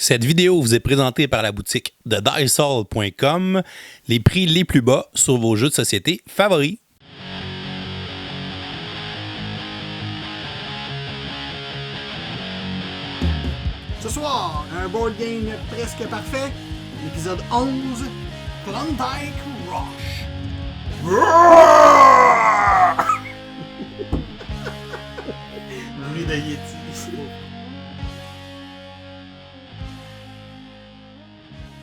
Cette vidéo vous est présentée par la boutique de Diceall.com, les prix les plus bas sur vos jeux de société favoris. Ce soir, un board game presque parfait, l'épisode 11, Klondike Rush. Bruit de Yeti.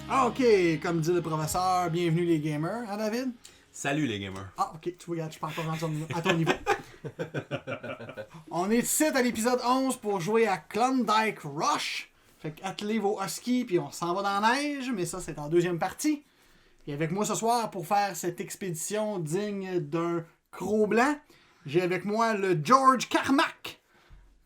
Ah, ok, comme dit le professeur, bienvenue les gamers, hein David? Salut les gamers. Ah, ok, tu vois, regarde, je parle pas rendu à ton niveau. On est ici à l'épisode 11 pour jouer à Klondike Rush. Fait qu'attelez vos huskies, puis on s'en va dans la neige, mais ça, c'est en deuxième partie. Et avec moi ce soir, pour faire cette expédition digne d'un croc blanc, j'ai avec moi le George Carmack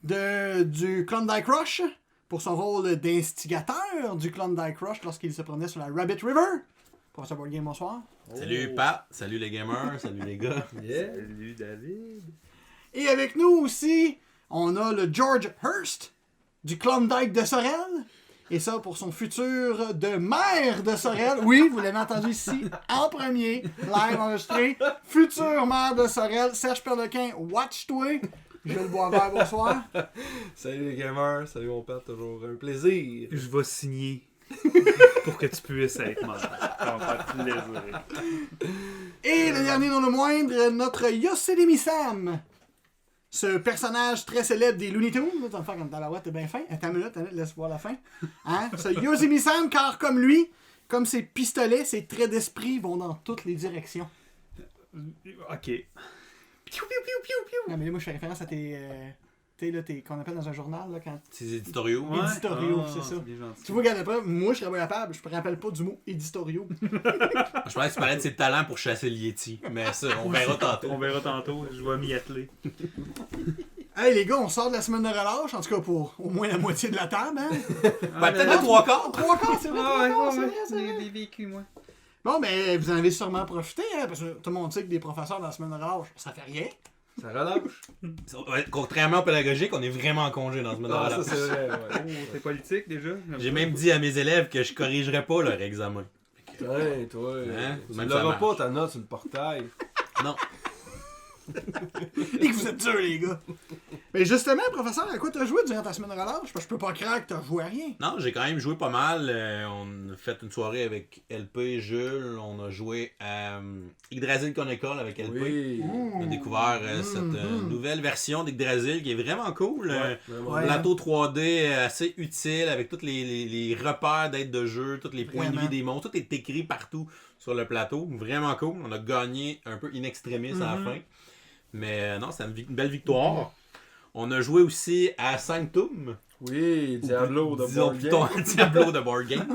du Klondike Rush, pour son rôle d'instigateur du Klondike Rush lorsqu'il se promenait sur la Rabbit River. Professeur Board Game, bonsoir. Salut Pat, salut les gamers, salut les gars. Yeah. Salut David. Et avec nous aussi, on a le George Hurst du Klondike de Sorel. Et ça pour son futur de maire de Sorel. Oui, vous l'avez entendu ici, en premier, live enregistré. Futur maire de Sorel, Serge Perlequin, watch-toi. Gilles Boisvert, bonsoir. Salut les gamers, salut mon père, toujours un plaisir. Je vais signer pour que tu puisses être mort. Ça va me faire plaisir. Et le dernier non le moindre, notre Yosemite Sam. Ce personnage très célèbre des Looney Tunes. Tu vas me faire comme Tabarouette, t'es bien fin. Attends une minute, laisse voir la fin. Hein? Ce Yosemite Sam, car comme lui, comme ses pistolets, ses traits d'esprit vont dans toutes les directions. Ok. Non, mais là, moi, je fais référence à tes... qu'on appelle dans un journal, là, quand... Ces éditoriaux. Ouais. Éditoriaux, c'est ça. bien gentil. Tu vois, regarde après, moi, je serais pas capable, je me rappelle pas du mot éditoriaux. Je pensais que tu parlais de ses talents pour chasser le Yeti, mais ça, on verra tantôt. On verra tantôt, je vais m'y atteler. Hey, les gars, on sort de la semaine de relâche, en tout cas pour au moins la moitié de la table, hein? Ben, peut-être le trois quarts. Trois quarts, c'est vrai, trois quarts, c'est vrai, c'est J'ai vrai. des vécus, moi. Bon, mais vous en avez sûrement profité, hein, parce que tout le monde sait que des professeurs dans la semaine de relâche, ça fait rien. Ça relâche. Ouais, contrairement au pédagogique, on est vraiment en congé dans ce moment Ah, là. ça c'est vrai, ouais. Oh, c'est politique déjà? J'ai même dit à mes élèves que je corrigerais pas leur examen. Ouais, toi, Hein? tu Même ça l'auras marche. pas ta note sur le portail. Non. Et que vous êtes durs, les gars. Mais justement, professeur, à quoi t'as joué durant ta semaine de relâche? Parce que je peux pas croire que t'as joué à rien. Non, j'ai quand même joué pas mal. On a fait une soirée avec LP, Jules. On a joué à Yggdrasil Chronicle avec LP. Oui. On a découvert cette nouvelle version d'Yggdrasil qui est vraiment cool. Vraiment. Ouais. Plateau 3D assez utile avec tous les repères d'aide de jeu, tous les points de Vraiment. vie des monstres. Tout est écrit partout sur le plateau. Vraiment cool. On a gagné un peu in extremis à la fin. Mais non, c'est une belle victoire. On a joué aussi à Sanctum. Oui, Diablo de Disons board plutôt game. Diablo de board game.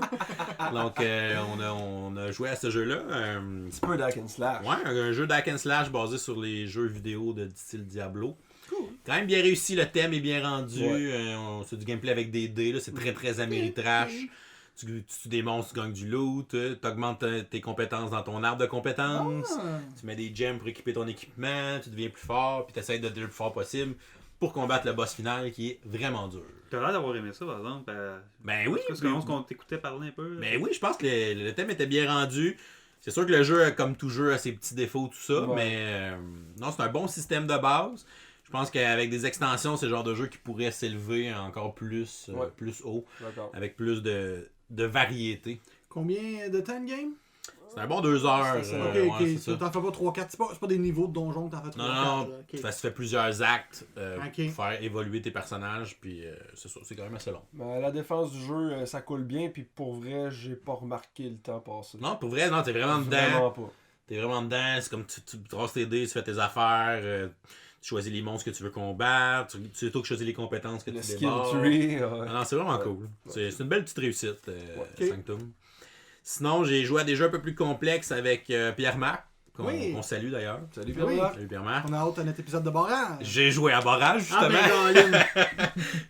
Donc, on a joué à ce jeu-là. Un petit peu d'hack and slash. Ouais, un jeu d'hack and slash basé sur les jeux vidéo de style Diablo. Cool. Quand même bien réussi, le thème est bien rendu. Ouais. C'est du gameplay avec des dés, là. C'est très très Ameritrash. Tu tues des monstres, tu gagnes du loot, tu augmentes tes compétences dans ton arbre de compétences, tu mets des gems pour équiper ton équipement, tu deviens plus fort, puis tu essaies de devenir le plus fort possible pour combattre le boss final qui est vraiment dur. T'as l'air d'avoir aimé ça, par exemple. Ben oui, Parce qu'on t'écoutait parler un peu. ben oui, je pense que le thème était bien rendu. C'est sûr que le jeu, comme tout jeu, a ses petits défauts, tout ça, Ouais. mais non, c'est un bon système de base. Je pense qu'avec des extensions, c'est le genre de jeu qui pourrait s'élever encore plus, Ouais. plus haut, D'accord. avec plus de variété. Combien de temps de game? C'est un bon 2 heures. C'est ça. Ok, ouais, ok. c'est ça. T'en fais pas 3-4. C'est pas des niveaux de donjon que t'en fais 3-4. Non, là. Ok. ça se fait plusieurs actes Ok. pour faire évoluer tes personnages, puis c'est ça, c'est quand même assez long. Mais à la défense du jeu, ça coule bien, puis pour vrai, j'ai pas remarqué le temps passer. Non, pour vrai, non, t'es vraiment dedans. Vraiment pas. T'es vraiment dedans, c'est comme tu traces tes dés, tu fais tes affaires, tu choisis les monstres que tu veux combattre, c'est toi qui choisis les compétences que Le tu skill débarres. tree, ouais. Ah non, c'est vraiment Ouais. cool. C'est une belle petite réussite, Ok. Sanctum. Sinon, j'ai joué à des jeux un peu plus complexes avec Pierre-Marc, Oui. qu'on salue d'ailleurs. Salut Oui. Bernard. Salut Pierre-Marc. On a hâte à notre épisode de barrage. J'ai joué à Barrage, Ah, justement. ben, Colin.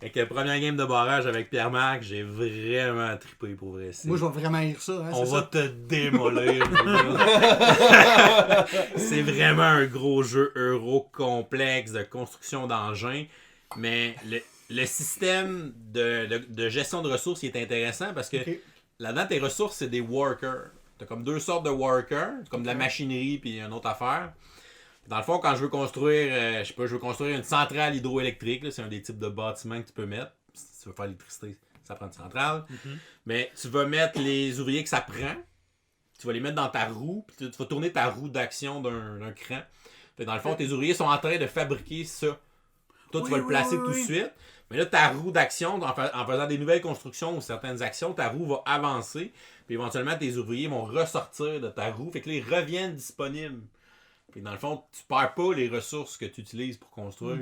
Avec la première game de barrage avec Pierre-Marc, j'ai vraiment trippé pour vrai. Moi, je vais vraiment haïr ça. Hein, On c'est va ça? te démolir. mon gars. C'est vraiment un gros jeu euro complexe de construction d'engins. Mais le système de gestion de ressources il est intéressant parce que Ok. là-dedans, tes ressources, c'est des workers. T'as comme 2 sortes de workers, comme de la machinerie puis une autre affaire. Dans le fond, quand je veux construire, je veux construire une centrale hydroélectrique, là, c'est un des types de bâtiments que tu peux mettre. Si tu veux faire l'électricité, ça prend une centrale. Mais tu vas mettre les ouvriers que ça prend, tu vas les mettre dans ta roue, puis tu vas tourner ta roue d'action d'un cran. Fait que dans le fond, tes ouvriers sont en train de fabriquer ça. Toi, tu vas le placer tout de suite. Mais là, ta roue d'action, en faisant des nouvelles constructions ou certaines actions, ta roue va avancer. Puis éventuellement, tes ouvriers vont ressortir de ta roue. Fait que là, ils reviennent disponibles. Puis dans le fond, tu perds pas les ressources que tu utilises pour construire.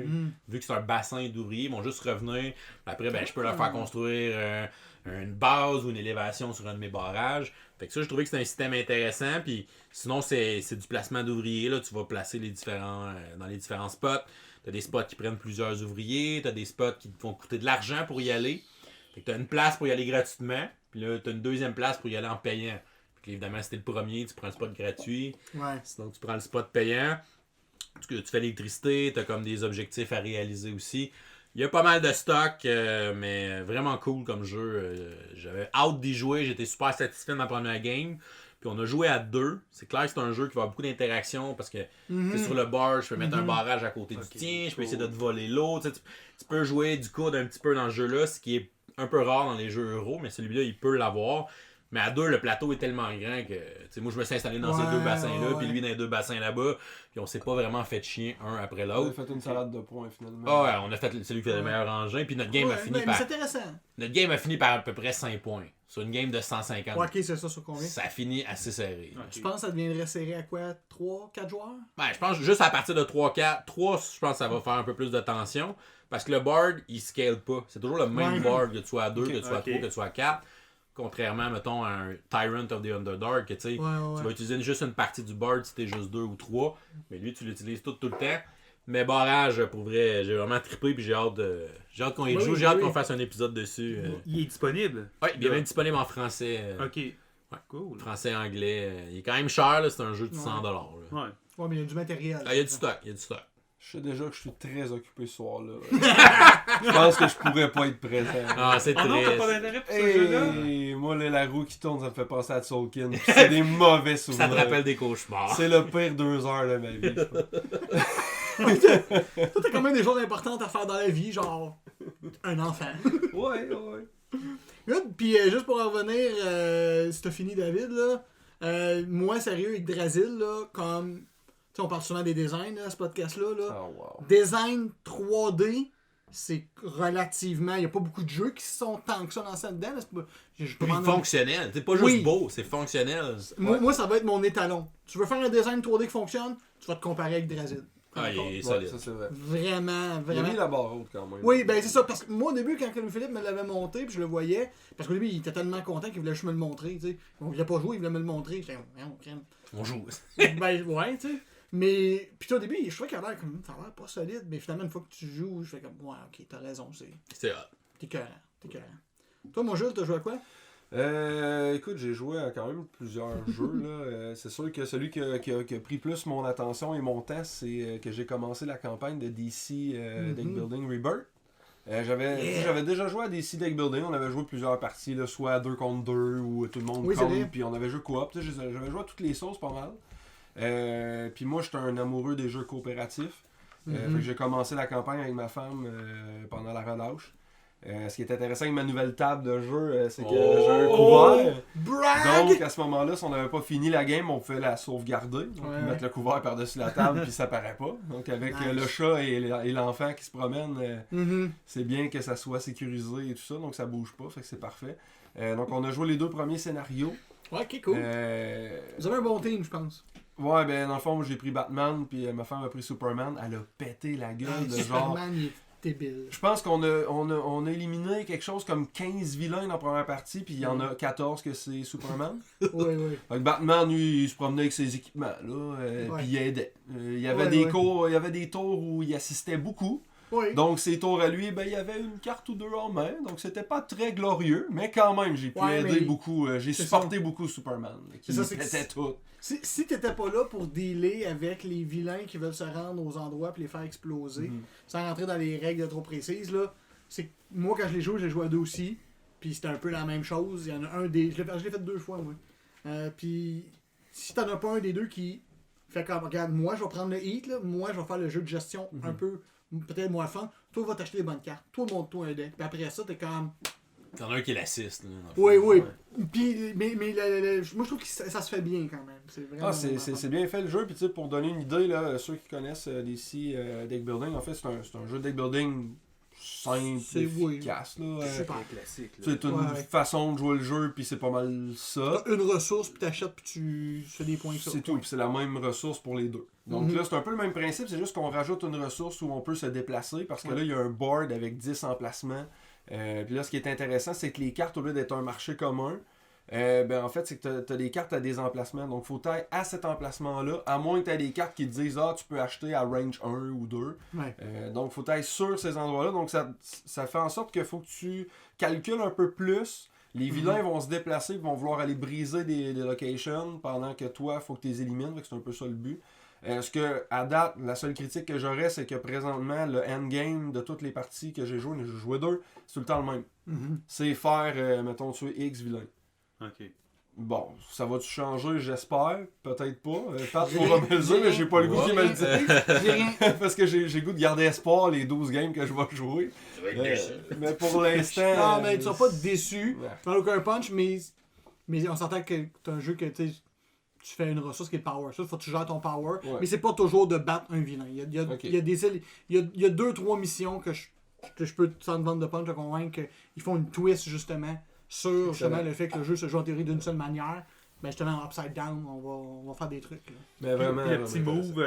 Vu que c'est un bassin d'ouvriers, ils vont juste revenir. Après, ben, je peux leur faire construire une base ou une élévation sur un de mes barrages. Fait que ça, je trouvais que c'était un système intéressant. Puis sinon, c'est du placement d'ouvriers. Là, tu vas placer les différents dans les différents spots. T'as des spots qui prennent plusieurs ouvriers. T'as des spots qui te font coûter de l'argent pour y aller. Fait que t'as une place pour y aller gratuitement. Puis là, t'as une deuxième place pour y aller en payant. Puis évidemment, si t'es le premier, tu prends le spot gratuit. Ouais. Sinon, tu prends le spot payant. Tu fais l'électricité. T'as comme des objectifs à réaliser aussi. Il y a pas mal de stock, mais vraiment cool comme jeu. J'avais hâte d'y jouer. J'étais super satisfait de ma première game. Puis on a joué à 2. C'est clair que c'est un jeu qui va avoir beaucoup d'interactions parce que tu sur le bar, je peux mettre un barrage à côté du tien, je peux essayer de te voler l'autre. Tu peux jouer du coude un petit peu dans ce jeu-là, ce qui est un peu rare dans les jeux euro, mais celui-là, il peut l'avoir. Mais à 2, le plateau est tellement grand que moi, je me suis installé dans ces 2 bassins-là, puis lui dans les 2 bassins là-bas, puis on s'est pas vraiment fait chier un après On a l'autre. fait une salade de points finalement. Ah ouais, on a fait celui qui fait le meilleur engin, puis notre game a fini mais par. c'est intéressant. Notre game a fini par à peu près 5 points. Sur une game de 150. Ouais, ok, c'est ça sur combien? Ça a fini assez serré. Tu penses que ça deviendrait serré à quoi? 3, 4 joueurs? Ben, je pense juste à partir de 3-4. 3, je pense que ça va faire un peu plus de tension. Parce que le board, il scale pas. C'est toujours le même board, que tu sois à 2, que tu sois à 3, que tu sois à 4. Contrairement, mettons, à un Tyrant of the Underdark, que tu sais, tu vas utiliser juste une partie du board si t'es juste 2 ou 3. Mais lui, tu l'utilises tout le temps. Mais barrage, pour vrai, j'ai vraiment trippé puis j'ai hâte qu'on y joue. J'ai hâte qu'on fasse un épisode dessus. Il est disponible. Ouais, il est même disponible en français. Ok. Cool. Français, anglais. Il est quand même cher, là, c'est un jeu de 100$. Là. Ouais. Ouais, mais il y a du matériel. Ah, il y a du stock, il y a du stock. Je sais déjà que je suis très occupé ce soir-là. Je pense que je pourrais pas être présent. Ah, c'est Ah non, t'as pas triste. d'intérêt pour ce jeu-là? Hey, moi, là, la roue qui tourne, ça me fait penser à Tolkien. Puis c'est des mauvais souvenirs. Ça te rappelle des cauchemars. C'est le pire 2 heures de ma vie. Toi, t'as quand même des choses importantes à faire dans la vie, genre un enfant. Ouais. Good. Puis juste pour en revenir, si t'as fini David, là, moi sérieux avec Drasil, là, comme, tu sais, on parle souvent des designs, là, ce podcast-là, là. Oh, wow. Design 3D, c'est relativement, il n'y a pas beaucoup de jeux qui sont tant que ça dans ça dedans. Là, je Puis demande- fonctionnel. C'est pas juste Oui. beau, c'est fonctionnel. moi, ça va être mon étalon. Tu veux faire un design 3D qui fonctionne, tu vas te comparer avec Drasil. Ah, il est Ouais, solide. ça c'est vrai. Vraiment, Il a vraiment. mis la barre haute quand même. Oui, ben c'est ça, parce que moi au début, quand Louis-Philippe me l'avait monté, puis je le voyais, parce qu'au début, il était tellement content qu'il voulait juste me le montrer, tu sais. On voulait pas jouer, il voulait me le montrer. J'étais, on crème. On joue. Ben ouais, tu sais. Mais, puis au début, je trouvais qu'il a l'air comme, ça a l'air pas solide, mais finalement, une fois que tu joues, je fais comme, ouais, ok, t'as raison, C'est hot. t'es cohérent. Toi, mon Jules, t'as joué à quoi? Écoute, j'ai joué à quand même plusieurs jeux. Là. C'est sûr que celui qui a pris plus mon attention et mon temps, c'est que j'ai commencé la campagne de DC Deck Building Rebirth. J'avais déjà joué à DC Deck Building, on avait joué plusieurs parties, là, soit à 2 contre 2 ou tout le monde Oui, c'est vrai. puis on avait joué coop. J'avais joué à toutes les sauces pas mal. Puis moi, j'étais un amoureux des jeux coopératifs. Fait que j'ai commencé la campagne avec ma femme pendant la relâche. Ce qui est intéressant avec ma nouvelle table de jeu, c'est que j'ai un couvert. Brag! Donc à ce moment-là, si on n'avait pas fini la game, on pouvait la sauvegarder. Donc Ouais. mettre le couvert par-dessus la table puis ça paraît pas. Donc avec Nice. le chat et l'enfant qui se promènent, Mhm. c'est bien que ça soit sécurisé et tout ça. Donc ça bouge pas, fait que c'est parfait. Donc on a joué les 2 premiers scénarios. Ouais, ok, cool. Vous avez un bon team, je pense. Ouais, ben dans le fond, moi j'ai pris Batman puis ma femme a pris Superman. Elle a pété la gueule de genre... Superman, il est débile. Je pense qu'on a éliminé quelque chose comme 15 vilains dans la première partie, puis il y en a 14 que c'est Superman. Oui. Fait que Batman, lui, il se promenait avec ses équipements, là, Ouais. puis il aidait. Il y avait Ouais. il y avait des tours où il assistait beaucoup. Oui. Donc, ces tours à lui, ben, il y avait une carte ou 2 en main. Donc, c'était pas très glorieux, mais quand même, j'ai pu Ouais, aider mais j'ai c'est supporté beaucoup Superman. Qui C'est ça, c'est que pétait tout. Si t'étais pas là pour dealer avec les vilains qui veulent se rendre aux endroits et les faire exploser, sans rentrer dans les règles trop précises, là, c'est que moi, quand je l'ai joué à 2 aussi. Puis c'était un peu la même chose. Il y en a un des. Je l'ai fait 2 fois, moi. Puis si t'en as pas un des deux qui fait comme, regarde, moi je vais prendre le hit, là, moi je vais faire le jeu de gestion un peu, peut-être moins fun. Toi, va t'acheter les bonnes cartes. Toi, monte-toi un deck. Puis après ça, t'es comme. T'en as un qui l'assiste. Oui, oui. Puis, mais moi je trouve que ça se fait bien quand même. C'est vraiment. C'est bien fait le jeu. Puis tu sais, pour donner une idée, là, ceux qui connaissent DC Deck Building, en fait, c'est un jeu de deck building simple, efficace. Là, super classique. C'est une façon de jouer le jeu, puis c'est pas mal ça. T'as une ressource, puis t'achètes, puis tu fais des points sur. C'est tout, puis c'est la même ressource pour les deux. Donc là, c'est un peu le même principe, c'est juste qu'on rajoute une ressource où on peut se déplacer, parce que là, il y a un board avec 10 emplacements. Puis là, ce qui est intéressant, c'est que les cartes, au lieu d'être un marché commun, en fait, c'est que tu as des cartes à des emplacements. Donc, il faut aller à cet emplacement-là, à moins que tu aies des cartes qui te disent « Ah, tu peux acheter à range 1 ou 2 Ouais. ». Donc, il faut aller sur ces endroits-là. Donc, ça fait en sorte qu'il faut que tu calcules un peu plus. Les vilains vont se déplacer, vont vouloir aller briser des locations pendant que toi, il faut que tu les élimines. C'est un peu ça le but. Ce que, à date, la seule critique que j'aurais, c'est que présentement, le endgame de toutes les parties que j'ai joué 2, c'est tout le temps le même. C'est faire, mettons, tuer X vilains. Ok. Bon, ça va-tu changer, j'espère? Peut-être pas. Pat pourra me le dire, mais j'ai pas le goût qu'il me le dise. Parce que j'ai le goût de garder espoir les 12 games que je vais jouer. Mais pour l'instant... Non, mais tu seras pas déçu. Dans aucun punch, mais on s'entend que c'est un jeu que tu fais une ressource qui est le power. Ça, faut que tu gères ton power. Ouais. Mais c'est pas toujours de battre un vilain. Il y a 2-3 missions que je peux, sans te vendre de punch, te convaincre qu'ils font une twist justement sur justement le fait que le jeu se joue en théorie d'une seule manière. Ben justement en upside down, on va faire des trucs. Là. Mais vraiment. Puis le petit move,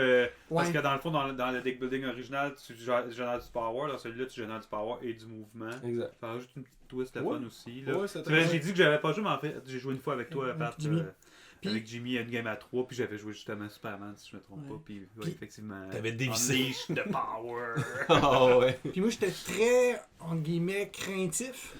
parce que dans le fond, dans le deck building original, tu génères du power. Dans celui-là, tu génères du power et du mouvement. Exact. Ça rajoute une petite twist le fun aussi. Là. Ouais, j'ai dit que j'avais pas joué, mais en fait, j'ai joué une fois avec toi, Pat. Avec Jimmy, une game à 3, puis j'avais joué justement Superman, si je me trompe pas. Puis effectivement. T'avais dévissé. De power. Oh, ouais. Puis moi, j'étais très, en guillemets, craintif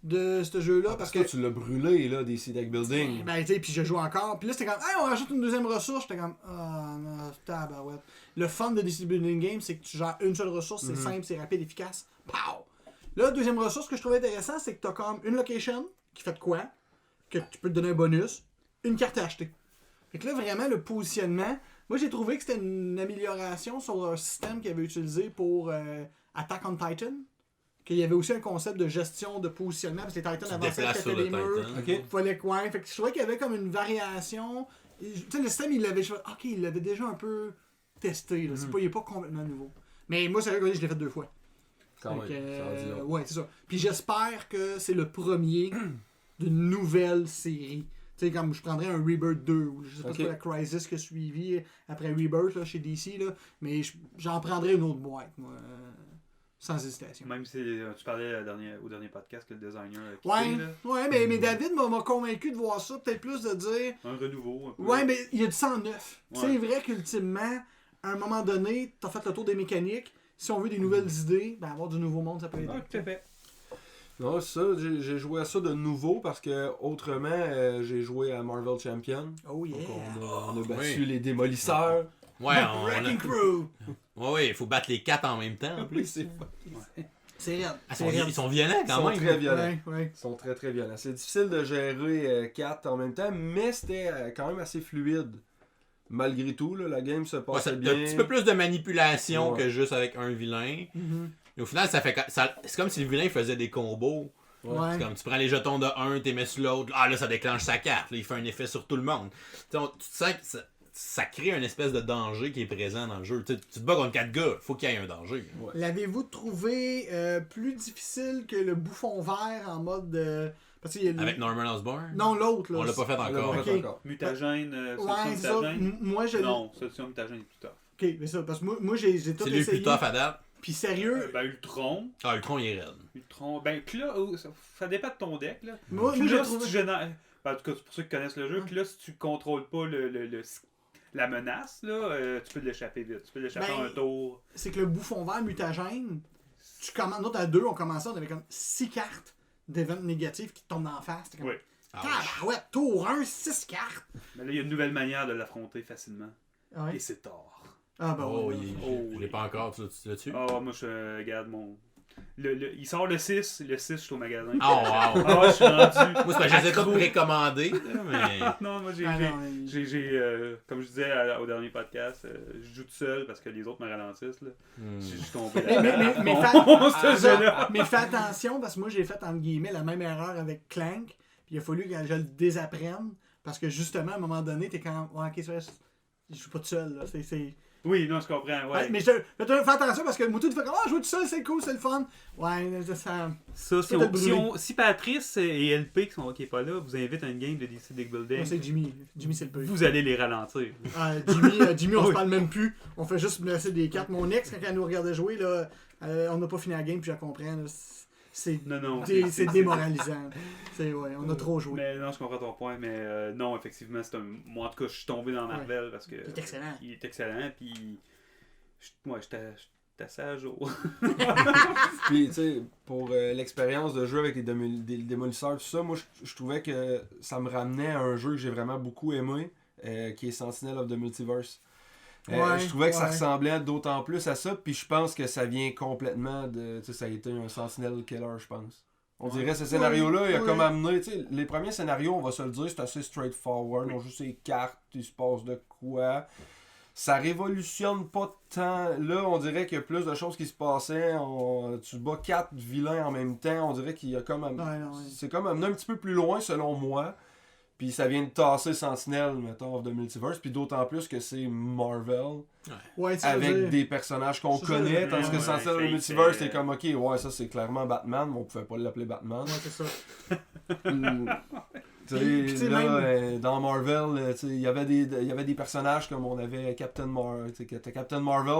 de ce jeu-là. Parce que tu l'as brûlé, là, DC Deck Building. Ben, tu sais, puis je joue encore. Puis là, c'était comme, hey, on rajoute une deuxième ressource. J'étais comme, non, tabarouette. Le fun de DC Building Game, c'est que tu gères une seule ressource, c'est simple, c'est rapide, efficace. Pow! Là, deuxième ressource que je trouvais intéressant, c'est que t'as comme une location qui fait de quoi, que tu peux te donner un bonus, une carte à acheter. Fait que là, vraiment, le positionnement, moi, j'ai trouvé que c'était une amélioration sur un système qu'ils avaient utilisé pour Attack on Titan. Qu'il y avait aussi un concept de gestion de positionnement, parce que les Titans avançaient, pétaient les murs. Fallait quoi. Fait que je trouvais qu'il y avait comme une variation. Tu sais, le système, il l'avait déjà un peu testé. Là. Il n'est pas complètement nouveau. Mais moi, sérieux, je l'ai fait 2 fois. Quand même. Ouais, c'est ça. Puis j'espère que c'est le premier d'une nouvelle série. Tu sais, comme je prendrais un Rebirth 2, ou je sais pas si c'est la Crisis qui a suivi après Rebirth là, chez DC, là, mais j'en prendrais une autre boîte, moi, sans hésitation. Même si tu parlais au dernier podcast que le designer a quitté, ouais, mais David m'a convaincu de voir ça, peut-être plus de dire... Un renouveau, un peu. Ouais, mais il y a du sang neuf. Ouais. C'est vrai qu'ultimement, à un moment donné, t'as fait le tour des mécaniques, si on veut des nouvelles idées, ben avoir du nouveau monde, ça peut aider. Tout à fait. Non, ça, j'ai joué à ça de nouveau parce que autrement, j'ai joué à Marvel Champion. Oh yeah! Donc on a battu les démolisseurs. Ouais, Wrecking Crew! Ouais, il faut battre les 4 en même temps en plus. C'est raide. Ils sont violents quand même. Ils sont très violents. Ouais. Ils sont très très violents. C'est difficile de gérer 4 en même temps, mais c'était quand même assez fluide. Malgré tout, là, la game se passait bien. Un petit peu plus de manipulation que juste avec un vilain. Et au final, c'est comme si le vilain faisait des combos. Ouais. C'est comme tu prends les jetons de un, tu les mets sur l'autre. Ah là, ça déclenche sa carte. Là, il fait un effet sur tout le monde. Tu sens que ça crée une espèce de danger qui est présent dans le jeu. Tu te bats contre 4 gars, il faut qu'il y ait un danger. Ouais. L'avez-vous trouvé plus difficile que le bouffon vert en mode... Parce qu'il y a Avec Norman Osborn? Non, l'autre. Là, on l'a pas fait encore. Mutagène, ouais, c'est ça. Moi, Non, solution mutagène est plus tough. Ok, mais ça, parce que moi j'ai tout essayé. C'est le plus tough à date. Puis sérieux... Ultron. Ah, Ultron, il est raide. Ultron, là, ça dépend de ton deck, là. Moi là, j'ai si trouvé... tu génères... En tout cas, pour ceux qui connaissent le jeu, là, si tu contrôles pas la menace, là, tu peux l'échapper vite. Tu peux l'échapper en un tour. C'est que le bouffon vert mutagène, tu commandes... Nous, à 2, on commençait, on avait comme 6 cartes d'événements négatifs qui te tombent d'en face. Comme... Oui. Ouais, tour 1, 6 cartes. Mais là, il y a une nouvelle manière de l'affronter facilement. Ouais. Et c'est Thor. Ah, bah je l'ai pas encore, tu l'as-tu? Ah, moi, je regarde mon... il sort le 6, je suis au magasin. Oh, wow! Ah ouais, je suis rendu. Moi, c'est parce que je les ai pas précommandés, là, mais... Non, moi comme je disais au dernier podcast, je joue tout seul parce que les autres me ralentissent. Là. Je suis tombé Mais fais attention parce que moi j'ai fait entre guillemets la même erreur avec Clank. Puis il a fallu que je le désapprenne parce que justement à un moment donné t'es quand ouais ok c'est vrai, je joue pas tout seul là. C'est... Oui, non, je comprends. Ouais. Mais fais attention parce que Moutou tu fais comme jouer tout seul c'est cool, c'est le fun. Ouais, ça Si Patrice et LP qui est pas là vous invitent à une game de DC Deck Building, moi, c'est Jimmy. Jimmy c'est le peu. vous allez les ralentir. Jimmy on se parle même plus. On fait juste placer des cartes. Mon ex quand elle nous regardait jouer là, on n'a pas fini la game puis je la comprends. Là, c'est démoralisant. On a trop joué. Mais non, je comprends ton point, mais non, effectivement, moi en tout cas, je suis tombé dans Marvel parce que. Il est excellent. Il est excellent, puis. Moi, j'étais assez à jour. Puis, tu sais, pour l'expérience de jeu avec les démolisseurs, tout ça, moi, je trouvais que ça me ramenait à un jeu que j'ai vraiment beaucoup aimé, qui est Sentinel of the Multiverse. Je trouvais que ça ressemblait d'autant plus à ça, puis je pense que ça vient complètement de... Tu sais, ça a été un Sentinel Killer, je pense. On dirait ce scénario-là, il a comme amené... Tu sais, les premiers scénarios, on va se le dire, c'est assez straightforward. On joue ses cartes, il se passe de quoi. Ça révolutionne pas tant. Là, on dirait qu'il y a plus de choses qui se passaient. Tu bats 4 vilains en même temps. On dirait qu'il y a comme... C'est comme amené un petit peu plus loin, selon moi. Puis ça vient de tasser Sentinel, mettons, of the Multiverse. Puis d'autant plus que c'est Marvel. Avec des personnages qu'on connaît. Tandis que Sentinel of the Multiverse, t'es comme, ok, ouais, ça c'est clairement Batman. Mais on pouvait pas l'appeler Batman. Ouais, c'est ça. Dans Marvel, il y avait des personnages comme on avait Captain Marvel.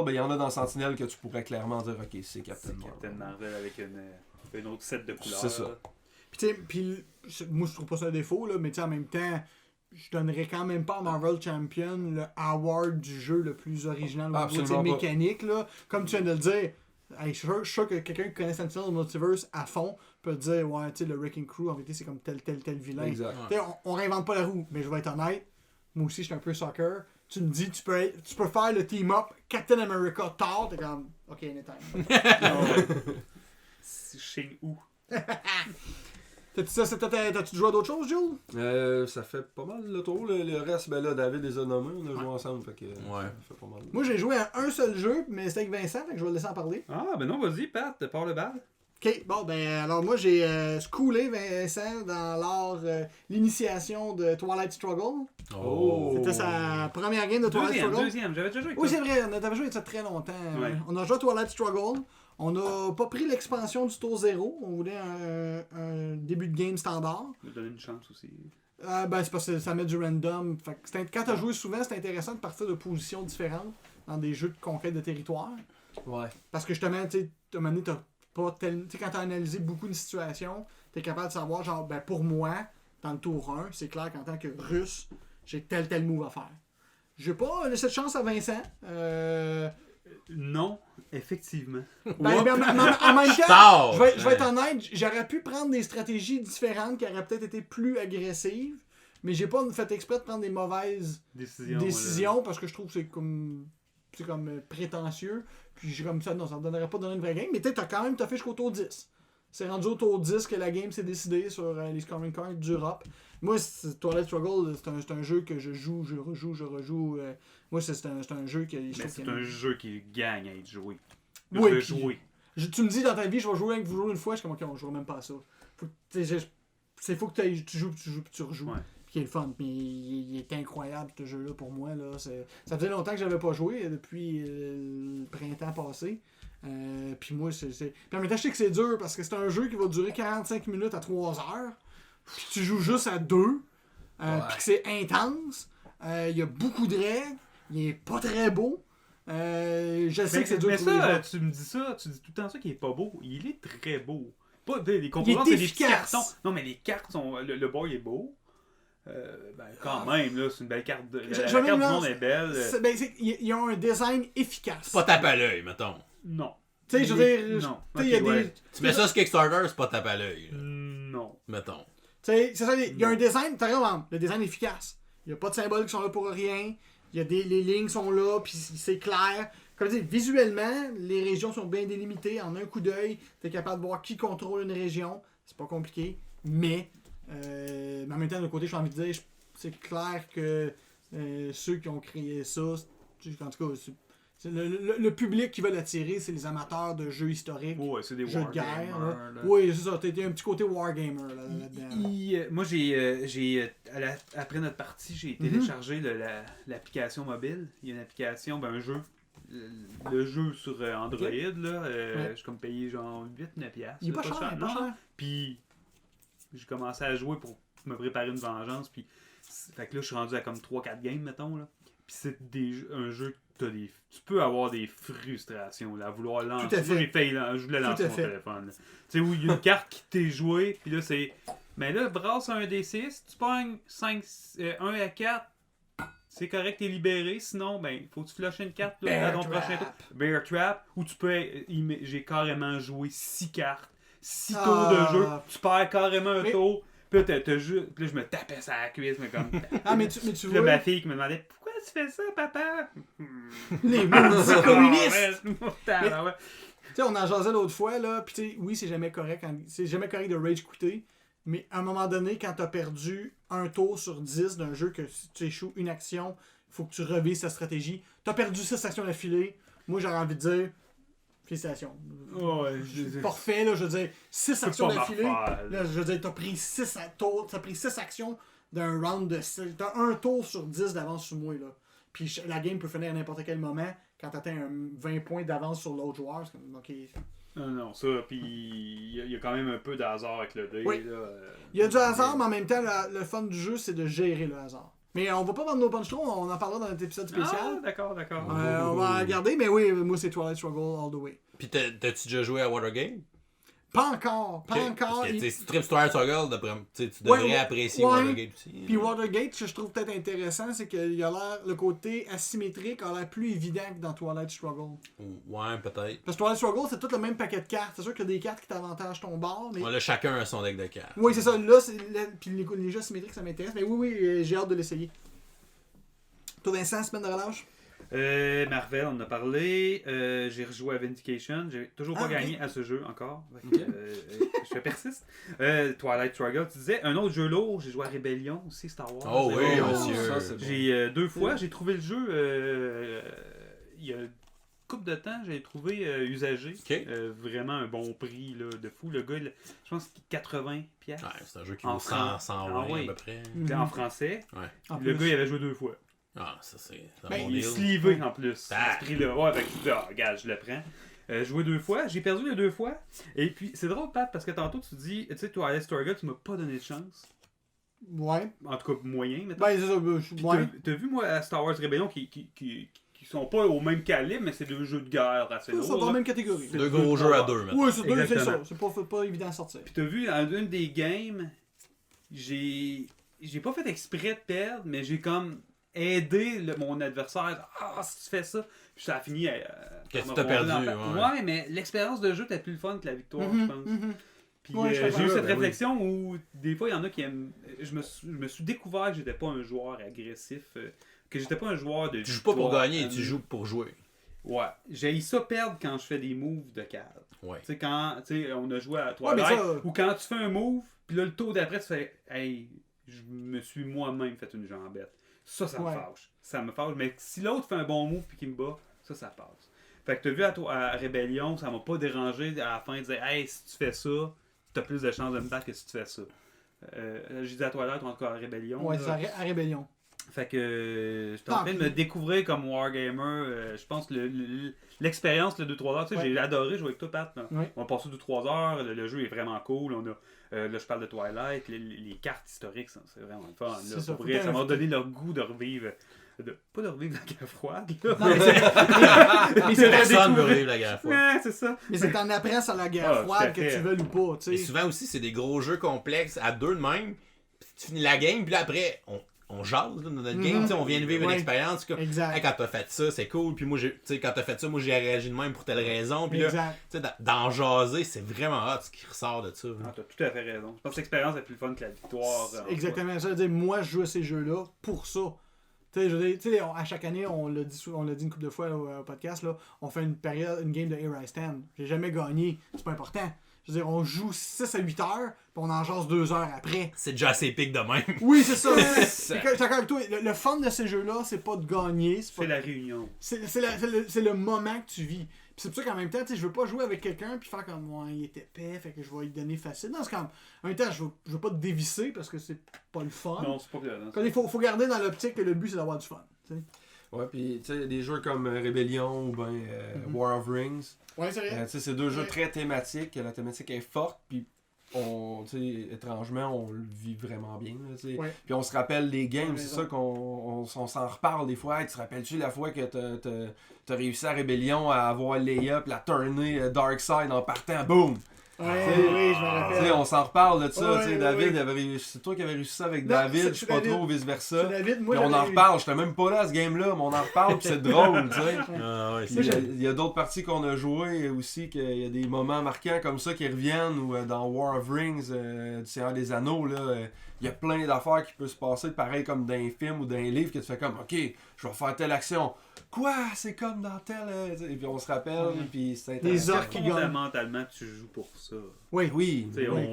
Ben, il y en a dans Sentinel que tu pourrais clairement dire, ok, c'est Captain Marvel. Captain Marvel avec une autre set de couleurs. C'est ça. Puis moi je trouve pas ça un défaut, là, mais en même temps, je donnerais quand même pas à Marvel Champion le award du jeu le plus original au niveau de ses mécaniques. Là. Comme tu viens de le dire, je suis sûr que quelqu'un qui connaît Sentinel Multiverse à fond peut te dire ouais, tu sais, le Wrecking Crew en vérité c'est comme tel vilain. Exact. On réinvente pas la roue, mais je vais être honnête, moi aussi je suis un peu soccer. Tu me dis tu peux faire le team-up Captain America Thor, t'es comme ok, anytime. Chez où? T'as-tu joué à d'autres choses, Jules? Ça fait pas mal le tour. Le reste, ben là, David les a nommés, on a joué ensemble. Fait que, ça fait pas mal. Moi, j'ai joué à un seul jeu, mais c'était avec Vincent, fait que je vais le laisser en parler. Ah, ben non, vas-y, Pat, pars le bal. Ok, bon, ben alors moi, j'ai schoolé Vincent dans l'initiation de Twilight Struggle. Oh! C'était sa première game de Twilight Struggle. Deuxième, j'avais déjà joué avec Oui, c'est vrai, on avait joué ça très longtemps. Ouais. On a joué à Twilight Struggle. On n'a pas pris l'expansion du tour 0. On voulait un début de game standard. Je vais donner une chance aussi. Ben, c'est parce que ça met du random. Fait que quand tu as joué souvent, c'est intéressant de partir de positions différentes dans des jeux de conquête de territoire. Ouais. Parce que justement, tu sais, à un moment donné, quand tu as analysé beaucoup de situations, tu es capable de savoir, genre, ben, pour moi, dans le tour 1, c'est clair qu'en tant que russe, j'ai tel move à faire. Je vais pas laisser de chance à Vincent. Non, effectivement. Ben, en même temps, je vais être honnête, j'aurais pu prendre des stratégies différentes qui auraient peut-être été plus agressives, mais j'ai pas fait exprès de prendre des mauvaises décisions parce que je trouve que c'est comme prétentieux. Puis j'ai comme ça, non, ça me donnerait pas de donner une vraie game, mais t'as quand même fait jusqu'au tour 10. C'est rendu au tour 10 que la game s'est décidée sur les scoring cards d'Europe. Moi, Twilight Struggle, c'est un jeu que je joue, je rejoue. Moi, c'est un jeu qui... Mais c'est un jeu qui gagne à être joué. Oui, je veux jouer. Tu me dis dans ta vie, je vais jouer avec vous jouer une fois, je suis comme, ok, on jouera même pas à ça. Faut que tu joues, puis tu rejoues. Ouais. Puis qui est le fun. Puis il est incroyable, ce jeu-là, pour moi. Là. Ça faisait longtemps que j'avais pas joué, depuis le printemps passé. Puis moi, Puis en même temps, je sais que c'est dur, parce que c'est un jeu qui va durer 45 minutes à 3 heures. Puis tu joues juste à 2. Puis que c'est intense. Il y a beaucoup de règles. Il est pas très beau. Je sais que c'est dur mais pour les ça, gens. tu me dis ça, tu dis tout le temps ça qu'il est pas beau. Il est très beau. Pas les composants, il est c'est des petits efficace. cartons. Non, mais les cartes sont. Le board est beau. Quand même, là, c'est une belle carte. La carte du monde est belle. Ils ont un design efficace. C'est pas tape à l'œil, mettons. Non. Tu sais, je veux dire, non. il y a ouais. des. Tu mets ça sur Kickstarter, c'est pas tape à l'œil. Non. Mettons. Tu sais, c'est ça, il y a un design, t'as raison, le design est efficace. Il n'y a pas de symboles qui sont là pour rien. Les lignes sont là, puis c'est clair. comme je dis, visuellement, les régions sont bien délimitées. En un coup d'œil, tu es capable de voir qui contrôle une région. C'est pas compliqué. Mais en même temps, de l'autre côté, j'ai envie de dire, c'est clair que ceux qui ont créé ça, en tout cas, c'est le public qui veut l'attirer, c'est les amateurs de jeux historiques, Ouais, c'est des jeux de guerre. wargamers, là. Oui, c'est ça. T'as un petit côté wargamer là-dedans. Moi, après notre partie, j'ai téléchargé l'application mobile. Il y a une application, un jeu. Le jeu sur Android, là. Ouais. J'ai comme payé genre 8-9$. Il est pas cher, non. pas cher. Puis, j'ai commencé à jouer pour me préparer une vengeance. Puis, fait que là, je suis rendu à comme 3-4 games, mettons, là. Puis, c'est un jeu que tu peux avoir des frustrations, là, à vouloir lancer. Tout à fait. Moi, j'ai failli, je voulais lancer mon téléphone, là. Tu sais, où il y a une carte qui t'est jouée, puis là, c'est. Mais là, brasse un D6, tu pognes 1 à 4. C'est correct, t'es libéré. Sinon, faut que tu flushes une carte là, à ton prochain tour. Bear Trap. Ou tu peux. J'ai carrément joué 6 cartes. 6 tours de jeu. Tu perds carrément un tour. Puis là, puis là, je me tapais ça à la cuisse. Mais comme. Mais tu là, vois. ma fille qui me demandait pourquoi tu fais ça, papa? Les maudits communistes! Ouais. Tu sais, on en jasait l'autre fois, là, pis tu sais, oui, c'est jamais correct de rage quitter, mais à un moment donné, quand t'as perdu un tour sur 10 d'un jeu que si tu échoues une action, il faut que tu revises ta stratégie. T'as perdu 6 actions d'affilée, moi j'aurais envie de dire, félicitations. Ouais, Parfait, là, je veux dire, 6 actions d'affilée, là, là, je veux dire, t'as pris 6 actions d'un round de 6, t'as un tour sur 10 d'avance sur moi, là. Puis la game peut finir à n'importe quel moment. Quand tu atteins 20 points d'avance sur l'autre joueur, c'est comme, ok. Non, ça, puis il y a quand même un peu de hasard avec le dé. Oui. Là, Il y a du hasard, mais en même temps, le fun du jeu, c'est de gérer le hasard. Mais on va pas vendre nos punch throws, on en parlera dans notre épisode spécial. Ah, d'accord. On va regarder, mais oui, moi c'est Twilight Struggle all the way. Puis t'as-tu déjà joué à Watergame? Pas encore. Parce que si tu tripes Twilight Struggle, tu devrais apprécier Watergate aussi. Puis Watergate, ce que je trouve peut-être intéressant, c'est que le côté asymétrique a l'air plus évident que dans Twilight Struggle. Ouais, peut-être. Parce que Twilight Struggle, c'est tout le même paquet de cartes. C'est sûr qu'il y a des cartes qui t'avantagent ton bord. Mais... Ouais, là, chacun a son deck de cartes. Oui, c'est ça. Là, puis les jeux asymétriques, ça m'intéresse. Mais oui, j'ai hâte de l'essayer. Toi, Vincent, semaine de relâche? Marvel, on en a parlé. J'ai rejoué à Vindication. J'ai toujours pas gagné à ce jeu encore. Je persiste. Twilight Struggle, tu disais. Un autre jeu lourd, j'ai joué à Rebellion aussi, Star Wars. Oh oui, monsieur. Ça, c'est bon. J'ai 2 fois, j'ai trouvé le jeu il y a une couple de temps, j'ai trouvé usagé. Vraiment un bon prix là, de fou. Le gars, je pense qu'il 80$. Ouais, c'est un jeu qui vaut 120 à peu près. En français. Ouais. Le gars, il avait joué 2 fois. Ah, ça c'est un Ben, bon Il est deal. slivé en plus. À ce prix-là. Ouais, fait que je dis, regarde, je le prends. Joué 2 fois, j'ai perdu les 2 fois. Et puis, c'est drôle, Pat, parce que tantôt, tu dis, tu sais, toi, à Struggle, tu m'as pas donné de chance. Ouais. En tout cas, moyen, maintenant. Ben, c'est ça. Ouais. T'as vu, moi, à Star Wars Rebellion, qui sont pas au même calibre, mais c'est 2 jeux de guerre assez Ils sont lourds. dans la là. même catégorie. Deux gros jeux à deux, maintenant. Oui, c'est ça. Exactement. C'est pas évident à sortir. Puis t'as vu, dans une des games, j'ai pas fait exprès de perdre, mais j'ai comme aidé mon adversaire. Ah, si tu fais ça. Puis ça a fini. Qu'est-ce que t'as perdu? Ouais, mais l'expérience de jeu était plus le fun que la victoire, je pense. Puis Ouais, je j'ai eu comprends. cette Ben réflexion où des fois il y en a qui aiment. Je me suis découvert que j'étais pas un joueur agressif, que j'étais pas un joueur de. Tu joues pas pour victoire. gagner, tu joues pour jouer. Ouais, j'ai ça perdre quand je fais des moves de cadre. Ouais. Tu sais, quand on a joué à Ouais, Twilight, mais ça- ou quand tu fais un move, puis là le tour d'après, tu fais hey, je me suis moi-même fait une jambette. Ça me Ouais. fâche. Ça me fâche. Mais si l'autre fait un bon move puis qu'il me bat, ça passe. Fait que t'as vu à Rebellion, ça m'a pas dérangé à la fin de dire hey, si tu fais ça, t'as plus de chances de me battre que si tu fais ça. J'ai dit à Twilight, en tout cas à Rebellion. Ouais, là. c'est à Rébellion. Fait que j'étais en train de me découvrir comme Wargamer. Je pense que l'expérience, le 2-3 heures, tu sais, Ouais. j'ai adoré jouer avec toi, Pat. Ouais. On a passé 2-3 heures, le jeu est vraiment cool. On a, là, je parle de Twilight, les cartes historiques, c'est vraiment le fun. C'est Là, ça, pour vrai, faut ça m'a faire- donné le goût de revivre. Pas de revivre la guerre froide. Là. Non, mais c'est Personne veut revivre la guerre froide. Ouais, c'est ça. mais c'est en apprends sur la guerre Ah, froide tout que à fait. tu veuilles ou pas, Et tu sais. souvent aussi, c'est des gros jeux complexes à deux de même. Puis tu finis la game, puis là après, on jase là, dans notre game, tu sais, on vient de vivre une Ouais. expérience. Comme, Exact. hey, quand t'as fait ça, c'est cool. Puis moi, tu sais, quand t'as fait ça, moi j'ai réagi de même pour telle raison. Puis là, Exact. tu sais, d'en jaser, c'est vraiment hot ce qui ressort de ça. Ah, t'as tout à fait raison. Je pense que l'expérience est plus fun que la victoire. Exactement. Ça veut dire, moi, je joue à ces jeux-là pour ça. Tu sais, je veux dire, tu sais, à chaque année, on l'a dit une couple de fois au podcast, là, on fait une game de Air I Stand. J'ai jamais gagné, c'est pas important. Je veux dire, on joue 6 à 8 heures, puis on en jase 2 heures après. C'est déjà assez épique de même. Oui, c'est ça. Je suis d'accord avec toi. Le fun de ces jeux-là, c'est pas de gagner. C'est la réunion. C'est le moment que tu vis. Puis c'est pour ça qu'en même temps, je veux pas jouer avec quelqu'un puis faire comme moi, il est épais, fait que je vais lui donner facile. Non, c'est comme. En même temps, je veux pas te dévisser parce que c'est pas le fun. Non, c'est pas clair. Il faut garder dans l'optique que le but c'est d'avoir du fun. T'sais. Ouais, puis tu sais, des jeux comme Rebellion ou ben War of Rings. Ouais, c'est vrai. Tu sais, c'est deux jeux très thématiques. La thématique est forte, puis étrangement, on le vit vraiment bien. Là, ouais. Puis on se rappelle les games, c'est ça qu'on s'en reparle des fois. Hey, tu te rappelles-tu la fois que t'as réussi à Rebellion à avoir Leia puis la tourner Darkseid en partant, boum! Oui, je me rappelle. On s'en reparle de ça. Ouais, David, ouais. c'est toi qui avais réussi ça avec Non, David, je sais pas David. trop, vice-versa. David, moi, Puis on en reparle, j'étais même pas là à ce game-là, mais on en reparle, puis c'est drôle, tu sais. Ah ouais, Puis c'est il y a d'autres parties qu'on a jouées aussi, qu'il y a des moments marquants comme ça qui reviennent, ou dans War of Rings, du Seigneur des Anneaux, il y a plein d'affaires qui peuvent se passer, pareil comme dans un film ou dans un livre, que tu fais comme, ok, je vais faire telle action. Quoi? C'est comme dans tel... Et puis on se rappelle, puis c'est intéressant. Les orques qui gagnent. Fondamentalement, tu joues pour ça. Oui. Oui. Tu sais, oui.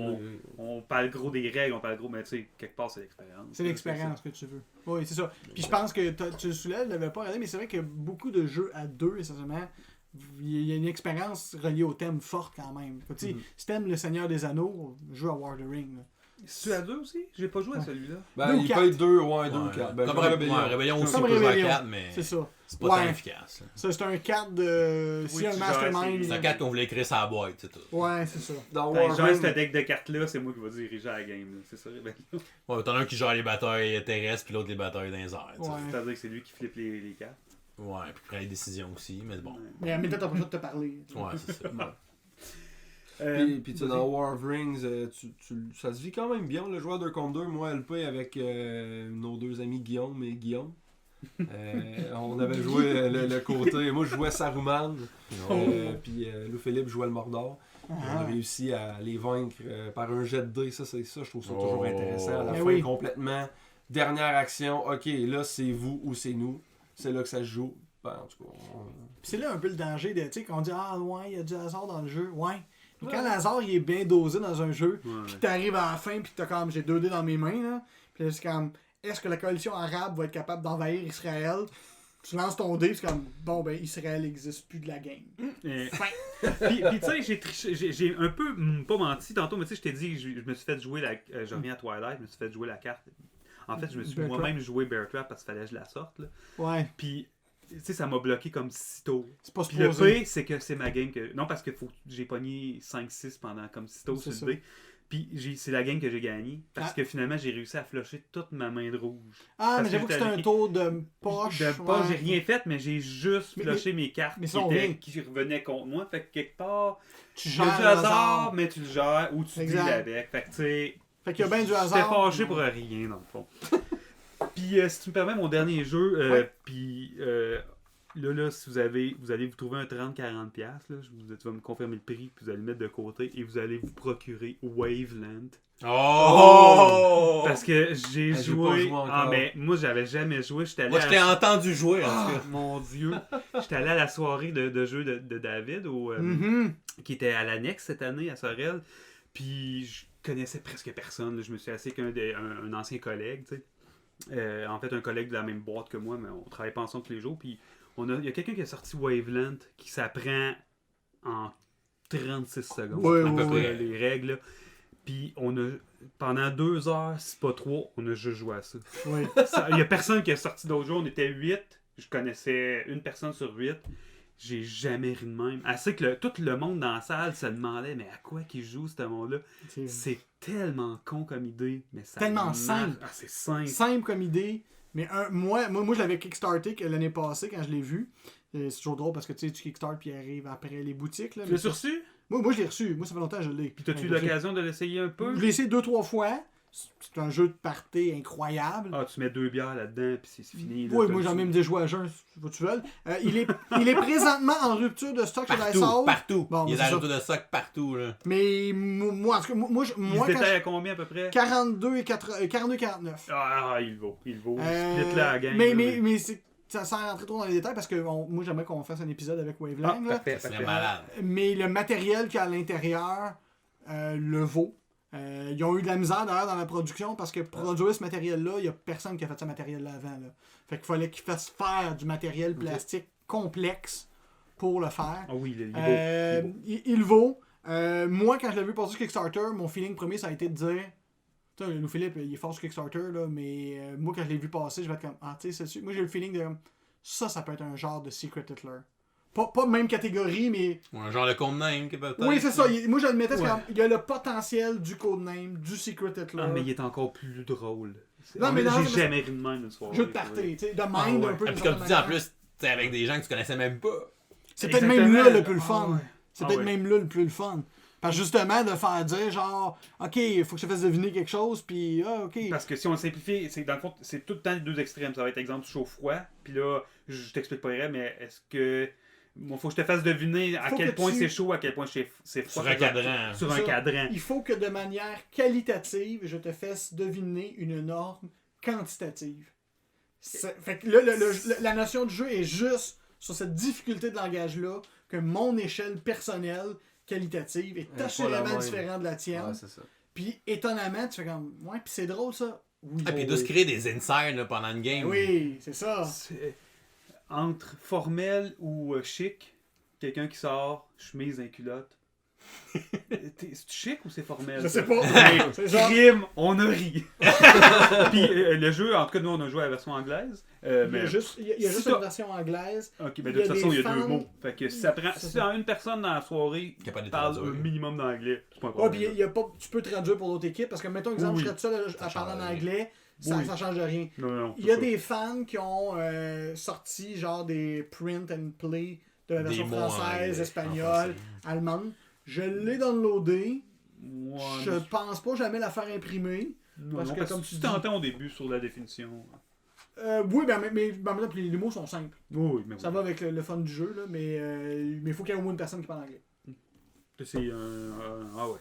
on parle gros des règles, on parle gros, mais tu sais, quelque part, c'est l'expérience. C'est l'expérience que tu veux. Oui, c'est ça. Puis je pense que tu le soulèves, je l'avais pas regardé, mais c'est vrai que beaucoup de jeux à deux, essentiellement, il y a une expérience reliée au thème forte quand même. Tu sais, si t'aimes le Seigneur des Anneaux, joue à War of the Ring. Là. C'est à 2 aussi? J'ai pas joué à celui-là. Ben, Deux ou il quatre. peut être 2, ouais, 2 ou Ouais. 4. Ben, Comme Rebellion aussi, Comme on peut jouer à Rebellion. 4, mais C'est ça. c'est pas tant Ouais. efficace. là. Ça, c'est un 4 de. Oui, Si un tu mastermind. gères, C'est un 4 qu'on voulait écrire sur la boîte, c'est tout. Ouais, c'est ça. Dans Ben, War genre, of ce Rings, deck de cartes-là, c'est moi qui vais diriger la game. Là. C'est ça, Rebellion. Ouais, t'en as un qui gère les batailles terrestres, puis l'autre les batailles dans les airs. tu sais. Ouais. C'est-à-dire que c'est lui qui flippe les cartes. Ouais, puis prend les décisions aussi, mais bon. Mais en même temps, t'as pas besoin de te parler. Ouais, c'est ça. Puis tu sais, dans War of Rings, ça se vit quand même bien, le joueur 2 contre 2. Moi, LP avec nos deux amis Guillaume et Guillaume. On avait joué le côté. Moi, je jouais Saruman. Puis Louis-Philippe jouait le Mordor. On a réussi à les vaincre par un jet de dés. Ça, je trouve ça toujours intéressant. À la Mais fin, oui. complètement. Dernière action. Ok, là, c'est vous ou c'est nous. C'est là que ça se joue. Ben, en tout cas, Puis c'est là un peu le danger de, tu sais, qu'on dit, ah ouais, il y a du hasard dans le jeu. Ouais. Mais quand le hasard il est bien dosé dans un jeu, puis t'arrives à la fin, puis t'as comme, j'ai 2 dés dans mes mains, là. Puis là, c'est comme, est-ce que la coalition arabe va être capable d'envahir Israël? Tu lances ton dé, c'est comme, bon, ben, Israël n'existe plus de la game. Puis tu sais, j'ai un peu pas menti tantôt, mais tu sais, je t'ai dit, je me suis fait jouer je reviens à Twilight, je me suis fait jouer la carte. En fait, je me suis Bear moi-même joué Bear Trap parce qu'il fallait que je la sorte. Là. Ouais. Puis, tu sais, ça m'a bloqué comme sitôt. C'est pas Puis le supposé. pire, c'est que c'est ma game que. Non, parce que j'ai pogné 5-6 pendant comme sitôt C'est sur le dé. Puis c'est la game que j'ai gagnée. Parce que finalement, j'ai réussi à flusher toute ma main de rouge. Ah, Parce mais j'avoue que c'était un tour de poche. De poche, ouais. j'ai rien fait, mais j'ai juste flushé mes cartes mais ça, on vient. qui revenaient contre moi. Fait que quelque part, Tu il y a gères du le hasard, hasard. mais tu le gères ou tu Exact. deals avec. Fait que tu sais. Fait qu'il y a bien du hasard. J'étais fâché pour rien, dans le fond. Puis, si tu me permets, mon dernier jeu, Ouais. puis là, si vous allez vous trouver un 30-40$, là, tu vas me confirmer le prix, puis vous allez le mettre de côté, et vous allez vous procurer Waveland. Oh! Parce que j'ai pas joué. joué encore. Ah, mais moi, j'avais jamais joué. J'étais allé Moi, je à t'ai entendu jouer, en tout cas. Mon Dieu! J'étais allé à la soirée de jeu de David, qui était à l'annexe cette année à Sorel. Puis je connaissais presque personne. Là. Je me suis assis avec un ancien collègue, tu sais. En fait, un collègue de la même boîte que moi, mais on travaille pas ensemble tous les jours. Puis il y a quelqu'un qui a sorti Waveland qui s'apprend en 36 secondes. Ouais, à peu ouais, près ouais. les règles. Puis pendant 2 heures, si pas 3, on a juste joué à ça. Oui. Il y a personne qui a sorti d'autres jeux. On était 8. Je connaissais une personne sur 8. J'ai jamais ri de même. Assez que tout le monde dans la salle se demandait, mais à quoi qu'ils jouent ce monde-là? C'est tellement con comme idée, mais ça Tellement marche. simple. Ah, c'est simple. Simple comme idée. Mais moi je l'avais kickstarté l'année passée quand je l'ai vu. C'est toujours drôle parce que tu sais, tu kickstart puis il arrive après les boutiques. Là, Tu l'as reçu? Moi je l'ai reçu. Moi ça fait longtemps que je l'ai. Puis t'as-tu eu Ouais, l'occasion de l'essayer un peu? Je l'ai essayé 2-3 fois. c'est un jeu de party incroyable. Ah, tu mets 2 bières là-dedans, puis c'est fini. Oui, moi j'ai même des joueurs à jeun, si tu veux. il est présentement en rupture de stock chez Lysol. Partout. Bon, il est c'est en ça. rupture de stock partout. Là. Mais moi, en tout cas, moi Il se quand détaille à combien à peu près? 42-49. Ah, il vaut. Split la gang. Mais ça sans rentrer trop dans les détails parce que moi j'aimerais qu'on fasse un épisode avec Waveland. là. Ça serait malade. Mais le matériel qu'il y a à l'intérieur le vaut. Ils ont eu de la misère d'ailleurs dans la production parce que produire ce matériel-là, il n'y a personne qui a fait ce matériel-là avant. Là. Fait qu'il fallait qu'ils fassent faire du matériel plastique complexe pour le faire. Ah oui, il vaut. Il vaut. Moi, quand je l'ai vu passer sur Kickstarter, mon feeling premier, ça a été de dire putain, nous Philippe, il est fort sur Kickstarter, là, mais moi, quand je l'ai vu passer, je vais être comme ah, tu sais, moi j'ai le feeling de ça peut être un genre de Secret Hitler. Pas même catégorie, mais. Ou un genre de codename qui peut-être. Oui, c'est ça. Moi, je le mettais comme. Il y a le potentiel du codename, du Secret Hitler. Ah, mais il est encore plus drôle. Non, mais j'ai jamais ri de même une soirée. Jeu de party, tu sais, de mind un peu. Et puis comme tu dis, en plus, t'es avec des gens que tu connaissais même pas. C'est peut-être même là le plus le fun. Ouais. C'est peut-être même là le plus le fun. Parce que justement, de faire dire genre, ok, il faut que je te fasse deviner quelque chose, puis ok. Parce que si on le simplifie, c'est dans le fond, c'est tout le temps les deux extrêmes. Ça va être exemple chaud-froid, puis là, je t'explique pas vrai, mais est-ce que. Bon, faut que je te fasse deviner à quel point c'est chaud, à quel point c'est froid. Sur un cadran. Sur un cadran. Il faut que de manière qualitative, je te fasse deviner une norme quantitative. Fait que là, la notion du jeu est juste sur cette difficulté de langage-là que mon échelle personnelle qualitative est assurément différente de la tienne. Ouais, c'est ça. Puis étonnamment, tu fais comme ouais, puis c'est drôle ça. Oui, Ah, puis il doit se créer des insides là, pendant une game. Oui, c'est ça. Entre formel ou chic, quelqu'un qui sort chemise en culotte. C'est chic ou c'est formel? Je sais pas. C'est genre... Crime, on a ri. Puis le jeu, en tout cas, nous on a joué à la version anglaise. Il y a juste si une version anglaise. Ok, mais de toute façon, il y a deux mots. Fait que si ça prend. Si ça. une personne dans la soirée parle un minimum d'anglais, c'est pas un Ouais, problème. puis tu peux traduire pour d'autres équipes parce que, mettons, exemple, Oui. je serais tout seul à parler en anglais, ça change rien. Non, Il y a des fans qui ont sorti genre des print and play de la version mots en française, anglais, espagnole, allemande. Je l'ai downloadé. Ouais, Je pense pas jamais la faire imprimer. parce que comme tu t'entends au début sur la définition. Oui, mais les mots sont simples. Oui, mais Ça va avec le fun du jeu, là, mais il faut qu'il y ait au moins une personne qui parle anglais. C'est ah ouais.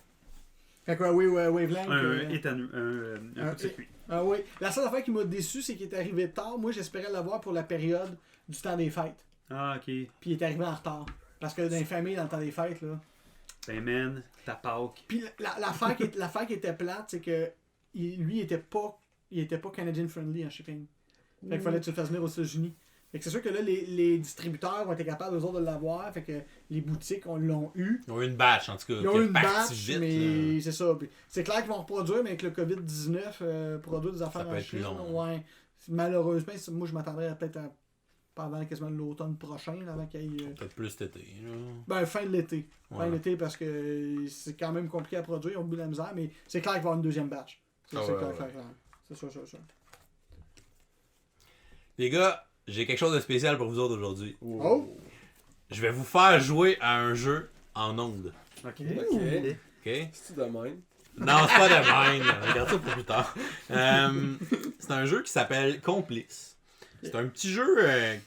Fait que oui, Waveland. Un coup de circuit. Ah oui. La seule affaire qui m'a déçu, c'est qu'il est arrivé tard. Moi, j'espérais l'avoir pour la période du temps des fêtes. Ah, ok. Puis il est arrivé en retard. Parce que dans les familles, dans le temps des fêtes, là. Ben, man, ta Pâques. Puis l'affaire qui était plate, c'est que lui, il était pas Canadian friendly en shipping. Fait qu'il fallait que tu le fasses venir aux États-Unis. Fait que c'est sûr que là, les distributeurs ont été capables, eux autres, de l'avoir. Fait que les boutiques l'ont eu. Ils ont eu une batch, en tout cas. Ils ont eu une batch, batch, mais c'est ça. Puis c'est clair qu'ils vont reproduire, mais avec le COVID-19, produire des affaires Ça peut en être Chine, long. ouais. Malheureusement, moi, je m'attendrais à peut-être pendant quasiment l'automne prochain, là, avant qu'il y ait... Peut-être plus cet été. Là. Ben, fin de l'été. Ouais. Fin de l'été, parce que c'est quand même compliqué à produire, ils ont eu de la misère, mais c'est clair qu'il va y avoir une deuxième batch. C'est clair. C'est ça. Les gars, j'ai quelque chose de spécial pour vous autres aujourd'hui. Oh! Je vais vous faire jouer à un jeu en ondes. Ok. Ok. OK? C'est-tu de même? Non, c'est pas de même. Regarde ça pour plus tard. C'est un jeu qui s'appelle Complice. C'est un petit jeu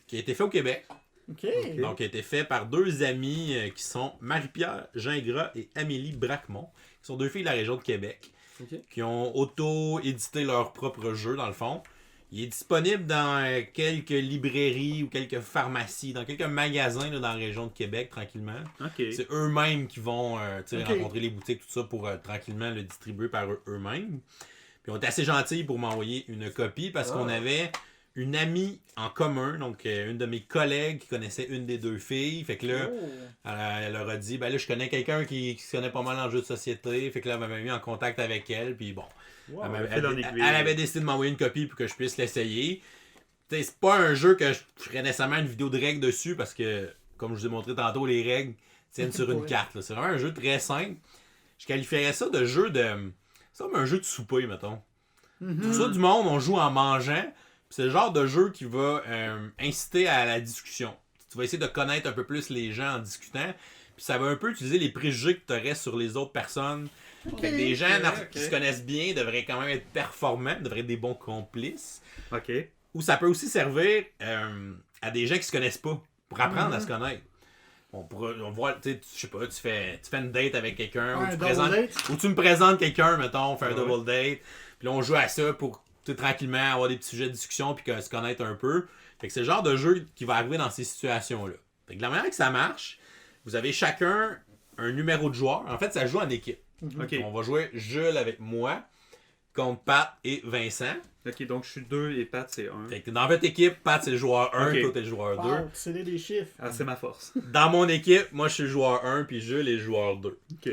qui a été fait au Québec. OK. Donc, qui a été fait par deux amis qui sont Marie-Pierre Gingras et Amélie Bracmont, qui sont deux filles de la région de Québec, qui ont auto-édité leur propre jeu, dans le fond. Il est disponible dans quelques librairies ou quelques pharmacies, dans quelques magasins là, dans la région de Québec, tranquillement. Ok. C'est eux-mêmes qui vont rencontrer les boutiques, tout ça, pour tranquillement le distribuer par eux-mêmes. Puis on était assez gentils pour m'envoyer une copie parce qu'on avait une amie en commun, donc une de mes collègues qui connaissait une des deux filles. Fait que là, elle leur a dit, ben là, je connais quelqu'un qui se connaît pas mal en jeu de société. Fait que là, elle m'avait mis en contact avec elle. Puis bon, elle avait décidé de m'envoyer une copie pour que je puisse l'essayer. T'sais, c'est pas un jeu que je ferais nécessairement une vidéo de règles dessus parce que, comme je vous ai montré tantôt, les règles tiennent sur une carte. Là. C'est vraiment un jeu très simple. Je qualifierais ça de jeu de... C'est comme un jeu de souper, mettons. Tout ça du monde, on joue en mangeant. C'est le genre de jeu qui va inciter à la discussion. Tu vas essayer de connaître un peu plus les gens en discutant. Puis ça va un peu utiliser les préjugés que tu aurais sur les autres personnes. Fait que des gens ok. qui se connaissent bien devraient quand même être performants, devraient être des bons complices. Ok. Ou ça peut aussi servir à des gens qui se connaissent pas, pour apprendre à se connaître. On voit, tu sais, je sais pas, tu fais une date avec quelqu'un, Un ou, double date. ou tu me présentes quelqu'un, mettons, on fait un Ouais. double date, puis là on joue à ça pour tranquillement avoir des petits sujets de discussion puis se connaître un peu. Fait que c'est le genre de jeu qui va arriver dans ces situations-là. Fait que de la manière que ça marche, vous avez chacun un numéro de joueur. En fait, ça joue en équipe. Ok. On va jouer Jules avec moi contre Pat et Vincent. Ok, donc je suis 2 et Pat c'est 1. Fait que dans votre équipe, Pat c'est le joueur 1, Ok. toi t'es le joueur 2. Wow, c'est des chiffres. Ah, c'est ma force. Dans mon équipe, moi je suis le joueur 1 puis Jules est le joueur 2. Ok.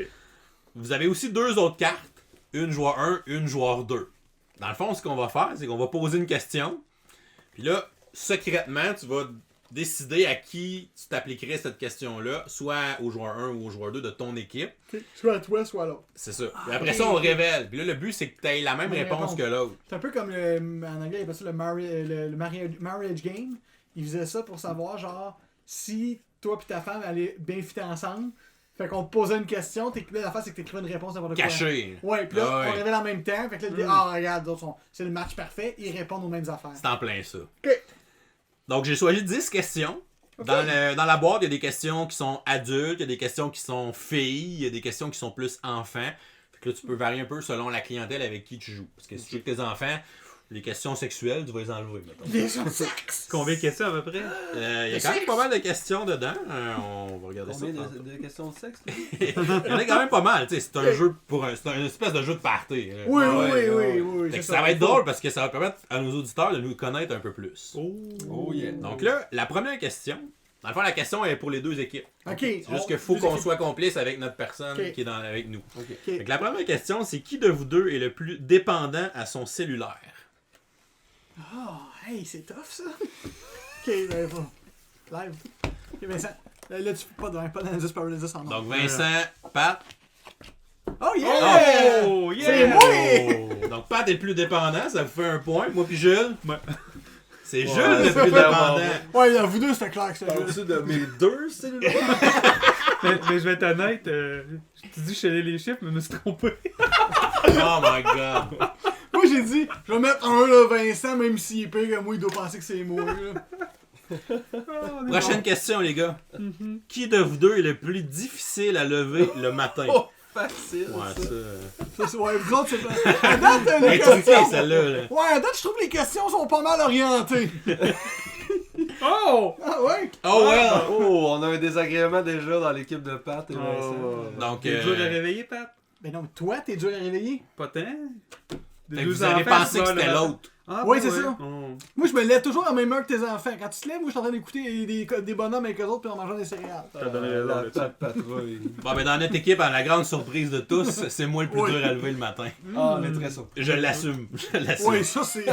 Vous avez aussi 2 autres cartes, une joueur 1, une joueur 2. Dans le fond, ce qu'on va faire, c'est qu'on va poser une question. Puis là, secrètement, tu vas décider à qui tu t'appliquerais cette question-là, soit au joueur 1 ou au joueur 2 de ton équipe. Ok. Soit à toi, soit à l'autre. C'est ça. Puis Ah, après ok. ça, on révèle. Puis là, le but, c'est que tu aies la même Même réponse réponse. que l'autre. C'est un peu comme en anglais, il appelle ça le marriage game. Il faisait ça pour savoir, genre, si toi et ta femme allaient bien fitter ensemble. Fait qu'on te posait une question, là, la face, c'est que t'écrivais une réponse n'importe quoi. Caché. Ouais, puis là, Ah ouais. on révèle en même temps. Fait que là, il dit, regarde, d'autres c'est le match parfait, ils répondent aux mêmes affaires. C'est en plein ça. Ok. Donc, j'ai choisi 10 questions. Ok. Dans la boîte, il y a des questions qui sont adultes, il y a des questions qui sont filles, il y a des questions qui sont plus enfants. Fait que là, tu peux varier un peu selon la clientèle avec qui tu joues. Parce que si tu joues avec tes enfants, les questions sexuelles, tu vas les enlever, mettons. Des gens de sexe! Combien de questions à peu près? Il y a quand même pas mal de questions dedans. On va regarder Combien ça. de questions de sexe? Il y en a quand même pas mal. Tu sais, c'est un jeu c'est une espèce de jeu de party. là. Oui, Ouais, oui. Fait que c'est ça va être drôle parce que ça va permettre à nos auditeurs de nous connaître un peu plus. Oh yeah. Donc là, la première question, dans le fond, la question est pour les deux équipes. Ok. C'est juste qu'il faut qu'on soit complice avec notre personne Ok. qui est avec nous. Ok. Fait que la première question, c'est qui de vous deux est le plus dépendant à son cellulaire? Oh, hey, c'est tough ça. Ok, ben bon. Live. Ok, Vincent. Là, tu peux pas d'indice paralysis en Donc Vincent, Pat. Oh yeah! Oh, C'est yeah! moi! Donc Pat est le plus dépendant, ça vous fait un point. Moi puis Jules. Ouais. C'est Ouais, Jules le ça plus fait dépendant. Ouais, là, vous deux, c'était clair que c'était juste. Parles-tu de mes deux cellulaires? Mais je vais être honnête, tu dis que je suis allé les chiffres, mais je me suis trompé. Oh my god. Moi, j'ai dit, je vais mettre un, là, Vincent, même s'il est pire que moi, il doit penser que c'est moi, là. Prochaine question, les gars. Qui de vous deux est le plus difficile à lever le matin? Oh, facile. Ouais, ça. Ça, c'est- ouais, vous autres, c'est pas. À date, les Elle est truquée, questions. celle-là. Là. Ouais, à date, je trouve que les questions sont pas mal orientées. Oh! Ah ouais? Oh well! Oh, on a un désagrément déjà dans l'équipe de Pat et Vincent. Donc, T'es dur à réveiller, Pat? Ben non, mais toi, t'es dur à réveiller. Pas tant. Des Fait que deux vous avez enfants, pensé tu que vas c'était le- l'autre. Ah, Ouais, ben c'est ça. Oh. Moi, je me lève toujours à la même heure que tes enfants. Quand tu te lèves, moi, je suis en train d'écouter des bonhommes avec eux autres, puis en mangeant des céréales. T'as donné raison La là-dessus. Pat patrouille. Bon, ben dans notre équipe, à la grande surprise de tous, c'est moi le plus Oui. dur à lever le matin. Ah, on est très surpris. Je l'assume. Je l'assume. Ouais, ça, c'est.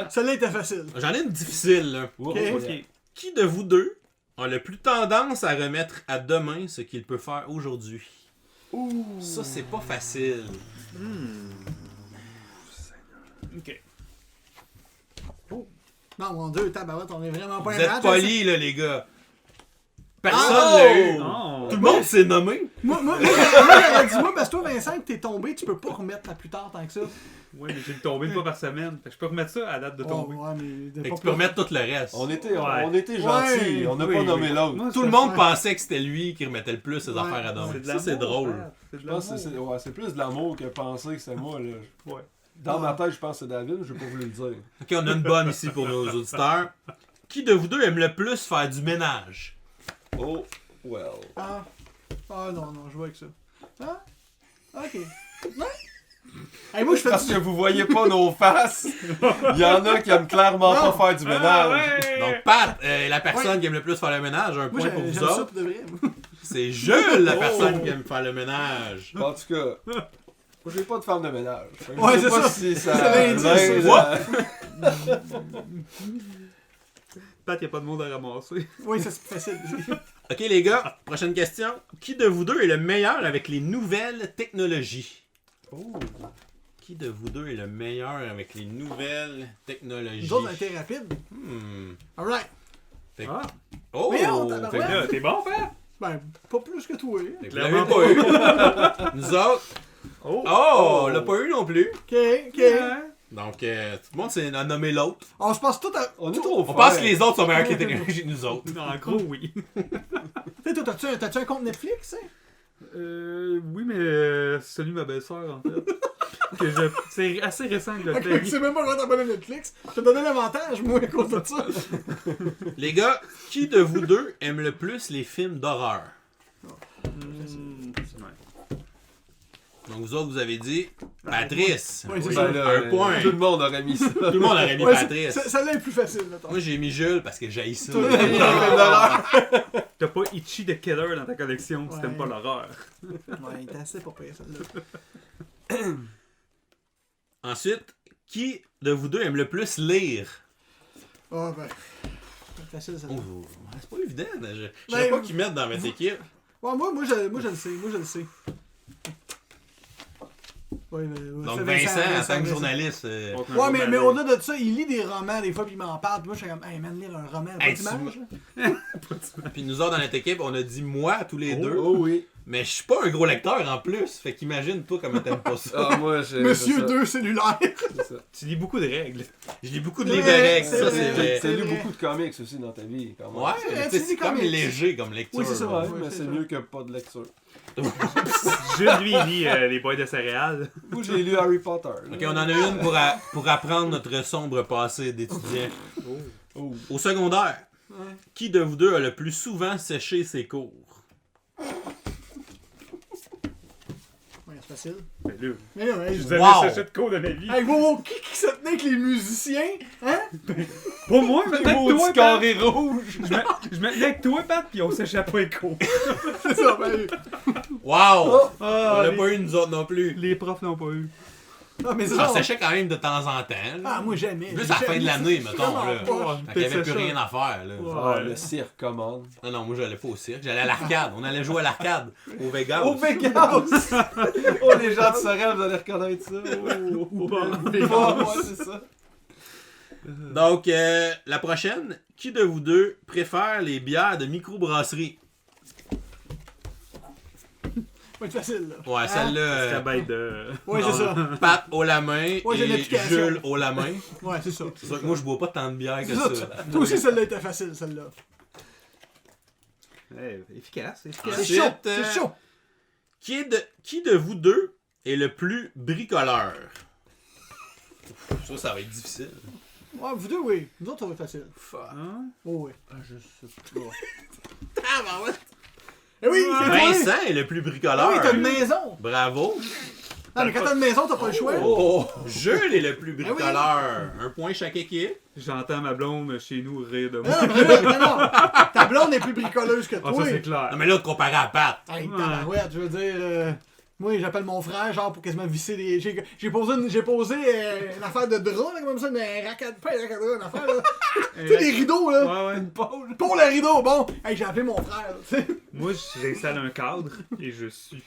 Celle-là était facile. J'en ai une difficile, là. Oh, Ok. Ok. Qui de vous deux a le plus tendance à remettre à demain ce qu'il peut faire aujourd'hui? Ça, c'est pas facile. Ok. Non, mon dieu, tabarouette, on est vraiment pas Vous un êtes match, polis, là, les gars. Personne Ah, l'a eu. Oh. Tout le monde s'est nommé. Moi, j'aurais dit, moi, parce que toi, Vincent, que t'es tombé, tu peux pas remettre à plus tard tant que ça. Ouais, mais j'ai tombé une fois par semaine. Fait que je peux remettre ça à la date de tomber. Oh, ouais, mais Fait que pas tu peux remettre tout le reste. On était Ouais. gentils, on n'a Oui, pas oui. nommé l'autre. Moi, Tout ça, le monde ouais. pensait que c'était lui qui remettait le plus ses Ouais. affaires à demain. c'est de Ça, c'est l'amour, drôle. Pat. C'est de Je pense que l'amour. c'est plus de l'amour que penser que c'est moi. Là. Ouais. Dans ma tête, je pense que c'est David, mais je n'ai pas voulu le dire. Ok, on a une bonne ici pour nos auditeurs. Qui de vous deux aime le plus faire du ménage? Oh, well. Ah. Ah non, je vois avec ça. Ah? Ok. Ouais? Hey, moi, je fais Parce du... que vous voyez pas nos faces, il y en a qui aiment clairement Non. pas faire du ménage. Ah, ouais. Donc, Pat, la personne qui aime le plus faire le ménage, un Moi, point pour j'aime vous ça autres. pour de vrai. C'est Jules, la Oh. personne qui aime faire le ménage. En tout cas, moi j'ai pas de femme de ménage. Fait que Ouais, je sais c'est pas ça. si ça C'est l'indice, l'aide ça. à- Pat, y'a pas de monde à ramasser. Oui, ça, c'est plus facile. Ok, les gars, prochaine question. Qui de vous deux est le meilleur avec les nouvelles technologies? Oh. Qui de vous deux est le meilleur avec les nouvelles technologies? Nous autres, on a été rapides. Alright. Fait que- Ah, Oh! Mais non, Fait que tabarouette. là, là, t'es bon, Pat? Ben, pas plus que toi. fait que Clairement vous l'avez pas eu. Nous autres, Oh! Oh! On l'a pas eu non plus. Ok, ok. Donc, tout le monde s'est nommé l'autre. On se passe tout à. On est trop On pense que les autres sont meilleurs que les technologies que nous autres. En gros, oui. Tu sais, toi, t'as-tu un compte Netflix, hein? Oui, mais c'est celui de ma belle-sœur, en fait. C'est assez récent que je Ok, l'ai tu sais même pas quand t'abonnes à Netflix. Je te donnais l'avantage, moi, à cause de ça. Les gars, qui de vous deux aime le plus les films d'horreur? Donc, vous autres, vous avez dit Patrice. Ouais, c'est Oui, ça. un point. Tout le monde aurait mis ça. Tout le monde aurait mis Ouais, Patrice. Celle-là est plus facile, mettons. Moi, j'ai mis Jules parce que j'haïs ça. T'as pas Ichi the Killer dans ta collection si Ouais. t'aimes pas l'horreur. Ouais, t'es assez pas pire, celle-là. Ensuite, qui de vous deux aime le plus lire? Ah, ben. C'est facile, celle-là. Oh, c'est pas évident. Je savais pas qui mettre dans votre équipe. Ouais, moi, je le sais. Moi, je le sais. Ouais, Donc, Vincent, en tant que journaliste. Ouais, mais au-delà de ça, il lit des romans des fois, puis il m'en parle. Puis moi, je suis comme, hey man, lire un roman, pas Hey, d'image. là. Puis nous autres, dans notre équipe, on a dit moi, tous les deux. Oh oui. Mais je suis pas un gros lecteur en plus. Fait qu'imagine, toi, comment t'aimes pas ça. Ah, moi, j'ai. Monsieur c'est ça. 2 cellulaire. C'est ça. Tu lis beaucoup de règles. Je lis beaucoup de livres de règles, c'est ça, vrai. c'est vrai. T'as lu vrai. beaucoup de comics aussi dans ta vie, quand même. Ouais, C'est vrai, mais tu c'est lis comme comics. léger comme lecture. Oui, c'est ça, Ouais, ouais, mais c'est c'est ça. mieux que pas de lecture. Jules, lui, il lit les boîtes de céréales. Moi, j'ai lu Harry Potter. là. Ok, on en a une pour apprendre notre sombre passé d'étudiant. Oh. Au secondaire, Ouais. qui de vous deux a le plus souvent séché ses cours? Ouais, c'est facile. Ben là, Mais là, ouais, je je... vous avais Wow. séché de cours de ma vie. Hey, wow, qui se tenait avec les musiciens? Hein? Pas moi, mais Les avec maudits toi, Pat. carrés rouges. Je me tenais avec toi, Pat, pis on s'échappait les cours. C'est ça, ben. Wow! On Ah, l'a pas eu nous autres non plus. les profs n'ont pas eu. Ah, mais c'est J'en ça. séchais quand même de temps en temps. là. Ah, moi, jamais. Plus à la fin de l'année, mettons. Vraiment Là. pas. Fait qu'il y avait plus rien à faire. Là. Ah, le cirque commande. Non, non, moi j'allais pas au cirque. J'allais à l'arcade. On allait jouer à l'arcade. Au Vegas. Au Vegas! Oh, les gens de Sorel, vous allez reconnaître ça. Oh, Ou pas. ouais, c'est ça. Donc, la prochaine. Qui de vous deux préfère les bières de microbrasserie? Ouais, c'est facile, là. Ouais, C'est celle-là. la bête de. Ouais, c'est ça. Pat haut la main Ouais, j'ai et l'application. Jules haut la main. Ouais, c'est ça. C'est sûr que moi je bois pas tant de bière que C'est ça. ça. Toi aussi, celle-là était facile, celle-là. Efficace, C'est efficace. Ensuite, chaud, c'est chaud. Qui de vous deux est le plus bricoleur? Ça va être difficile. Ouais, vous deux, oui. Nous autres, ça va être facile. Hein? Oh, oui. Ah, je sais pas. Ah, ben ouais. Eh oui, c'est toi. Vincent est le plus Ah bricoleur. oui, t'as une maison. Bravo. Ah, mais quand t'as une maison, t'as pas le choix. Oh, Jules est le plus bricoleur. Un point chaque équipe. J'entends ma blonde chez nous rire de moi. Non, non. Ta blonde est plus bricoleuse que Ah, toi. ça, c'est clair. Non, mais là, comparé à Pat. Hey, tabarouette, je veux dire. Moi, j'appelle mon frère, genre, pour quasiment visser des. J'ai posé une affaire de drap, là, comme ça, une racade. Pas une racade, une affaire, là. Tu sais, des rideaux, là. Ouais, ouais. Pour le rideau, bon. Hey, j'ai appelé mon frère, tu sais. Moi, j'installe un cadre et je suis.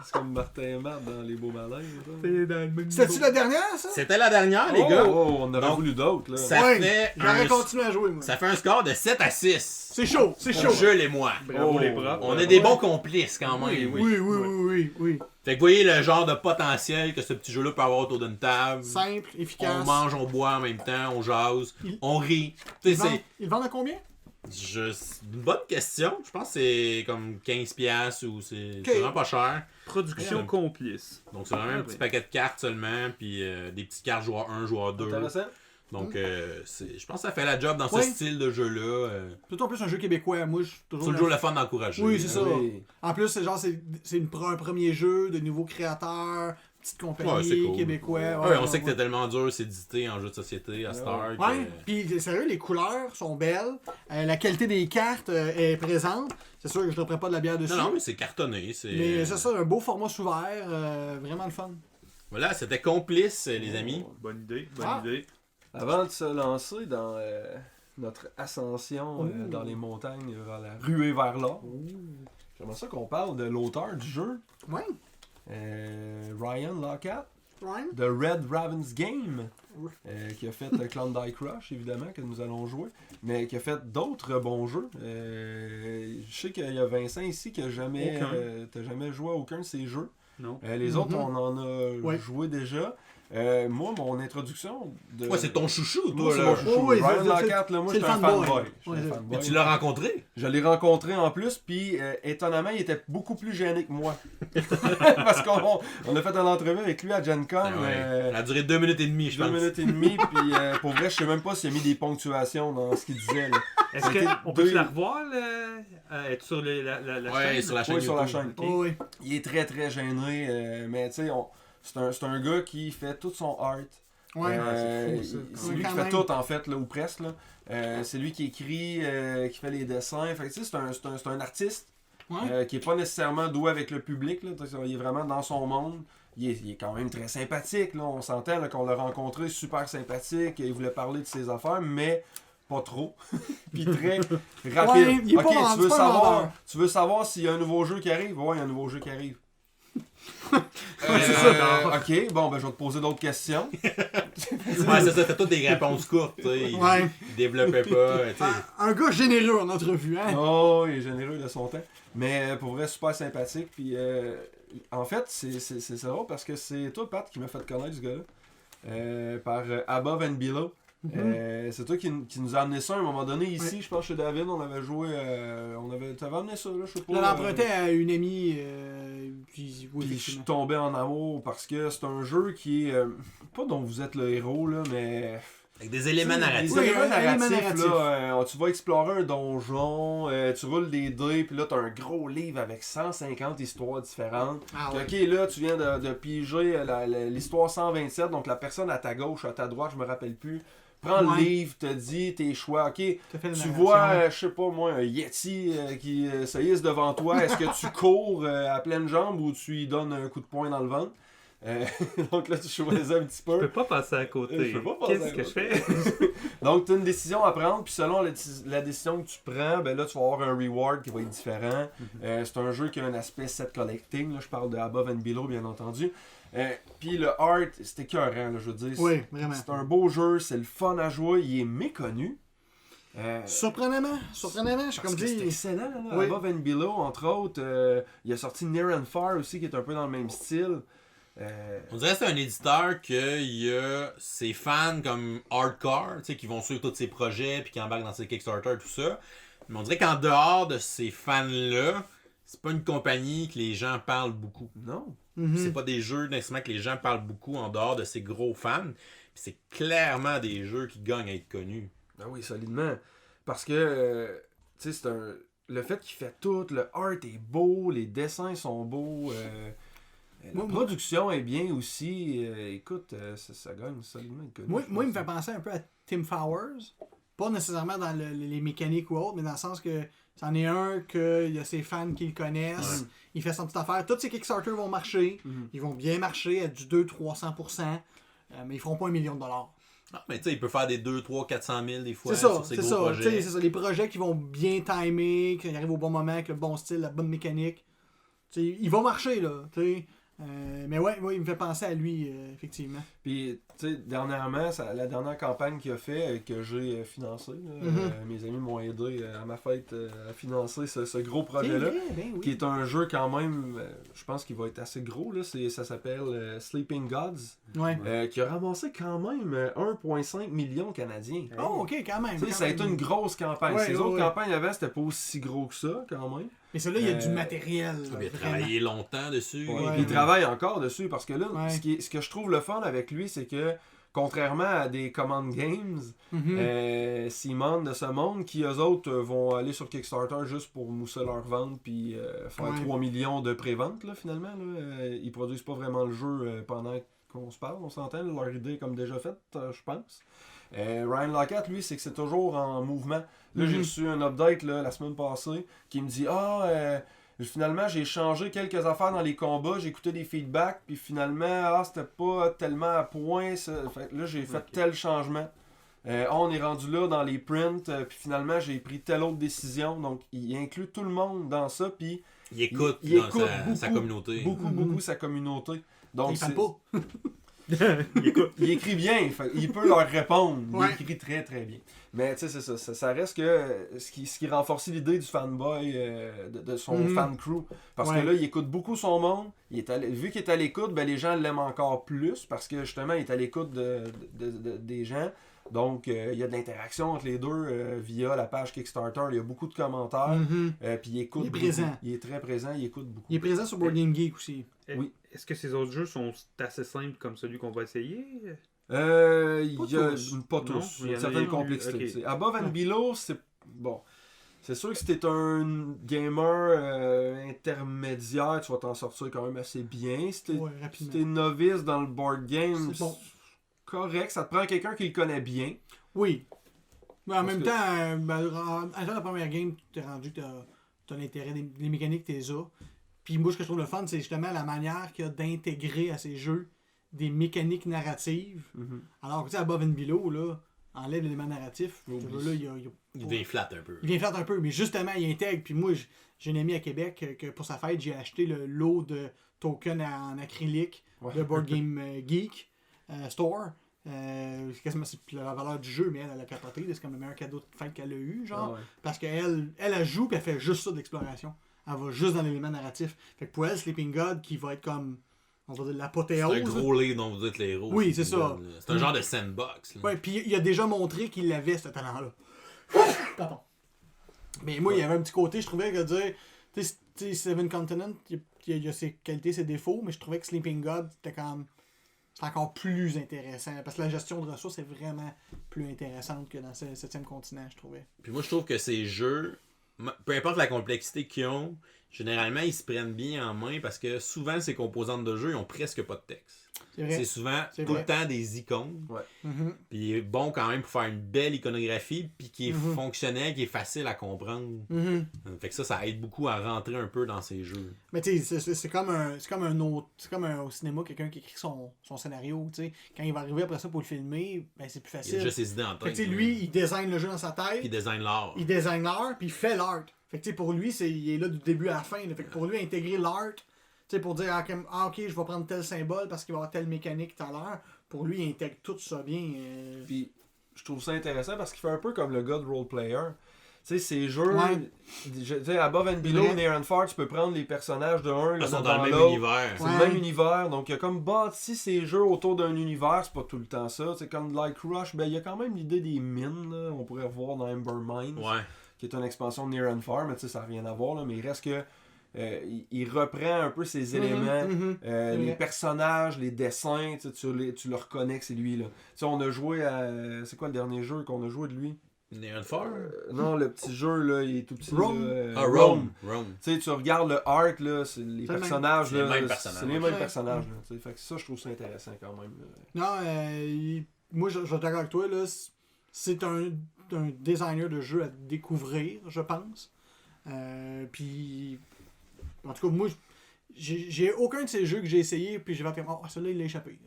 C'est comme Martin et Matt dans Les Beaux Malins. ça. C'est dans le même C'était-tu niveau. la dernière, ça? C'était la dernière, les gars. Oh, on aurait Donc, voulu d'autres, là. Ça Ouais, fait j'aurais un... continué à jouer, moi. Ça fait un score de 7 à 6. C'est chaud, c'est Pour chaud. Jules et moi. Bravo Oh. les profs. On est des bons complices quand même. Oui. Fait que vous voyez le genre de potentiel que ce petit jeu-là peut avoir autour d'une table. Simple, efficace. On mange, on boit en même temps, on jase, Il- on rit. Tu sais, Ils vendent à combien? c'est une bonne question. Je pense que c'est comme 15$ ou c'est vraiment pas cher. Production Ouais. complice. Donc c'est vraiment un petit oui. paquet de cartes seulement, puis des petites cartes joueur 1, joueur 2. Intéressant. Donc je pense que ça fait la job dans ce Ouais. style de jeu-là. Tout en plus un jeu québécois, moi je suis toujours. C'est toujours le fun d'encourager. Oui, c'est ça. Oui. En plus, c'est genre un premier jeu de nouveaux créateurs, petite compagnie, Ouais, c'est cool. québécois. Ouais, on sait que c'est tellement dur d'éditer en jeu de société à Star. que- Ouais, puis sérieux, les couleurs sont belles, la qualité des cartes est présente. C'est sûr que je ne ferai pas de la bière dessus. Non, non, mais c'est cartonné. Mais c'est ça, un beau format sous verre, vraiment le fun. Voilà, c'était complice, les amis. Bonne idée, bonne Ah. idée. Avant de se lancer dans notre ascension dans les montagnes vers la ruée vers l'or, j'aimerais ça qu'on parle de l'auteur du jeu, Ouais, Ryan Lockhart, Ryan. de Red Ravens Game, Oui. qui a fait Klondike Rush, évidemment, que nous allons jouer, mais qui a fait d'autres bons jeux. Je sais qu'il y a Vincent ici qui n'a jamais, Aucun. t'as jamais joué à aucun de ces jeux. Non. Les autres, on en a joué déjà. Moi, mon introduction... Ouais, c'est ton chouchou, toi, Moi, c'est là. mon chouchou. Oui, Ryan c'est- Lockett, là, moi, c'est j'étais le un fanboy. fanboy. Ouais, J'étais un c'est- fanboy. Mais tu l'as rencontré? Je l'ai rencontré en plus, puis étonnamment, il était beaucoup plus gêné que moi. Parce qu'on a fait une entrevue avec lui à Gen Con. Ben ouais. Elle a duré 2 minutes et demie, je 2 pense. minutes et demie, puis pour vrai, je sais même pas s'il a mis des ponctuations dans ce qu'il disait. Là. Est-ce Ça a été qu'on peut deux- la revoir, être sur la Ouais, chaîne? sur la chaîne Oui, sur la YouTube. chaîne. Ok. Oui. Il est très très gêné, mais tu sais, c'est un gars qui fait tout son art. Ouais. c'est fou, ça. C'est Ouais, lui quand qui fait même. tout en fait, là, ou presque. Là. C'est lui qui écrit, qui fait les dessins. Fait que, tu sais, c'est un artiste Ouais. qui est pas nécessairement doué avec le public. Là. Il est vraiment dans son monde. Il est quand même très sympathique. Là. On s'entend là, qu'on l'a rencontré, super sympathique. Il voulait parler de ses affaires, mais pas trop. Puis très rapide. Ouais, il est Ok, pas- tu veux c'est pas un savoir, vendeur. tu veux savoir s'il y a un nouveau jeu qui arrive? Ouais, il y a un nouveau jeu qui arrive. c'est ça. Ok, bon, ben je vais te poser d'autres questions. Ouais, c'est ça, t'as toutes des réponses courtes, tu sais. Ouais. Il développait pas, tu sais. Un gars généreux en entrevue, hein? Oh, il est généreux de son temps. Mais pour vrai, super sympathique. Puis en fait, c'est drôle parce que c'est toi, Pat, qui m'a fait connaître ce gars-là. Par Above and Below. C'est toi qui nous a amené ça à un moment donné ici. Ouais. Je pense chez David, on avait joué. T'avais amené ça, là, je sais pas. Je l'empruntais à une amie, puis oui, Puis je suis effectivement. tombé en amour parce que c'est un jeu qui est. Pas dont vous êtes le héros, là, mais. Avec des éléments narratifs. Des éléments Oui, un élément narratifs, narratif. là, tu vas explorer un donjon, tu roules des dés, puis là, t'as un gros livre avec 150 histoires différentes. Ah Puis, ouais. ok, là, tu viens de piger l'histoire 127, donc la personne à ta gauche, à ta droite, je me rappelle plus, prend Ouais. le livre, te dit tes choix, ok. T'as fait la Tu narration. vois, je sais pas moi, un Yeti qui se hisse devant toi. Est-ce que tu cours à pleines jambes ou tu lui donnes un coup de poing dans le ventre? Donc là, tu choisis un petit Je peu. peux pas passer à côté. Je peux pas passer à Qu'est-ce que je côté. fais? Donc, tu as une décision à prendre, puis selon la décision que tu prends, ben là, tu vas avoir un reward qui va être différent. C'est un jeu qui a un aspect set collecting. Là, je parle de Above and Below, bien entendu. Puis le art, c'était écœurant, là, je veux dire. Oui, vraiment. C'est un beau jeu, c'est le fun à jouer, il est méconnu. Surprenamment, je suis Parce comme que c'est dit. excellent, là. Oui. Above and Below, entre autres. Il a sorti Near and Far aussi, qui est un peu dans le même style. On dirait que c'est un éditeur qu'il y a ses fans comme hardcore, tu sais, qui vont suivre tous ses projets puis qui embarquent dans ses Kickstarter, tout ça. Mais on dirait qu'en dehors de ces fans-là, c'est pas une compagnie que les gens parlent beaucoup. Non. Mhm. C'est pas des jeux nécessairement que les gens parlent beaucoup en dehors de ces gros fans. Puis c'est clairement des jeux qui gagnent à être connus. Ah oui, solidement. Parce que, tu sais, le fait qu'il fait tout, le art est beau, les dessins sont beaux, la Moi- production est bien aussi. Écoute, ça gagne solidement être connu. Moi, il me fait penser un peu à Tim Fowers. Pas nécessairement dans les mécaniques ou autre, mais dans le sens que c'en est un qu'il y a ses fans qui le connaissent. Ouais. Il fait son petite affaire. Tous ses Kickstarter vont marcher. Mhm. Ils vont bien marcher à du 200-300%. Mais ils feront pas $1 million. Ah, mais tu sais, il peut faire des 2, 3, 400 000 des fois C'est ça, sur ses c'est gros ça. projets. Tu sais, c'est ça. Les projets qui vont bien timer, qui arrivent au bon moment, avec le bon style, la bonne mécanique. Tu sais, il va marcher, là. Tu sais. Mais ouais, il me fait penser à lui, effectivement. Puis, tu sais, dernièrement, la dernière campagne qu'il a fait, que j'ai financée, là, Mhm. mes amis m'ont aidé à ma fête à financer ce gros C'est projet-là. vrai, ben oui. Qui est un jeu quand même, je pense qu'il va être assez gros, là. Ça s'appelle Sleeping Gods. Ouais. Qui a ramassé quand même 1,5 million canadiens. Oh, ok, quand même. Tu sais, quand ça a même. été une grosse campagne. Ouais, Ces ouais, autres ouais. campagnes avant, c'était pas aussi gros que ça, quand même. Mais celui-là, il y a du Euh, matériel. Il a vraiment. travaillé longtemps dessus. Ouais. Ouais. Puis il travaille encore dessus parce que là, Ouais. ce que je trouve le fun avec lui, c'est que contrairement à des Command Games, Mhm. Simon de ce monde, qui eux autres vont aller sur Kickstarter juste pour mousser leur vente puis faire Ouais. 3 millions de pré-vente là, finalement. Là. Ils produisent pas vraiment le jeu pendant qu'on se parle, on s'entend. Leur idée est comme déjà faite, je pense. Ryan Lockett, lui, c'est que c'est toujours en mouvement. Là, j'ai Mhm. reçu un update là, la semaine passée qui me dit finalement, j'ai changé quelques affaires dans les combats, j'ai écouté des feedbacks, puis finalement, c'était pas tellement à point. Fait que là, j'ai fait tel changement. On est rendu là dans les prints, puis finalement, j'ai pris telle autre décision. Donc, il inclut tout le monde dans ça, puis Il écoute, Il dans écoute sa beaucoup, communauté. beaucoup, Mhm. beaucoup sa communauté. Donc, Il parle pas. Il écrit bien, il peut leur répondre. Ouais. Il écrit très très bien. Mais tu sais, c'est ça. Ça reste que ce qui renforce l'idée du fanboy, de son fan crew. Parce que là, il écoute beaucoup son monde. Vu qu'il est à l'écoute, ben, les gens l'aiment encore plus. Parce que justement, il est à l'écoute des gens. Donc, il y a de l'interaction entre les deux via la page Kickstarter. Il y a beaucoup de commentaires. Puis il écoute beaucoup. Présent. Il est très présent, il écoute beaucoup. Il est présent sur Board Game Geek aussi. Oui. Est-ce que ces autres jeux sont assez simples comme celui qu'on va essayer? Il y a tous. pas Non, tous. il Il y y a en une a certaine eu, complexité. ok. Above and Below, c'est bon. C'est sûr que si t'es un gamer intermédiaire, tu vas t'en sortir quand même assez bien. Si t'es Rapidement. novice dans le board game, C'est bon. correct. Ça te prend quelqu'un qui le connaît bien. Oui. Mais en Parce même que- temps, à la première game, tu t'es rendu que t'as l'intérêt des mécaniques, t'es là. Puis moi, ce que je trouve le fun, c'est justement la manière qu'il y a d'intégrer à ces jeux des mécaniques narratives. Alors que tu sais, Above and Below, là, enlève l'élément narratif. Ce jeu-là, Il devient flat un peu. il vient faire un peu, mais justement, il intègre. Puis moi, j'ai un ami à Québec que pour sa fête, j'ai acheté le lot de tokens en acrylique de Board Game Geek Store. C'est quasiment la valeur du jeu, mais elle a capoté. C'est comme le meilleur cadeau de fête qu'elle a eu, genre. Ah ouais. Parce elle joue puis elle fait juste ça d'exploration. Elle va juste dans l'élément narratif. Fait que pour elle, Sleeping God, qui va être comme, on va dire, C'est l'apothéose. un gros livre dont vous dites les héros. Oui, c'est ça. C'est un genre de sandbox. Là. Ouais, puis il a déjà montré qu'il avait ce talent-là. Pardon. Mais moi, il y avait un petit côté, je trouvais que dire, tu sais, Seven Continent, il y a ses qualités, ses défauts, mais je trouvais que Sleeping God, c'était encore plus intéressant. Parce que la gestion de ressources est vraiment plus intéressante que dans le 7e continent, je trouvais. Puis moi, je trouve que ces jeux, peu importe la complexité qu'ils ont, généralement, ils se prennent bien en main parce que souvent, ces composantes de jeu, ils ont presque pas de texte. C'est vrai. C'est souvent C'est tout vrai. le temps des icônes. Ouais. Mhm. Puis il est bon quand même pour faire une belle iconographie, puis qui est Mhm. fonctionnel, qui est facile à comprendre. Mhm. Fait que ça aide beaucoup à rentrer un peu dans ces jeux. Mais tu sais, c'est comme un autre. C'est comme au cinéma, quelqu'un qui écrit son scénario, tu sais. Quand il va arriver après ça pour le filmer, ben c'est plus Il a facile. déjà ses idées en Fait que tête. tu sais, lui, il design le jeu dans sa tête. Puis il design l'art. Il design l'art, puis il fait l'art. Fait que tu sais, pour lui, il est là du début à la fin. Là. Fait que pour lui, intégrer l'art, tu sais, pour dire, ok, je vais prendre tel symbole parce qu'il va y avoir telle mécanique tout à l'heure. Pour lui, il intègre tout ça bien. Puis je trouve ça intéressant parce qu'il fait un peu comme le gars de Role Player. Tu sais, ces jeux, Ouais. tu sais, Above and Below, Ouais. Near and Far, tu peux prendre les personnages de un, Ils sont dans dans le même l'autre. univers. C'est Ouais. le même univers, donc il y a comme bâti ces jeux autour d'un univers, c'est pas tout le temps ça. C'est comme Like Rush, ben il y a quand même l'idée des mines, là, on pourrait revoir dans Ember Mines, Ouais. qui est une expansion de Near and Far, mais tu sais, ça n'a rien à voir, là, mais il reste que il reprend un peu ces éléments, C'est les vrai. personnages, les dessins, tu le reconnais que c'est lui là. Tu sais, on a joué à. C'est quoi le dernier jeu qu'on a joué de lui? Near and Far? Non, le petit jeu là, il est tout petit. Rome? Là, Rome. Tu sais, tu regardes le art, là, c'est les C'est le personnages, C'est les là, mêmes personnages. c'est les mêmes Ouais. personnages. Là, tu sais. Fait que ça, je trouve ça intéressant quand même. Là. Non, moi, je vais être d'accord avec toi, là. C'est un designer de jeu à découvrir, je pense. Puis, en tout cas, moi, j'ai aucun de ces jeux que j'ai essayé, puis j'ai fait comme, oh, celui-là, il l'a échappé.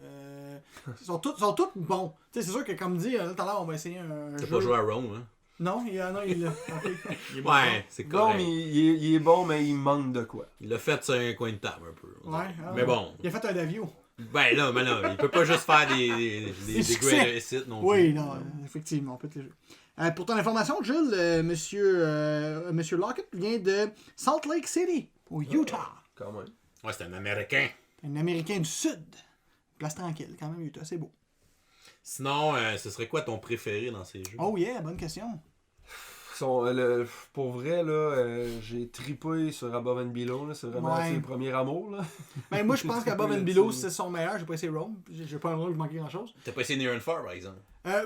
Ils sont tous bons. Tu sais, c'est sûr que, comme dit, tout à l'heure, on va essayer un T'as jeu. pas joué à Rome, hein? Non, il y en a, il l'a. Ok. Il est bon, Ouais, c'est Non, correct. mais il est bon, mais il manque de quoi. Il l'a fait sur un coin de table un peu. Ouais, Mais bon. Il a fait un Davio. Ben là, il peut pas juste faire des succès. great hits non plus. Oui, non, effectivement, on peut te les jouer. Pour ton information, Jules, monsieur Lockett vient de Salt Lake City, au Utah. Quand même. Ouais, c'est un Américain. Un Américain du Sud. Place tranquille, quand même, Utah, c'est beau. Sinon, ce serait quoi ton préféré dans ces jeux? Oh yeah, bonne question. Pour vrai, là, j'ai tripé sur Above and Below. Là, c'est vraiment Ouais. le premier amour. Là. Ben, moi, je pense J'ai qu'Above trippé and Below, là-dessus. c'est son meilleur. J'ai pas essayé Rome. J'ai pas un rôle, je manquais grand-chose. T'as pas essayé Near and Far, par exemple?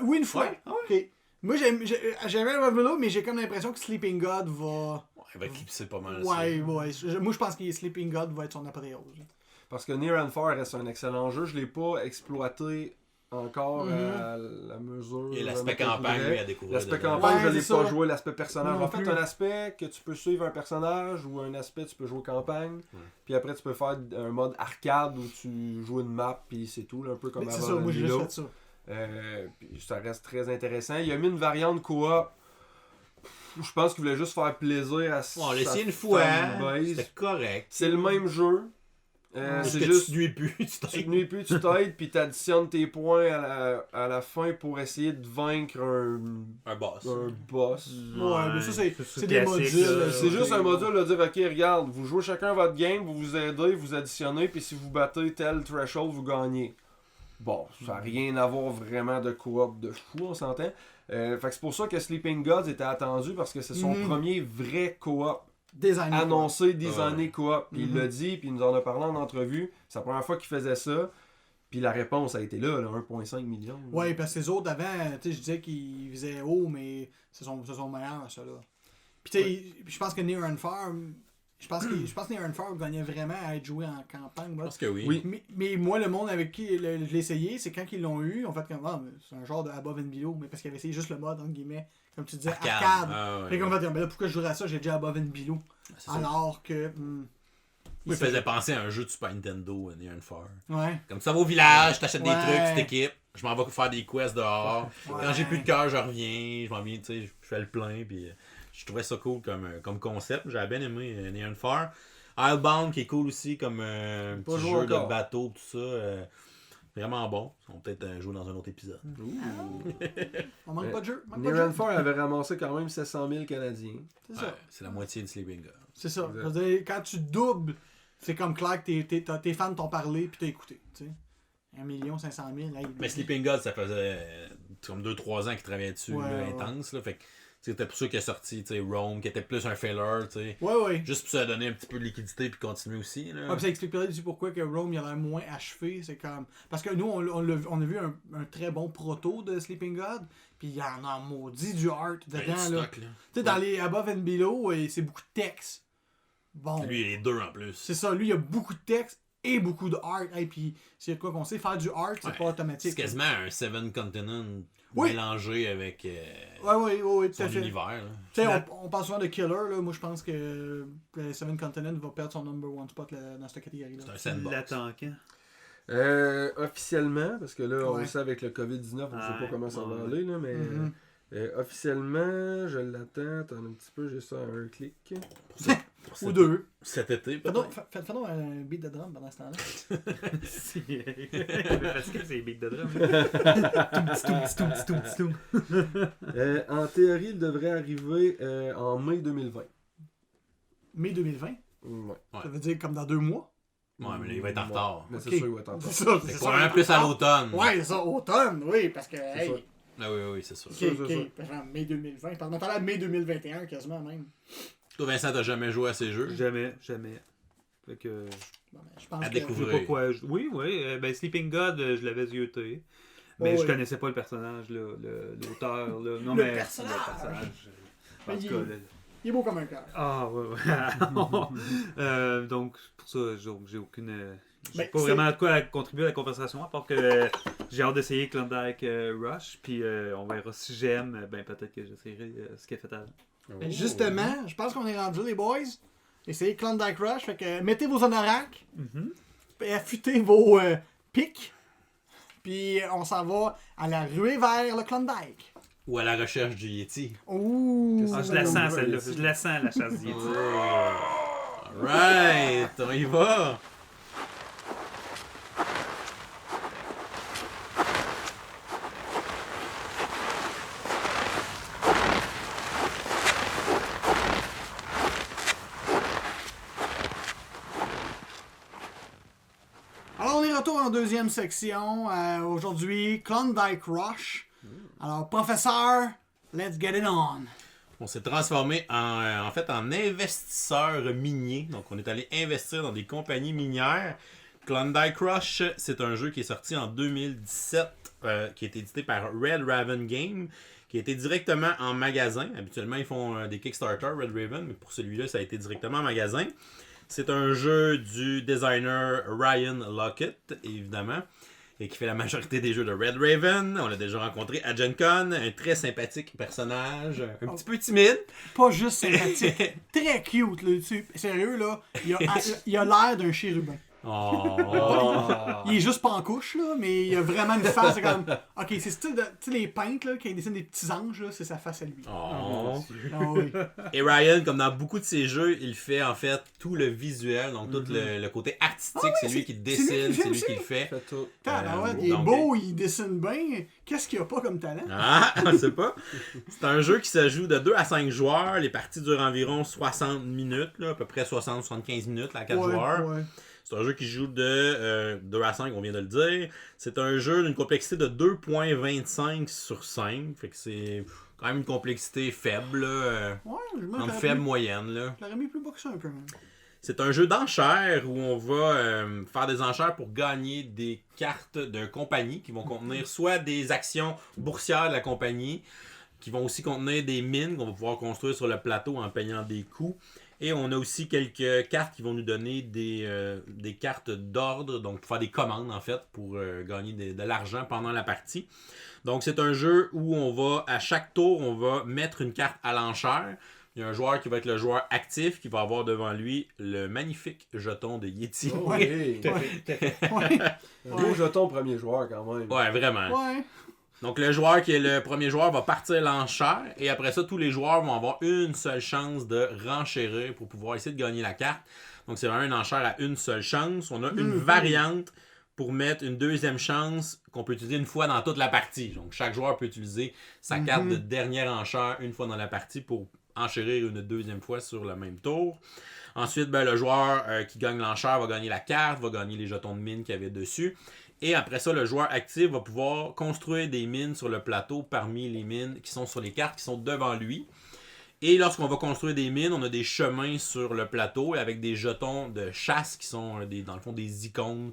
Oui, une fois. Ouais, Ok. Moi, j'aimais Above and Below, mais j'ai comme l'impression que Sleeping God va... Ouais, il va éclipser pas mal. Ouais. Moi, je pense que Sleeping God va être son apothéose. Parce que Near and Far reste un excellent jeu. Je l'ai pas exploité encore à la mesure. Il y a l'aspect vraiment que je campagne, voudrais. lui, à découvrir. L'aspect dedans. campagne, Ouais, je l'ai c'est pas ça. joué. L'aspect personnage. Non En fait, plus. un aspect que tu peux suivre un personnage ou un aspect tu peux jouer campagne. Puis après, tu peux faire un mode arcade où tu joues une map puis c'est tout. Là, un peu comme C'est avant ça, moi, j'ai juste Below. fait ça. Puis ça reste très intéressant. Il a mis une variante coop. Je pense qu'il voulait juste faire plaisir à Bon, on l'a sa essayé une fois. fanbase. C'était correct. C'est le même jeu. Parce c'est que juste. tu te nuis plus, tu Tu te t'aides. nuis plus, tu t'aides, puis t'additionnes tes points à la fin pour essayer de vaincre Un boss. un boss. Ouais, mais ça, c'est des classique, modules. là. C'est juste ouais. un module de dire, ok, regarde, vous jouez chacun votre game, vous vous aidez, vous additionnez, puis si vous battez tel threshold, vous gagnez. Bon, ça n'a rien à voir vraiment de coop de fou, on s'entend. Fait que c'est pour ça que Sleeping Gods était attendu, parce que c'est son premier vrai coop Des années. annoncé des Ouais. années coop. Puis il l'a dit, puis il nous en a parlé en entrevue. C'est la première fois qu'il faisait ça. Puis la réponse a été là 1,5 million. Ouais, parce que les autres avant, tu sais, je disais qu'ils visaient haut, mais c'est son meilleur, ça là. Puis tu sais, je pense que Near and Far, je pense que Near and Far gagnait vraiment à être joué en campagne. Je Moi. pense que oui. Oui. Mais moi, le monde avec qui je l'ai essayé, c'est quand ils l'ont eu, en fait, comme mais c'est un genre de Above and Below, mais parce qu'ils avaient essayé juste le mode, entre guillemets, comme tu disais, arcade. Ah, ouais, Fait qu'en ouais. fait, mais là, pourquoi je jouerais à ça, j'ai déjà Above and Below. C'est ça. Alors que. Il faisait penser à un jeu de Super Nintendo, Near and Far. Ouais. Comme ça va au village, t'achètes des Ouais. trucs, tu t'équipes. Je m'en vais faire des quests dehors. Ouais. Quand j'ai plus de cœur, je reviens. Je m'en viens, tu sais, je fais le plein. Puis je trouvais ça cool comme concept. J'avais bien aimé Near and Far. Islebound qui est cool aussi comme Pas petit joué jeu encore. de bateau, tout ça. Vraiment bon. On va peut-être jouer dans un autre épisode. On manque pas de jeu. manque pas de Near jeu. and Far avait ramassé quand même 700 000 Canadiens. C'est Ouais, ça. c'est la moitié de Sleeping God. C'est ça. Exact. Je veux dire, quand tu doubles, c'est comme clair que tes fans t'ont parlé puis t'as écouté. Tu sais. 1 500 000. Là, Mais Sleeping God, ça faisait comme 2-3 ans qu'il travaillait dessus, Ouais, là, ouais. intense. Là, fait que c'était pour ça qu'il est sorti Rome, qui était plus un filler. T'sais. Ouais. Juste pour ça donner un petit peu de liquidité puis continuer aussi. Là. Ouais, puis ça explique peut-être aussi pourquoi que Rome il a l'air moins achevé. C'est comme. Parce que nous, on a vu un très bon proto de Sleeping God. Puis il y en a maudit du art Ben, dedans. du Là. stock, là. Tu sais, dans les Above and Below, c'est beaucoup de texte. Bon. Lui, il est les deux en plus. C'est ça, lui, il y a beaucoup de texte et beaucoup de art. Et puis, s'il y a de quoi qu'on sait, faire du art, c'est Ouais. pas automatique. C'est quasiment un Seven Continent Oui. mélangé avec Ouais, tout son à fait. univers. Là. Tu sais, on parle souvent de Killer, là. Moi, je pense que Seven Continent va perdre son number one spot là, dans cette catégorie-là. C'est un Tu sandbox. l'attends quand? Officiellement, parce que là, on Ouais. le sait avec le COVID-19, on ne sait pas comment ça va ouais. aller, là, mais Mhm. officiellement, je l'attends. Attends un petit peu, j'ai ça à un clic. Ou deux. Cet été, Fais peut-être. donc, fais donc un beat de drum pendant ce temps-là. Parce que c'est beat de drum. En théorie, il devrait arriver en mai 2020. Mai 2020. Ouais. Ouais. Ça veut dire comme dans 2 mois. Ouais, mais là, il va être en retard. Mais c'est Ok. sûr, il va être en retard. C'est ça. Fait C'est que ça. probablement plus à l'automne. Ouais, c'est ça, automne, oui, parce que. Hey, ça. Ah oui, c'est sûr. ok, c'est ça. parce que mai 2020. Parce qu'on a parlé de mai 2021 quasiment même. Toi, Vincent, t'as jamais joué à ces jeux? Jamais. Fait que. Bon, ben, je pense À que. découvrir. Je sais pas quoi. Oui. Ben Sleeping God, je l'avais zioté. Mais Ouais, je ouais. connaissais pas le personnage, là, l'auteur. Là. Non, Le mais personnage. En tout Il- cas, là. Il est beau comme un cœur. Ah, ouais. Donc, pour ça, j'ai aucune. J'ai Ben, pas c'est- vraiment de quoi à contribuer à la conversation, à part que j'ai hâte d'essayer Klondike Rush, puis on verra si j'aime, ben peut-être que j'essaierai ce qu'il a fait avant. Ben, justement, je pense qu'on est rendu, les boys. Essayez Klondike Rush. Fait que mettez vos honoracs. Et affûtez vos pics. Puis on s'en va à la ruée vers le Klondike. Ou à la recherche du Yeti? Ouh! Ah, je la sens celle-là, je la sens la chasse Yeti. Alright, on y va! Alors, on est retour en deuxième section. Aujourd'hui, Klondike Rush. Alors, professeur, let's get it on. On s'est transformé en fait en investisseur minier. Donc, on est allé investir dans des compagnies minières. Klondike Rush, c'est un jeu qui est sorti en 2017, qui a été édité par Red Raven Game, qui a été directement en magasin. Habituellement, ils font des Kickstarter, Red Raven, mais pour celui-là, ça a été directement en magasin. C'est un jeu du designer Ryan Lockett, évidemment, et qui fait la majorité des jeux de Red Raven. On l'a déjà rencontré à Gen Con, un très sympathique personnage, un petit peu timide. Pas juste sympathique, très cute. Là, sérieux, là, il a l'air d'un chérubin. Oh. Il est juste pas en couche, là, mais il a vraiment une face c'est comme. Ok, c'est style de. Tu sais, les peintres, là, quand ils dessinent des petits anges, là, c'est sa face à lui. Oh. Ah oui. Et Ryan, comme dans beaucoup de ses jeux, il fait en fait tout le visuel, donc tout le côté artistique, c'est lui qui dessine, c'est lui qui le fait. Fait tout. Il est donc, beau, il dessine bien. Qu'est-ce qu'il a pas comme talent? Ah, je sais pas. C'est un jeu qui se joue de 2 à 5 joueurs. Les parties durent environ 60 minutes, là, à peu près 60-75 minutes à 4 joueurs. Ouais. C'est un jeu qui joue de 2 à 5, on vient de le dire. C'est un jeu d'une complexité de 2.25 sur 5. Fait que c'est quand même une complexité faible, là, Je me entre faible moyenne. Là. Je l'aurais mis plus bas que ça un peu, même. C'est un jeu d'enchères où on va faire des enchères pour gagner des cartes de compagnie qui vont contenir soit des actions boursières de la compagnie, qui vont aussi contenir des mines qu'on va pouvoir construire sur le plateau en payant des coûts. Et on a aussi quelques cartes qui vont nous donner des cartes d'ordre, donc pour faire des commandes en fait, pour gagner de l'argent pendant la partie. Donc c'est un jeu où on va, à chaque tour, on va mettre une carte à l'enchère. Il y a un joueur qui va être le joueur actif, qui va avoir devant lui le magnifique jeton de Yeti. Oh, oui. Un beau jeton premier joueur quand même. Ouais, vraiment. Ouais. Donc le joueur qui est le premier joueur va partir l'enchère et après ça, tous les joueurs vont avoir une seule chance de renchérir pour pouvoir essayer de gagner la carte. Donc c'est vraiment une enchère à une seule chance. On a une variante pour mettre une deuxième chance qu'on peut utiliser une fois dans toute la partie. Donc chaque joueur peut utiliser sa carte de dernière enchère une fois dans la partie pour enchérir une deuxième fois sur le même tour. Ensuite, le joueur qui gagne l'enchère va gagner la carte, va gagner les jetons de mine qu'il y avait dessus. Et après ça, le joueur actif va pouvoir construire des mines sur le plateau parmi les mines qui sont sur les cartes qui sont devant lui. Et lorsqu'on va construire des mines, on a des chemins sur le plateau avec des jetons de chasse qui sont dans le fond des icônes,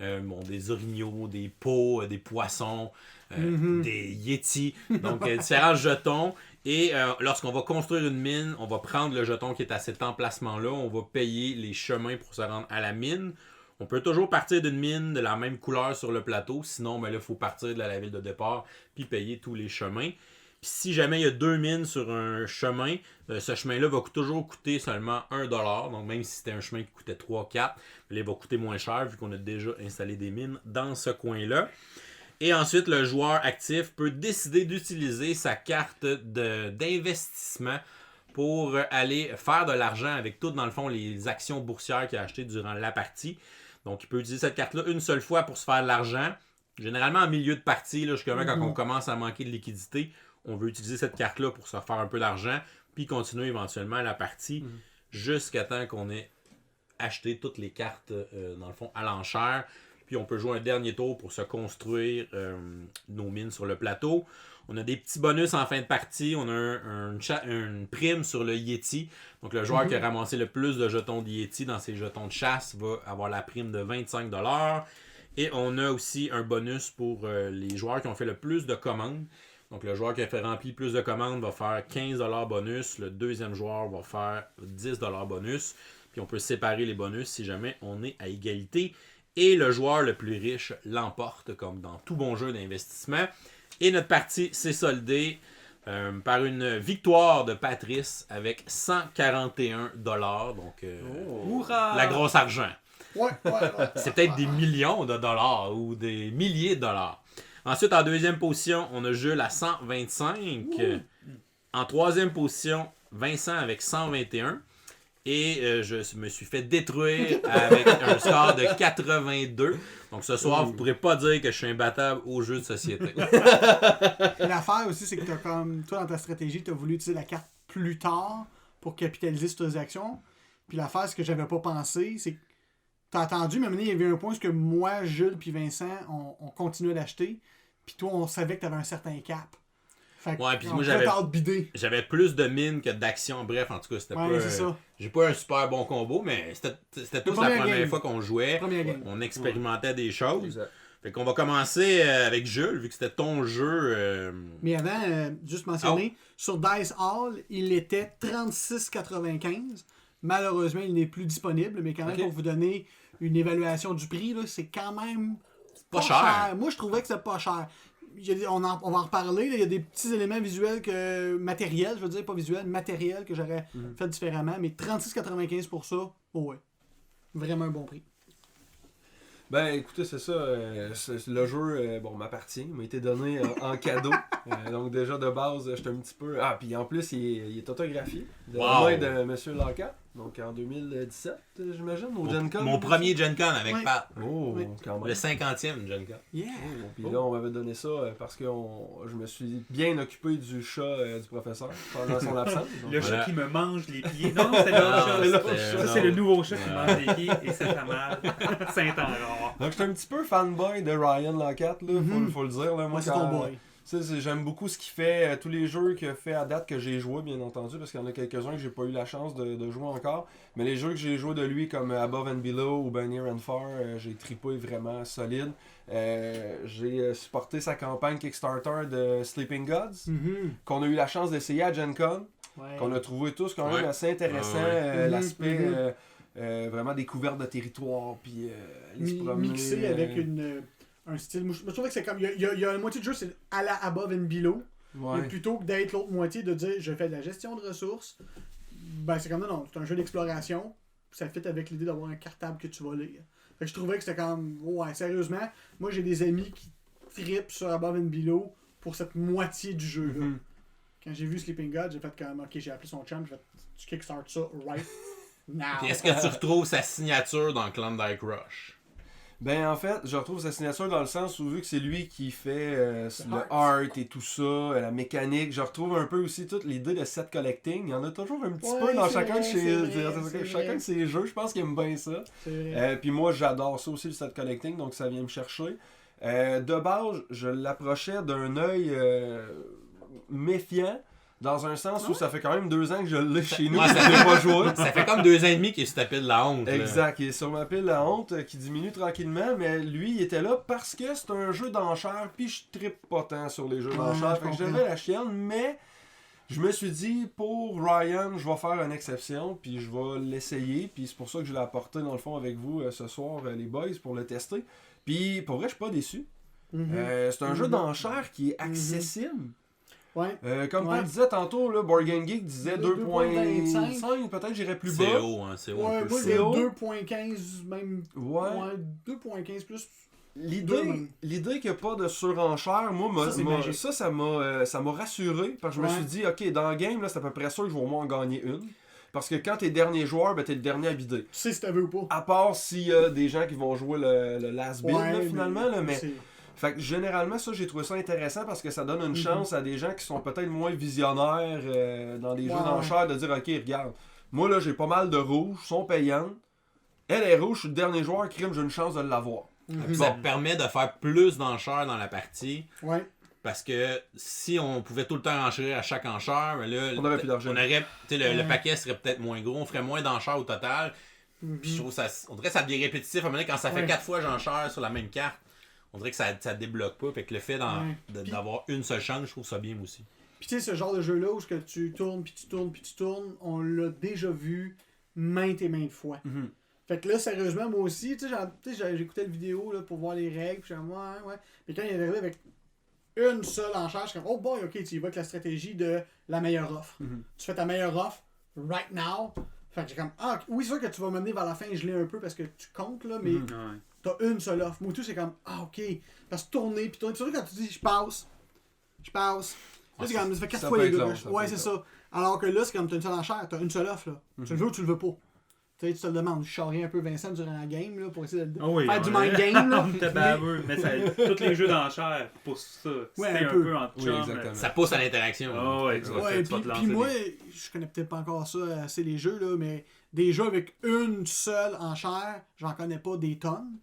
des orignaux, des pots, des poissons, des yétis. Donc différents jetons. Et lorsqu'on va construire une mine, on va prendre le jeton qui est à cet emplacement-là, on va payer les chemins pour se rendre à la mine. On peut toujours partir d'une mine de la même couleur sur le plateau, sinon il faut partir de la ville de départ puis payer tous les chemins. Puis si jamais il y a 2 mines sur un chemin, ce chemin-là va toujours coûter seulement 1$. Donc même si c'était un chemin qui coûtait 3-4$, là, il va coûter moins cher vu qu'on a déjà installé des mines dans ce coin-là. Et ensuite, le joueur actif peut décider d'utiliser sa carte d'investissement pour aller faire de l'argent avec toutes, dans le fond, les actions boursières qu'il a achetées durant la partie. Donc, il peut utiliser cette carte-là une seule fois pour se faire de l'argent. Généralement, en milieu de partie, là, jusqu'à quand on commence à manquer de liquidité, on veut utiliser cette carte-là pour se faire un peu d'argent, puis continuer éventuellement la partie jusqu'à temps qu'on ait acheté toutes les cartes, dans le fond, à l'enchère. Puis on peut jouer un dernier tour pour se construire nos mines sur le plateau. On a des petits bonus en fin de partie. On a une prime sur le Yeti. Donc le joueur qui a ramassé le plus de jetons de Yeti dans ses jetons de chasse va avoir la prime de 25$. Et on a aussi un bonus pour les joueurs qui ont fait le plus de commandes. Donc le joueur qui a fait remplir plus de commandes va faire 15$ bonus. Le deuxième joueur va faire 10$ bonus. Puis on peut séparer les bonus si jamais on est à égalité. Et le joueur le plus riche l'emporte, comme dans tout bon jeu d'investissement. Et notre partie s'est soldée par une victoire de Patrice avec 141$. Donc, la grosse argent. Ouais. C'est peut-être des millions de dollars ou des milliers de dollars. Ensuite, en deuxième position, on a Jules à 125. En troisième position, Vincent avec 121. Et je me suis fait détruire avec un score de 82. Donc ce soir, vous ne pourrez pas dire que je suis imbattable au jeu de société. L'affaire aussi, c'est que t'as comme toi dans ta stratégie, tu as voulu utiliser la carte plus tard pour capitaliser sur tes actions. Puis l'affaire, ce que j'avais pas pensé, c'est que t'as attendu, mais à un moment donné, il y avait un point où moi, Jules puis Vincent, on continuait d'acheter. Puis toi, on savait que tu avais un certain cap. Fait que, ouais, puis moi j'avais plus de mines que d'actions. Bref, en tout cas, c'était pas. J'ai pas un super bon combo, mais c'était tous la première fois qu'on jouait. On expérimentait des choses. Fait qu'on va commencer avec Jules, vu que c'était ton jeu. Mais avant, juste mentionner, sur Dice Hall, il était 36,95. Malheureusement, il n'est plus disponible, mais quand même, pour vous donner une évaluation du prix, là, c'est quand même pas cher. Moi, je trouvais que c'était pas cher. On va en reparler. Il y a des petits éléments visuels matériels, je veux dire, pas visuels, matériels que j'aurais fait différemment. Mais 36,95 pour ça, ouais. Vraiment un bon prix. Ben écoutez, c'est ça. Le jeu m'appartient. Il m'a été donné en cadeau. Donc déjà de base, j'étais un petit peu. Ah, puis en plus, il est autographié de la main de M. Lockhart. Donc en 2017, j'imagine, au Gen Con. Mon premier Gen Con avec Pat. Oh, quand même. Le 50e Gen Con. Yeah! Puis là, on m'avait donné ça parce que je me suis bien occupé du chat du professeur pendant son absence. Donc, Le chat qui me mange les pieds. Non, c'est l'autre chat. Ça, c'est le nouveau chat qui me mange les pieds et ça fait mal. Saint-Henri. Donc, j'étais un petit peu fanboy de Ryan Lockhart, là, faut le dire. Là. Moi, c'est ton boy. J'aime beaucoup ce qu'il fait, tous les jeux qu'il a fait à date que j'ai joué, bien entendu, parce qu'il y en a quelques-uns que j'ai pas eu la chance de jouer encore. Mais les jeux que j'ai joué de lui, comme Above and Below ou Near and Far, j'ai trippé vraiment solide. J'ai supporté sa campagne Kickstarter de Sleeping Gods, qu'on a eu la chance d'essayer à Gen Con, qu'on a trouvé tous quand même assez intéressant. L'aspect vraiment découverte de territoire, puis aller se promener. Mixé avec un style. Je trouvais que c'est comme. Il y a la moitié du jeu, c'est à la Above and Below. Ouais. Et plutôt que d'être l'autre moitié, de dire je fais de la gestion de ressources, ben c'est comme non, c'est un jeu d'exploration. Ça fit avec l'idée d'avoir un cartable que tu vas lire. Fait que je trouvais que c'était comme. Ouais, sérieusement, moi j'ai des amis qui trippent sur Above and Below pour cette moitié du jeu-là. Quand j'ai vu Sleeping God, j'ai fait comme ok, j'ai appelé son chum, j'ai fait tu kickstart ça right now. Puis est-ce que tu retrouves sa signature dans Klondike Rush? Ben en fait, je retrouve sa signature dans le sens où vu que c'est lui qui fait le art et tout ça, la mécanique, je retrouve un peu aussi toute l'idée de set collecting. Il y en a toujours un petit peu dans chacun de ses jeux. Je pense qu'il aime bien ça. Puis moi, j'adore ça aussi, le set collecting, donc ça vient me chercher. De base, je l'approchais d'un œil méfiant. Dans un sens où ça fait quand même 2 ans que je l'ai chez nous, je l'ai pas joué. Ça fait comme 2 ans et demi qu'il se tapait de la honte. Exact, il est sur ma pile la honte qui diminue tranquillement, mais lui il était là parce que c'est un jeu d'enchères, puis je trippe pas tant sur les jeux d'enchères, fait que j'avais la chienne, mais je me suis dit pour Ryan, je vais faire une exception, puis je vais l'essayer, puis c'est pour ça que je l'ai apporté dans le fond avec vous ce soir les boys pour le tester. Puis pour vrai, je suis pas déçu. C'est un jeu d'enchères qui est accessible. Ouais. Comme Pat disait tantôt, là, Board Game Geek disait 2.5, peut-être j'irais plus bas. C'est haut, hein, c'est haut. Ouais, moi j'ai 2.15, même. Ouais. 2.15 plus. L'idée qu'il n'y a pas de surenchère, moi, ça m'a rassuré. Parce que je me suis dit, ok, dans le game, là, c'est à peu près sûr que je vais au moins en gagner une. Parce que quand t'es dernier joueur, ben t'es le dernier à bider. Tu sais si t'as vu ou pas. À part s'il y a des gens qui vont jouer le last build, là, finalement. Mais fait que généralement, ça, j'ai trouvé ça intéressant parce que ça donne une chance à des gens qui sont peut-être moins visionnaires dans des jeux d'enchères de dire, ok, regarde, moi là, j'ai pas mal de rouges, sont payantes. Elle est rouge, je suis le dernier joueur, crime, j'ai une chance de l'avoir. Ça te permet de faire plus d'enchères dans la partie. Ouais. Parce que si on pouvait tout le temps enchérir à chaque enchère, ben là, on aurait plus d'argent. Le paquet serait peut-être moins gros, on ferait moins d'enchères au total. Puis je trouve ça, on dirait que ça devient répétitif. À un moment donné, quand ça fait 4 fois j'enchère sur la même carte, on dirait que ça débloque pas. Fait que le fait d'avoir une seule chance, je trouve ça bien aussi. Puis tu sais, ce genre de jeu-là où tu tournes, puis tu tournes, puis tu tournes, on l'a déjà vu maintes et maintes fois. Fait que là, sérieusement, moi aussi, tu sais, j'écoutais la vidéo là, pour voir les règles, puis j'étais ouais. Mais quand il est arrivé avec une seule enchère, je suis comme, oh boy, ok, tu y vas avec la stratégie de la meilleure offre. Tu fais ta meilleure offre, right now. Fait que j'ai comme, ah, oui, c'est sûr que tu vas m'amener vers la fin et geler un peu parce que tu comptes, là, mais t'as une seule offre. Moi, tout, c'est comme, ah, ok. Parce que tourner, puis tourner. Puis surtout quand tu dis, je passe. Là, c'est comme, ça fait 4 fois les gars. Ouais, c'est ça. Alors que là, c'est comme, t'as une seule enchère, t'as une seule offre, là. Tu le veux ou tu le veux pas. Tu te le demandes. Je charrie un peu Vincent durant la game là, pour essayer de faire du mind game. Là. T'es baveux, mais tous les jeux d'enchères poussent ça. Ouais, un peu en chum. Ça pousse à l'interaction. Puis moi, je connais peut-être pas encore ça assez les jeux, là, mais des jeux avec une seule enchère, j'en connais pas des tonnes.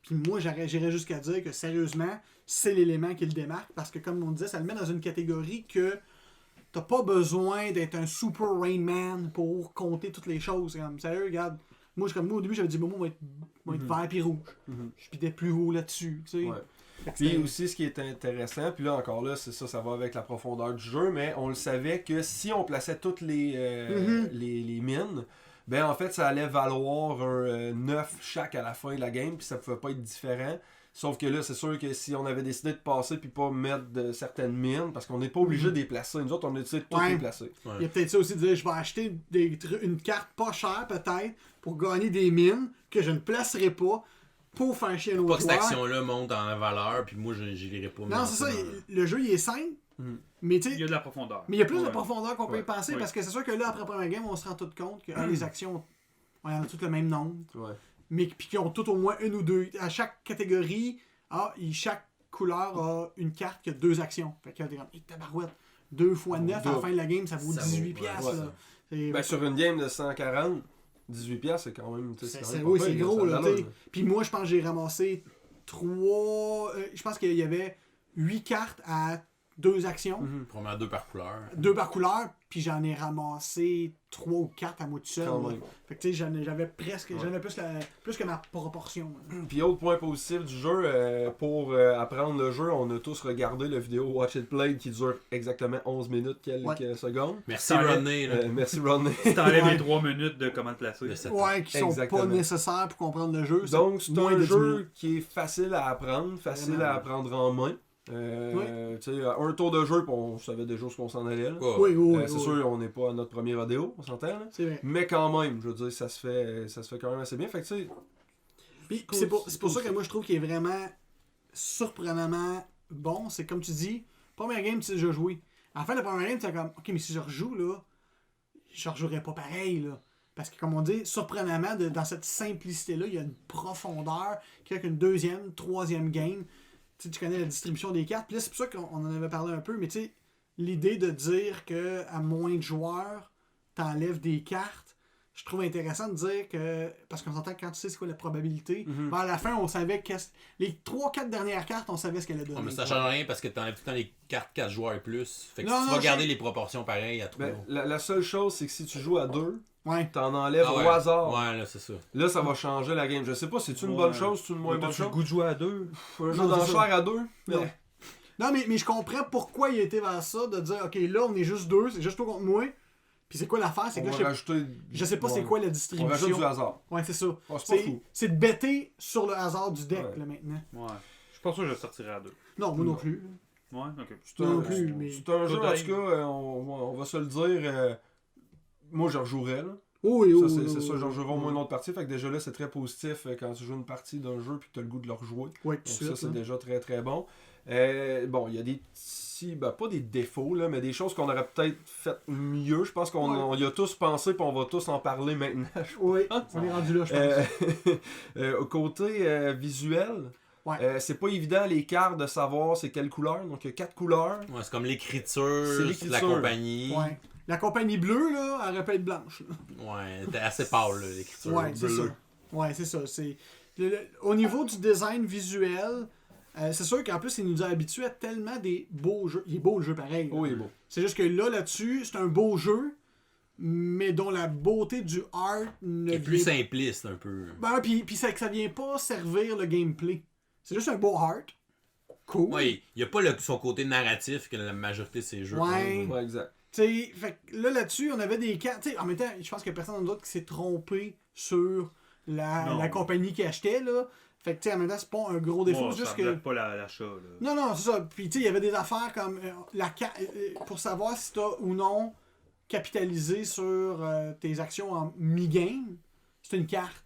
Puis moi, j'irais jusqu'à dire que sérieusement, c'est l'élément qui le démarque. Parce que comme on disait, ça le met dans une catégorie que t'as pas besoin d'être un super Rain Man pour compter toutes les choses. Comme, sérieux, regarde. Moi, au début, j'avais dit, moi, va être vert puis rouge. Je pidais plus haut là-dessus. Tu sais. Puis aussi, ce qui est intéressant, puis là, encore là, c'est ça va avec la profondeur du jeu, mais on le savait que si on plaçait toutes les mines, ben en fait, ça allait valoir un 9 chaque à la fin de la game, puis ça pouvait pas être différent. Sauf que là, c'est sûr que si on avait décidé de passer puis pas mettre de certaines mines, parce qu'on n'est pas obligé de les placer. Nous autres, on a décidé de toutes les placer. Il y a peut-être ça aussi de dire, je vais acheter une carte pas chère peut-être pour gagner des mines que je ne placerai pas. pour faire chier un Pas autre que cette joueur. action-là monte en valeur, puis moi, je n'irai pas. Non, c'est ça. Le jeu, il est simple. Mais tu sais, Il y a de la profondeur. mais il y a plus de Ouais. profondeur qu'on peut y Ouais. penser Oui. parce que c'est sûr que là, après la première game, on se rend tout compte que les actions, on en a toutes le même nombre. Ouais. Mais puis qu'ils ont toutes au moins une ou deux. À chaque catégorie, chaque couleur a une carte qui a 2 actions. Fait que là, t'es comme, tabarouette, 2 x 9 à la fin de la game, ça vaut Ça 18$. vaut, piastres, ouais, là. C'est- Ben, sur une game de 140, 18$, c'est quand même. tu sais, quand même oui, pas c'est pire, gros, ça là, donne, t'sais. Puis moi, je pense que j'ai ramassé 3. Je pense qu'il y avait 8 cartes à 2 actions. Probablement 2 par couleur. 2 par couleur, puis j'en ai ramassé 3 ou 4 à moi tout seul. Quand là. même. Fait que tu sais, j'avais presque. Ouais. J'en avais plus que ma proportion. là. Puis autre point positif du jeu, pour apprendre le jeu, on a tous regardé la vidéo Watch It Play qui dure exactement 11 minutes quelques secondes. Merci, Ça enlève- Rodney. là. Merci Rodney. Si t'enlèves Ouais. les 3 minutes de comment te placer. De cette- Ouais, qui sont Exactement. pas nécessaires pour comprendre le jeu. Donc c'est moins un de 10 minutes. jeu qui est facile à apprendre, facile Vraiment. à apprendre en main. Tu sais, un tour de jeu, puis on savait déjà ce qu'on s'en allait. Là. Ouais. Oui, C'est sûr, on n'est pas à notre premier rodéo, on s'entend. Là. C'est vrai. Mais quand même, je veux dire, ça se fait quand même assez bien. Fait que tu sais, Puis cool, c'est pour c'est ça cool, que ça. moi je trouve qu'il est vraiment surprenamment bon. C'est comme tu dis, première game, tu sais déjà joué. À la fin de la première game, tu es comme, ok, mais si je rejoue, là, je rejouerais pas pareil, là. Parce que, comme on dit, surprenamment, dans cette simplicité-là, il y a une profondeur qui fait qu'une deuxième, troisième game, tu connais la distribution des cartes. Puis là, c'est pour ça qu'on en avait parlé un peu, mais tu sais, l'idée de dire que à moins de joueurs, t'enlèves des cartes, je trouve intéressant de dire que, parce qu'on s'entend que quand tu sais c'est quoi la probabilité, ben à la fin, on savait que les 3-4 dernières cartes, on savait ce qu'elle allait donner. Ouais, mais ça change rien parce que t'enlèves tout le temps les cartes 4 joueurs et plus. Fait que Non, si tu non, vas garder je- les proportions pareilles à 3. ben, la seule chose, c'est que si tu joues à 2, Ouais. t'en enlèves Ah ouais. au hasard. Ouais, là, c'est ça. Là, ça va changer la game. Je sais pas, c'est-tu une bonne chose, c'est une moins bonne T'as-tu le chose? goût de jouer à 2? Un jeu Non, c'est d'enchère à 2? Non. Non, mais je comprends pourquoi il a été vers ça, de dire, ok, là, on est juste 2, c'est juste toi contre moi. Puis c'est quoi l'affaire? C'est On que là, va rajouter... je sais pas c'est Ouais. quoi la On rajoute distribution. du hasard. Ouais, c'est ça. Ah, c'est pas fou. C'est de bêter sur le hasard du deck, Ouais. là, maintenant. Ouais. Je suis pas sûr que je sortirais à 2. Non, moi non Non. plus. Ouais, ok. C'est Non un, plus, mais- c'est un jeu, en tout Peut-être. cas, on va se le dire. Moi, je rejouerais. Là. Oui, Ça, oui, c'est oui, ça, je oui. rejouerai au moins une autre partie. Fait que déjà là, c'est très positif quand tu joues une partie d'un jeu puis que tu as le goût de le rejouer. Ouais, Donc tout de ça, suite, c'est là. déjà très très bon. Bon, il y a des petits, ben, pas des défauts, là, mais des choses qu'on aurait peut-être fait mieux. Je pense qu'on Ouais. on y a tous pensé puis on va tous en parler maintenant. Oui, on est rendu là, je pense. Au côté visuel, Ouais. c'est pas évident les cartes de savoir c'est quelle couleur. Donc il y a 4 couleurs. Ouais, c'est comme l'écriture, C'est c'est l'écriture. la compagnie. Ouais. La compagnie bleue, là, elle aurait pu être blanche. là. Ouais, t'es assez pâle, là, l'écriture. Ouais, c'est ça. bleue. Ouais, c'est ça. Au niveau du design visuel, c'est sûr qu'en plus, il nous a habitués à tellement des beaux jeux. Il est beau le jeu pareil. là. Oh, il est beau. C'est juste que là-dessus, c'est un beau jeu, mais dont la beauté du art ne Il est plus vient- simpliste un peu. Ben, puis ça, que ça vient pas servir le gameplay. C'est juste un beau art. Cool. Ouais, il n'y a pas son côté narratif que la majorité de ces jeux Ouais. ont. Ouais, exact. T'sais, fait que là-dessus, on avait des cartes. En même temps, je pense que personne d'autre qui s'est trompé sur Non. la compagnie qui achetait. Là. Fait que, en même temps, c'est pas un gros défaut. Moi, c'est juste ça que. enlève pas l'achat. Là. Non, non, c'est ça. Puis, il y avait des affaires comme pour savoir si t'as ou non capitalisé sur tes actions en mi-game, c'est une carte.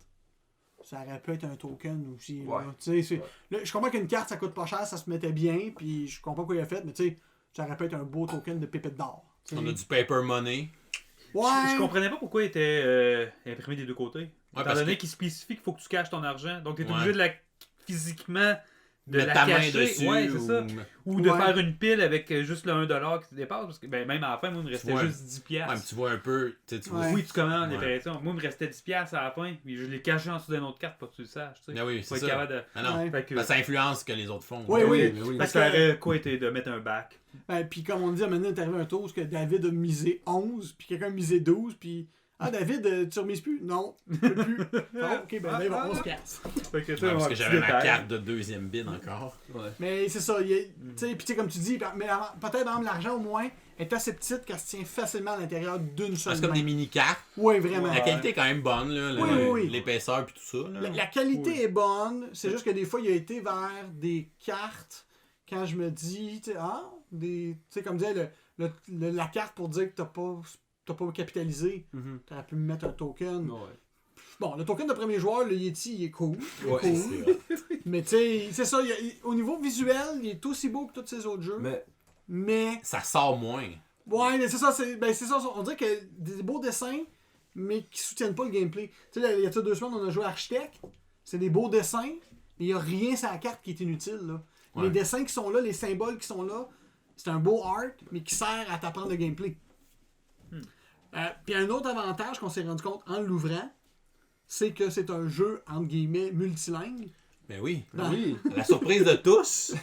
Ça aurait pu être un token aussi. là. Ouais. Tu sais, là, je comprends qu'une carte, ça coûte pas cher, ça se mettait bien, puis je comprends quoi il a fait, mais tu sais, ça aurait pu être un beau token de pépite d'or. tu sais. On a du paper money. Ouais. Je comprenais pas pourquoi il était imprimé des deux côtés. Étant parce donné que- qu'il spécifie qu'il faut que tu caches ton argent. Donc, tu es Ouais. obligé de la physiquement de Mettre la ta main cacher. dessus. Ouais, c'est ça. ou- Ou de Ouais. faire une pile avec juste le 1$ qui te dépasse. Parce que même à la fin, moi, il me restait Ouais. juste 10$. Ouais, mais tu vois un peu. Tu vois. Ouais. Oui, tu commandes Ouais. l'intéressant. Moi, il me restait 10$ à la fin. Puis je l'ai caché en dessous d'une autre carte pour que tu le saches. Tu sais. Ah oui, Faut c'est être ça. capable de... Ah non. Ouais. Fait que... Ça influence ce que les autres font. Oui, Ben oui. mais oui. Parce Parce que que- ça aurait quoi été de mettre un bac. Puis comme on dit, à un moment donné, est arrivé un tour où que David a misé 11, puis quelqu'un a misé 12, puis... Ah, David, tu remises plus? Non, je peux plus. Ah, ok, ben là, on se casse. Fait que, tu sais, Ouais, parce un que petit j'avais ma détail. carte de deuxième bin encore. Ouais. Mais c'est ça, tu sais, puis tu sais, comme tu dis, mais peut-être, par exemple, l'argent, au moins, est assez petite qu'elle se tient facilement à l'intérieur d'une seule C'est comme main. des mini-cartes. Oui, vraiment. La qualité est quand même bonne, là. Oui, oui, oui. L'épaisseur puis tout ça. Là. La qualité Oui. est bonne, c'est juste que des fois, il a été vers des cartes, quand je me dis, tu sais, comme disait, la carte pour dire que t'as pas capitalisé, Mhm. t'aurais pu me mettre un token. Ouais. Bon, le token de premier joueur, le Yeti, il est cool. Il est Ouais, cool. C'est vrai. Mais tu sais, c'est ça, au niveau visuel, il est aussi beau que tous ces autres jeux. Mais Ça sort moins. ouais, mais c'est ça, on dirait que des beaux dessins, mais qui soutiennent pas le gameplay. Tu sais, il y a 2 semaines, on a joué à Architect, c'est des beaux dessins, mais il y a rien sur la carte qui est inutile, là. Ouais. Les dessins qui sont là, les symboles qui sont là, c'est un beau art, mais qui sert à t'apprendre le gameplay. Puis un autre avantage qu'on s'est rendu compte en l'ouvrant, c'est que c'est un jeu, entre guillemets, multilingue. Mais oui. Oui. La surprise de tous.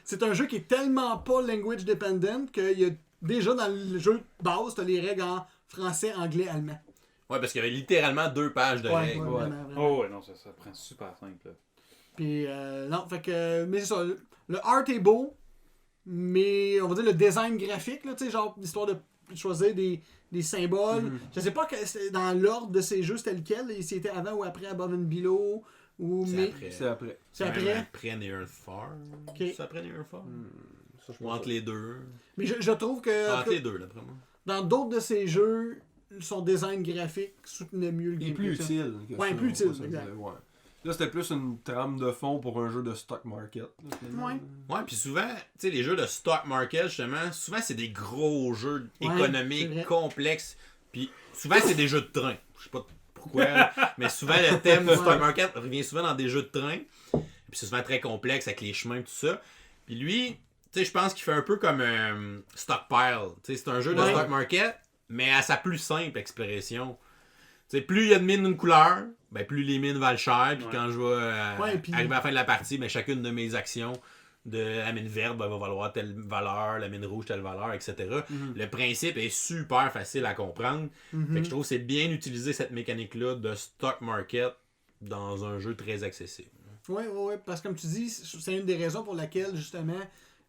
C'est un jeu qui est tellement pas language dependent qu'il y a déjà dans le jeu de base, t'as les règles en français, anglais, allemand. Ouais, parce qu'il y avait littéralement 2 pages de règles. Ouais, vraiment, vraiment. Oh ouais, non, ça prend super simple. Là. Puis, non, fait que. Mais c'est ça. Le art est beau, mais on va dire le design graphique, là, tu sais, genre, l'histoire de choisir des symboles. Je sais pas que dans l'ordre de ces jeux, c'était lequel, si c'était avant ou après Above and Below. Ou, C'est mais... après. C'est après. C'est Même après. après Near Far. Ok. C'est après Near Far. Ça, je Ou entre les deux. Mais je trouve que. Entre les deux, d'après moi. Dans d'autres de ces jeux, son design graphique soutenait mieux le Il est gameplay. plus utile. Que Ouais, ça, plus on utile, va se le exact. dire, ouais. Là, c'était plus une trame de fond pour un jeu de stock market. là, finalement. Ouais. Ouais, puis souvent, tu sais, les jeux de stock market, justement, souvent c'est des gros jeux Ouais, c'est économiques, vrai. complexes. Puis souvent c'est des jeux de train. Je sais pas pourquoi, là, mais souvent le thème du stock market revient souvent dans des jeux de train. Puis c'est souvent très complexe avec les chemins et tout ça. Puis lui, tu sais, je pense qu'il fait un peu comme Stockpile. Tu sais, c'est un jeu de Ouais. stock market, mais à sa plus simple expression. Tu sais, plus il y a de mines d'une couleur, ben plus les mines valent cher. Puis Ouais. quand je vais Ouais, puis- arriver à la fin de la partie, ben chacune de mes actions de la mine verte ben, va valoir telle valeur, la mine rouge telle valeur, etc. Le principe est super facile à comprendre. Fait que je trouve que c'est bien utiliser cette mécanique-là de stock market dans un jeu très accessible. Oui, parce que comme tu dis, c'est une des raisons pour laquelle, justement,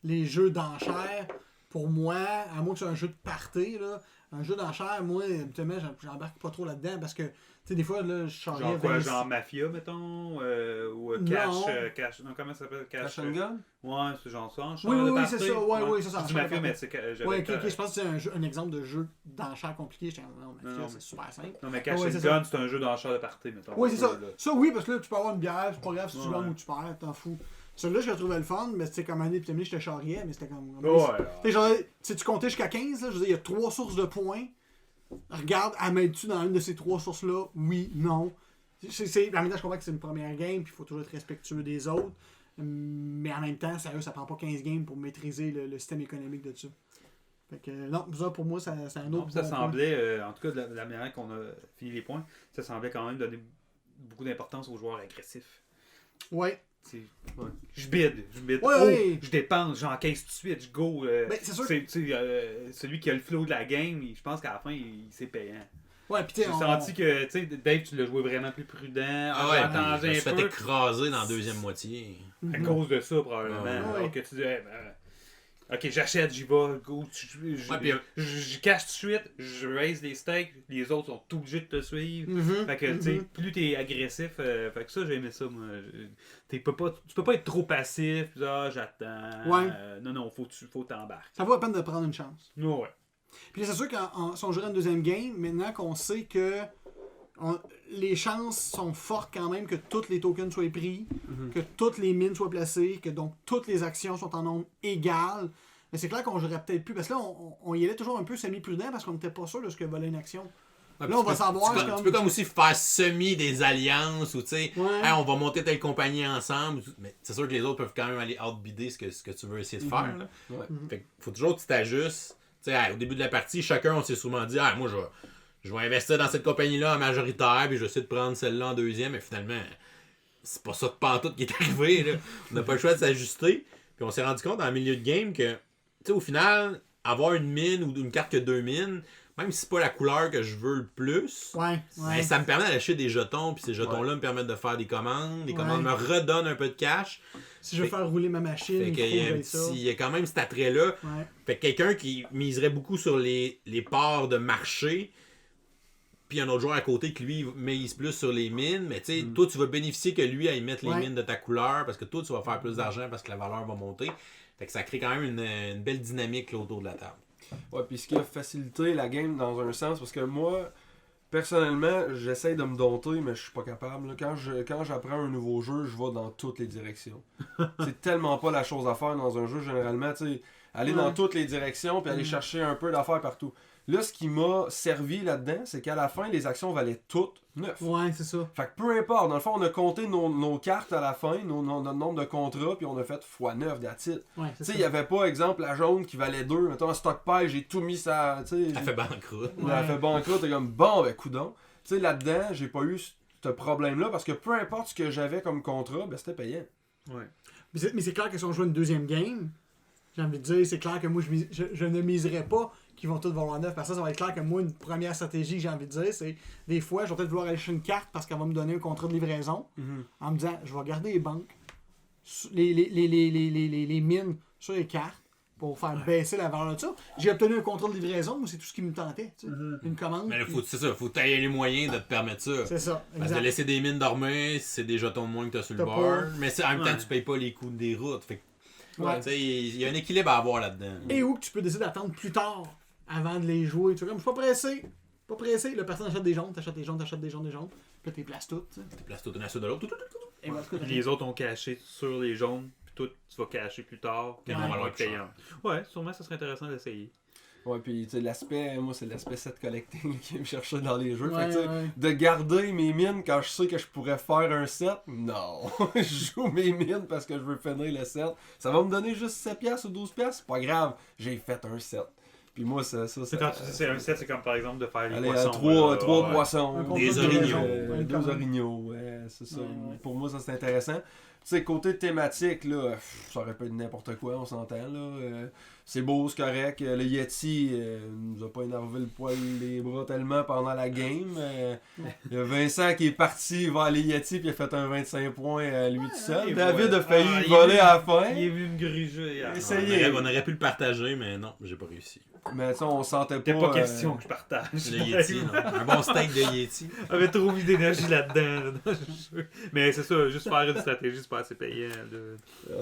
les jeux d'enchères, pour moi, à moins que ce soit un jeu de party, là, un jeu d'enchères, moi, habituellement, j'embarque pas trop là-dedans parce que, tu sais, des fois, là, je chargeais Genre quoi, 20. genre Mafia, mettons, ou Non. Cash, non, comment ça s'appelle? Cash and Gun? Ouais, c'est genre ça, en Oui, genre de oui, party. c'est ça, ouais, c'est ça, Je dis en Mafia, genre de mais c'est que j'avais... Ouais, ok, je pense que c'est un exemple de jeu d'enchères compliqué. J'étais non, Mafia, Non, c'est super simple. Non, mais Cash Ouais, and c'est Gun, c'est un jeu d'enchères de party, mettons. Oui, c'est ça. Là. Ça, oui, parce que là, tu peux avoir une bière, c'est pas grave si tu Ouais. gagnes ou tu perds, t'en fous. Celui-là, je le trouvais le fun, mais tu sais, comme année, puis je te charriais, mais c'était comme. Ouais. Tu sais, genre, si tu comptais jusqu'à 15, là, je veux dire, il y a 3 sources de points. Regarde, à mettre-tu dans une de ces 3 sources-là? Oui, non. En même temps, je comprends que c'est une première game, puis il faut toujours être respectueux des autres. Mais en même temps, sérieux, ça prend pas 15 games pour maîtriser le système économique de ça. Fait que, non, ça, pour moi, c'est un Non, autre. puis ça bon semblait, en tout cas, de la manière qu'on a fini les points, ça semblait quand même donner beaucoup d'importance aux joueurs agressifs. point. Ouais. C'est- Je bide. Ouais, ouais. Je dépense, j'encaisse tout de suite, je go. Ben, c'est sûr. Celui qui a le flow de la game, je pense qu'à la fin, c'est payant. Ouais, puis tu J'ai sais, senti que, tu sais, Dave, tu l'as joué vraiment plus prudent. Ah ouais, attends puis je me suis un fait peu. écraser dans la deuxième moitié. À cause de ça, probablement. Ouais. Alors que tu dis, ok, j'achète, j'y vais, go, Ouais, puis, je cache tout de suite, je raise les stakes, les autres sont obligés de te suivre. Fait que, tu sais, plus t'es agressif, fait que ça, j'ai aimé ça, moi. Tu peux pas être trop passif, puis j'attends. Ouais. Non, faut t'embarquer. ça vaut la peine de prendre une chance. Ouais. Puis là, c'est sûr si on jouerait une deuxième game, maintenant qu'on sait que les chances sont fortes quand même que tous les tokens soient pris, que toutes les mines soient placées, que donc toutes les actions sont en nombre égal. Mais c'est clair qu'on jouerait peut-être plus, parce que là, on y allait toujours un peu semi-prudent parce qu'on n'était pas sûr de ce que valait une action. Ouais, Là, puis on tu va peux- savoir, Tu, c'est peux- comme- tu peux comme aussi faire semi des alliances ou tu sais, Ouais. hey, on va monter telle compagnie ensemble. Mais c'est sûr que les autres peuvent quand même aller outbider ce que tu veux essayer de faire. Là. Ouais. Fait que faut toujours que tu t'ajustes. Tu sais, hey, au début de la partie, chacun on s'est souvent dit ah, moi je vais investir dans cette compagnie-là en majoritaire, puis je vais essayer de prendre celle-là en deuxième, mais finalement, c'est pas ça de pantoute qui est arrivé. Là. On n'a pas le choix de s'ajuster. Puis on s'est rendu compte en milieu de game que, tu sais, au final, avoir une mine ou une carte qui a 2 mines, même si c'est pas la couleur que je veux le plus, Ouais, ouais. ben, ça me permet d'acheter des jetons, puis ces jetons-là me permettent de faire des commandes. Les commandes me redonnent un peu de cash. Si je veux faire rouler ma machine, Fait il qu'il y a faut un que ça. petit- il y a quand même cet attrait-là. Ouais. Fait que quelqu'un qui miserait beaucoup sur les parts de marché, puis un autre joueur à côté qui lui mise plus sur les mines, mais tu sais, toi tu vas bénéficier que lui aille mettre les Ouais. mines de ta couleur parce que toi tu vas faire plus d'argent parce que la valeur va monter. Fait que ça crée quand même une belle dynamique là, autour de la table. Ouais, puis ce qui a facilité la game dans un sens, parce que moi, Personnellement, j'essaie de me dompter, mais je suis pas capable. Là. Quand j'apprends un nouveau jeu, je vais dans toutes les directions. C'est tellement pas la chose à faire dans un jeu, généralement. T'sais, aller dans toutes les directions puis aller chercher un peu d'affaires partout. Là, ce qui m'a servi là-dedans, c'est qu'à la fin, les actions valaient toutes 9. Ouais, c'est ça. Fait que peu importe, dans le fond, on a compté nos cartes à la fin, notre nombre de contrats, puis on a fait x9 that's it. Ouais, Tu sais, il n'y avait pas, exemple, la jaune qui valait 2. Mettons, un stockpile, j'ai tout mis ça. Elle fait banqueroute. Elle fait banqueroute, t'es comme bon, ben, coudonc. Tu sais, là-dedans, j'ai pas eu ce problème-là parce que peu importe ce que j'avais comme contrat, ben, c'était payant. Ouais. Mais c'est clair que si on joue une deuxième game, j'ai envie de dire, c'est clair que moi, je ne miserais pas qu'ils vont tous valoir 9. Parce que ça va être clair que moi, une première stratégie que j'ai envie de dire, c'est des fois, je vais peut-être vouloir aller chercher une carte parce qu'elle va me donner un contrat de livraison en me disant, je vais regarder les banques, les mines sur les cartes pour faire baisser la valeur de ça. J'ai obtenu un contrat de livraison, moi, c'est tout ce qui me tentait. Tu sais. Une commande. Mais là, c'est ça, faut tailler les moyens de te permettre ça. C'est ça. Parce que de laisser des mines dormir, c'est des jetons de moins que tu as sur le bord. Mais en même temps, tu payes pas les coûts des routes. Fait que, il y a un équilibre à avoir là-dedans. Et où que tu peux décider d'attendre plus tard avant de les jouer. Tu vois, comme je suis pas pressé. Pas pressé. Le personne achète des jaunes, t'achètes des jaunes. Puis là, t'es places toutes. Tu places tout un assaut de l'autre. Et Les autres ont caché sur les jaunes, puis toi, tu vas cacher plus tard. Quand on va leur payant. Ouais, sûrement, ça serait intéressant d'essayer. Ouais, puis tu sais, l'aspect, moi, c'est l'aspect set collecting qui me cherchait dans les jeux. Ouais, fait que, de garder mes mines quand je sais que je pourrais faire un set, non. Je joue mes mines parce que je veux finir le set. Ça va me donner juste 7$ ou 12$, c'est pas grave, j'ai fait un set. Puis moi, ça Quand tu dis c'est un set, c'est comme par exemple de faire les allez, poissons. trois ouais. poissons, Des orignaux. deux orignaux, ouais, c'est ça. Ouais. Pour moi, ça c'est intéressant. Tu sais, côté thématique, là, ça aurait pu être n'importe quoi, on s'entend, là. C'est beau, c'est correct. Le Yeti nous a pas énervé le poil des bras tellement pendant la game. Il y a Vincent qui est parti vers les Yeti puis il a fait un 25 points à lui tout seul. David a failli voler à la fin. Il est venu me gruger. On aurait pu le partager, mais non, j'ai pas réussi. Mais tu sais, on sentait pas. C'était pas question que je partage. Le Yeti, non. Un bon steak de Yeti. J'avais trop mis d'énergie là-dedans. Dans le jeu. Mais c'est ça, juste faire une stratégie, c'est pas assez payant.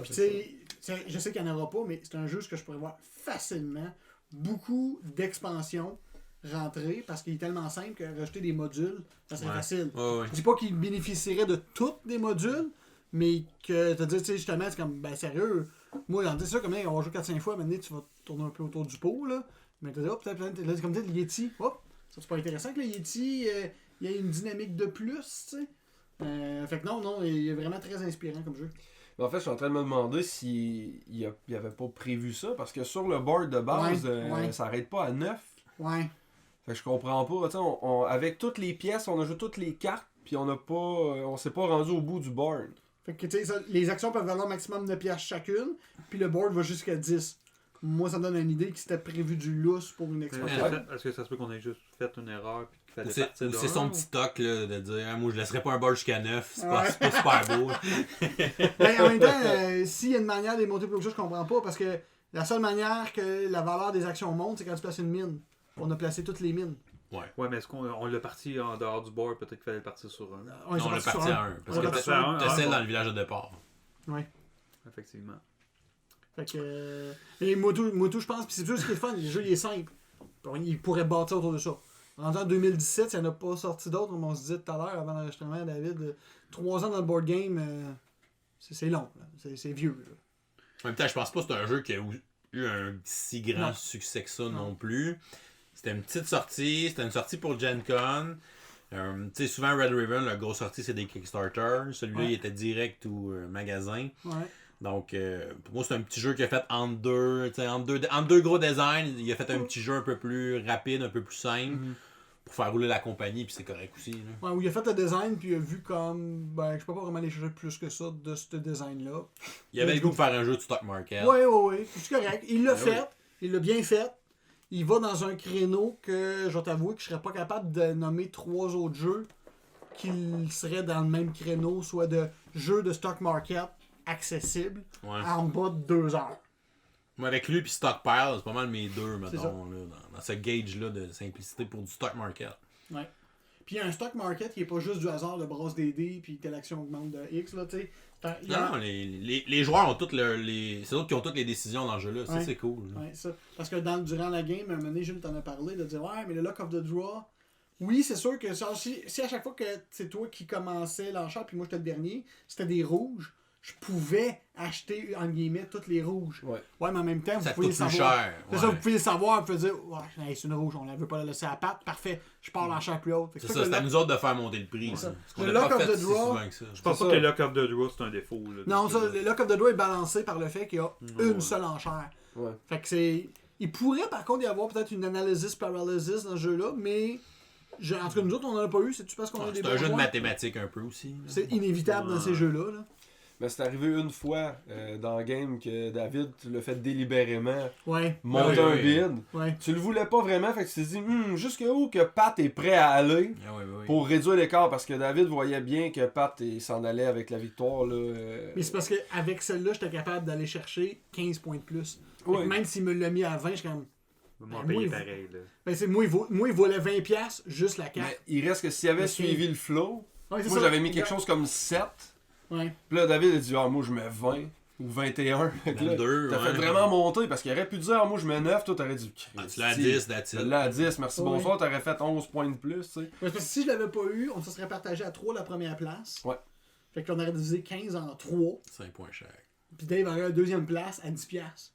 Puis tu sais, je sais qu'il n'y en aura pas, mais c'est un jeu que je pourrais voir facilement beaucoup d'expansions rentrer parce qu'il est tellement simple que rajouter des modules, ça serait facile. Ouais. Je dis pas qu'il bénéficierait de tous des modules, mais que te dire, tu sais, justement, c'est comme, ben sérieux, moi, c'est sûr, comme là, on va jouer 4-5 fois, maintenant, tu vas tourner un peu autour du pot, là. Mais tu dis, oh, peut-être, là, comme peut-être le Yeti, hop, ça c'est pas intéressant que le Yeti, il y ait une dynamique de plus, tu sais. Fait que non, il est vraiment très inspirant comme jeu. Mais en fait, je suis en train de me demander s'il n'y avait pas prévu ça, parce que sur le board de base, ça n'arrête pas à 9. Ouais. Fait que je comprends pas. Tu sais, avec toutes les pièces, on a joué toutes les cartes, puis on s'est pas rendu au bout du board. Fait que tu sais, les actions peuvent valoir maximum de pièces chacune, puis le board va jusqu'à 10. Moi, ça me donne une idée que c'était prévu du lousse pour une expansion. Est-ce que ça se peut qu'on ait juste fait une erreur puis qu'il fallait Ou partir c'est son petit toc là, de dire moi je laisserai pas un board jusqu'à 9, c'est pas super beau. Ben, en même temps, s'il y a une manière de monter plus que ça, je comprends pas, parce que la seule manière que la valeur des actions monte, c'est quand tu places une mine. On a placé toutes les mines. Ouais, mais est-ce qu'on l'a parti en dehors du board? Peut-être qu'il fallait partir sur un. On l'a parti à 1. Parce que t'as celle dans le village de départ. Ouais. Effectivement. Fait que. Et Motu, je pense, puis c'est sûr ce qui est le fun, le jeu il est simple. Il pourrait bâtir autour de ça. En 2017, il n'y en a pas sorti d'autres, comme on se disait tout à l'heure avant l'enregistrement, David. 3 ans dans le board game, c'est long, c'est vieux. Là. En même temps, je pense pas que c'est un jeu qui a eu un si grand succès que ça non plus. C'était une petite sortie, c'était une sortie pour Gen Con. Tu sais, souvent Red Ribbon, la grosse sortie, c'est des Kickstarter. Celui-là, il était direct ou magasin. Ouais. Donc, pour moi, c'est un petit jeu qu'il a fait entre deux gros designs. Il a fait un petit jeu un peu plus rapide, un peu plus simple pour faire rouler la compagnie, puis c'est correct aussi. Là. Ouais, où il a fait le design, puis il a vu comme. Ben, je peux pas vraiment aller chercher plus que ça de ce design-là. Il avait le goût de faire un jeu de stock market. Ouais, c'est correct. Il l'a fait, il l'a bien fait. Il va dans un créneau que, je vais t'avouer, que je serais pas capable de nommer 3 autres jeux qui seraient dans le même créneau, soit de jeux de stock market accessibles en bas de 2 heures. Moi, avec lui puis Stockpile, c'est pas mal mes deux, mettons, là, dans ce gauge-là de simplicité pour du stock market. Ouais. Puis il y a un stock market qui est pas juste du hasard de brasse des dés puis telle action augmente de X, là, tu sais. Non, les joueurs ont toutes c'est eux qui ont toutes les décisions dans le jeu-là. Ça, c'est cool. Ouais, ça. Parce que durant la game, un moment donné, Jules t'en a parlé, de dire ouais, mais le Luck of the Draw, Oui, c'est sûr que si à chaque fois que c'est toi qui commençais l'enchère puis moi j'étais le dernier, c'était des rouges, je pouvais acheter, en guillemets, toutes les rouges. Ouais. Ouais, mais en même temps, Ça vous te pouvez coûte le plus savoir. cher. C'est ça, vous pouvez le savoir, vous pouvez dire, ouais, hey, c'est une rouge, on ne veut pas la laisser à patte, parfait, je pars l'enchère plus haute. C'est ça, c'est à nous autres de faire monter le prix. ça. Parce qu'on Le n'a lock pas of fait the si draw, souvent que ça. Je pense C'est pas ça. que Lock of the Draw c'est un défaut. Là, Non, ça, le lock of the draw est balancé par le fait qu'il y a une seule enchère. Ouais. Fait que c'est. Il pourrait par contre y avoir peut-être une analysis paralysis dans ce jeu-là, mais en tout cas, nous autres, on n'en a pas eu, c'est-tu parce qu'on a des C'est un bons jeu de joueurs? mathématiques un peu aussi. là. C'est inévitable dans ces jeux-là. Là. Mais c'est arrivé une fois dans le game que David l'a fait délibérément Ouais. monter Oui, un oui. bid. Ouais. Tu le voulais pas vraiment, fait que tu t'es dit jusqu'où que Pat est prêt à aller Ah oui. pour réduire l'écart parce que David voyait bien que Pat s'en allait avec la victoire. Là, Mais c'est parce qu'avec celle-là, j'étais capable d'aller chercher 15 points de plus. Fait que Ouais. même s'il me l'a mis à 20, je suis comme. Vous m'en Ben, payez moi, pareil. Là. Ben, c'est, moi, il volait 20$ juste la carte. Mais il reste que s'il avait Ok. suivi le flow, Ouais, c'est moi ça. j'avais mis quelque Exact. chose comme 7. Ouais. Puis là, David a dit moi je mets 20 ou 21. Fait que là, 22, t'as ouais. fait vraiment monter parce qu'il aurait pu dire moi je mets 9, toi t'aurais dit Ah, tu l'as à 10, that's Tu it. l'as à 10, merci, Ouais. bonsoir, t'aurais fait 11 points de plus, tu sais. Ouais, parce que si je l'avais pas eu, on se serait partagé à 3 la première place. Ouais. Fait qu'on aurait divisé 15 en 3. 5 points cher. Puis Dave aurait la deuxième place à 10$.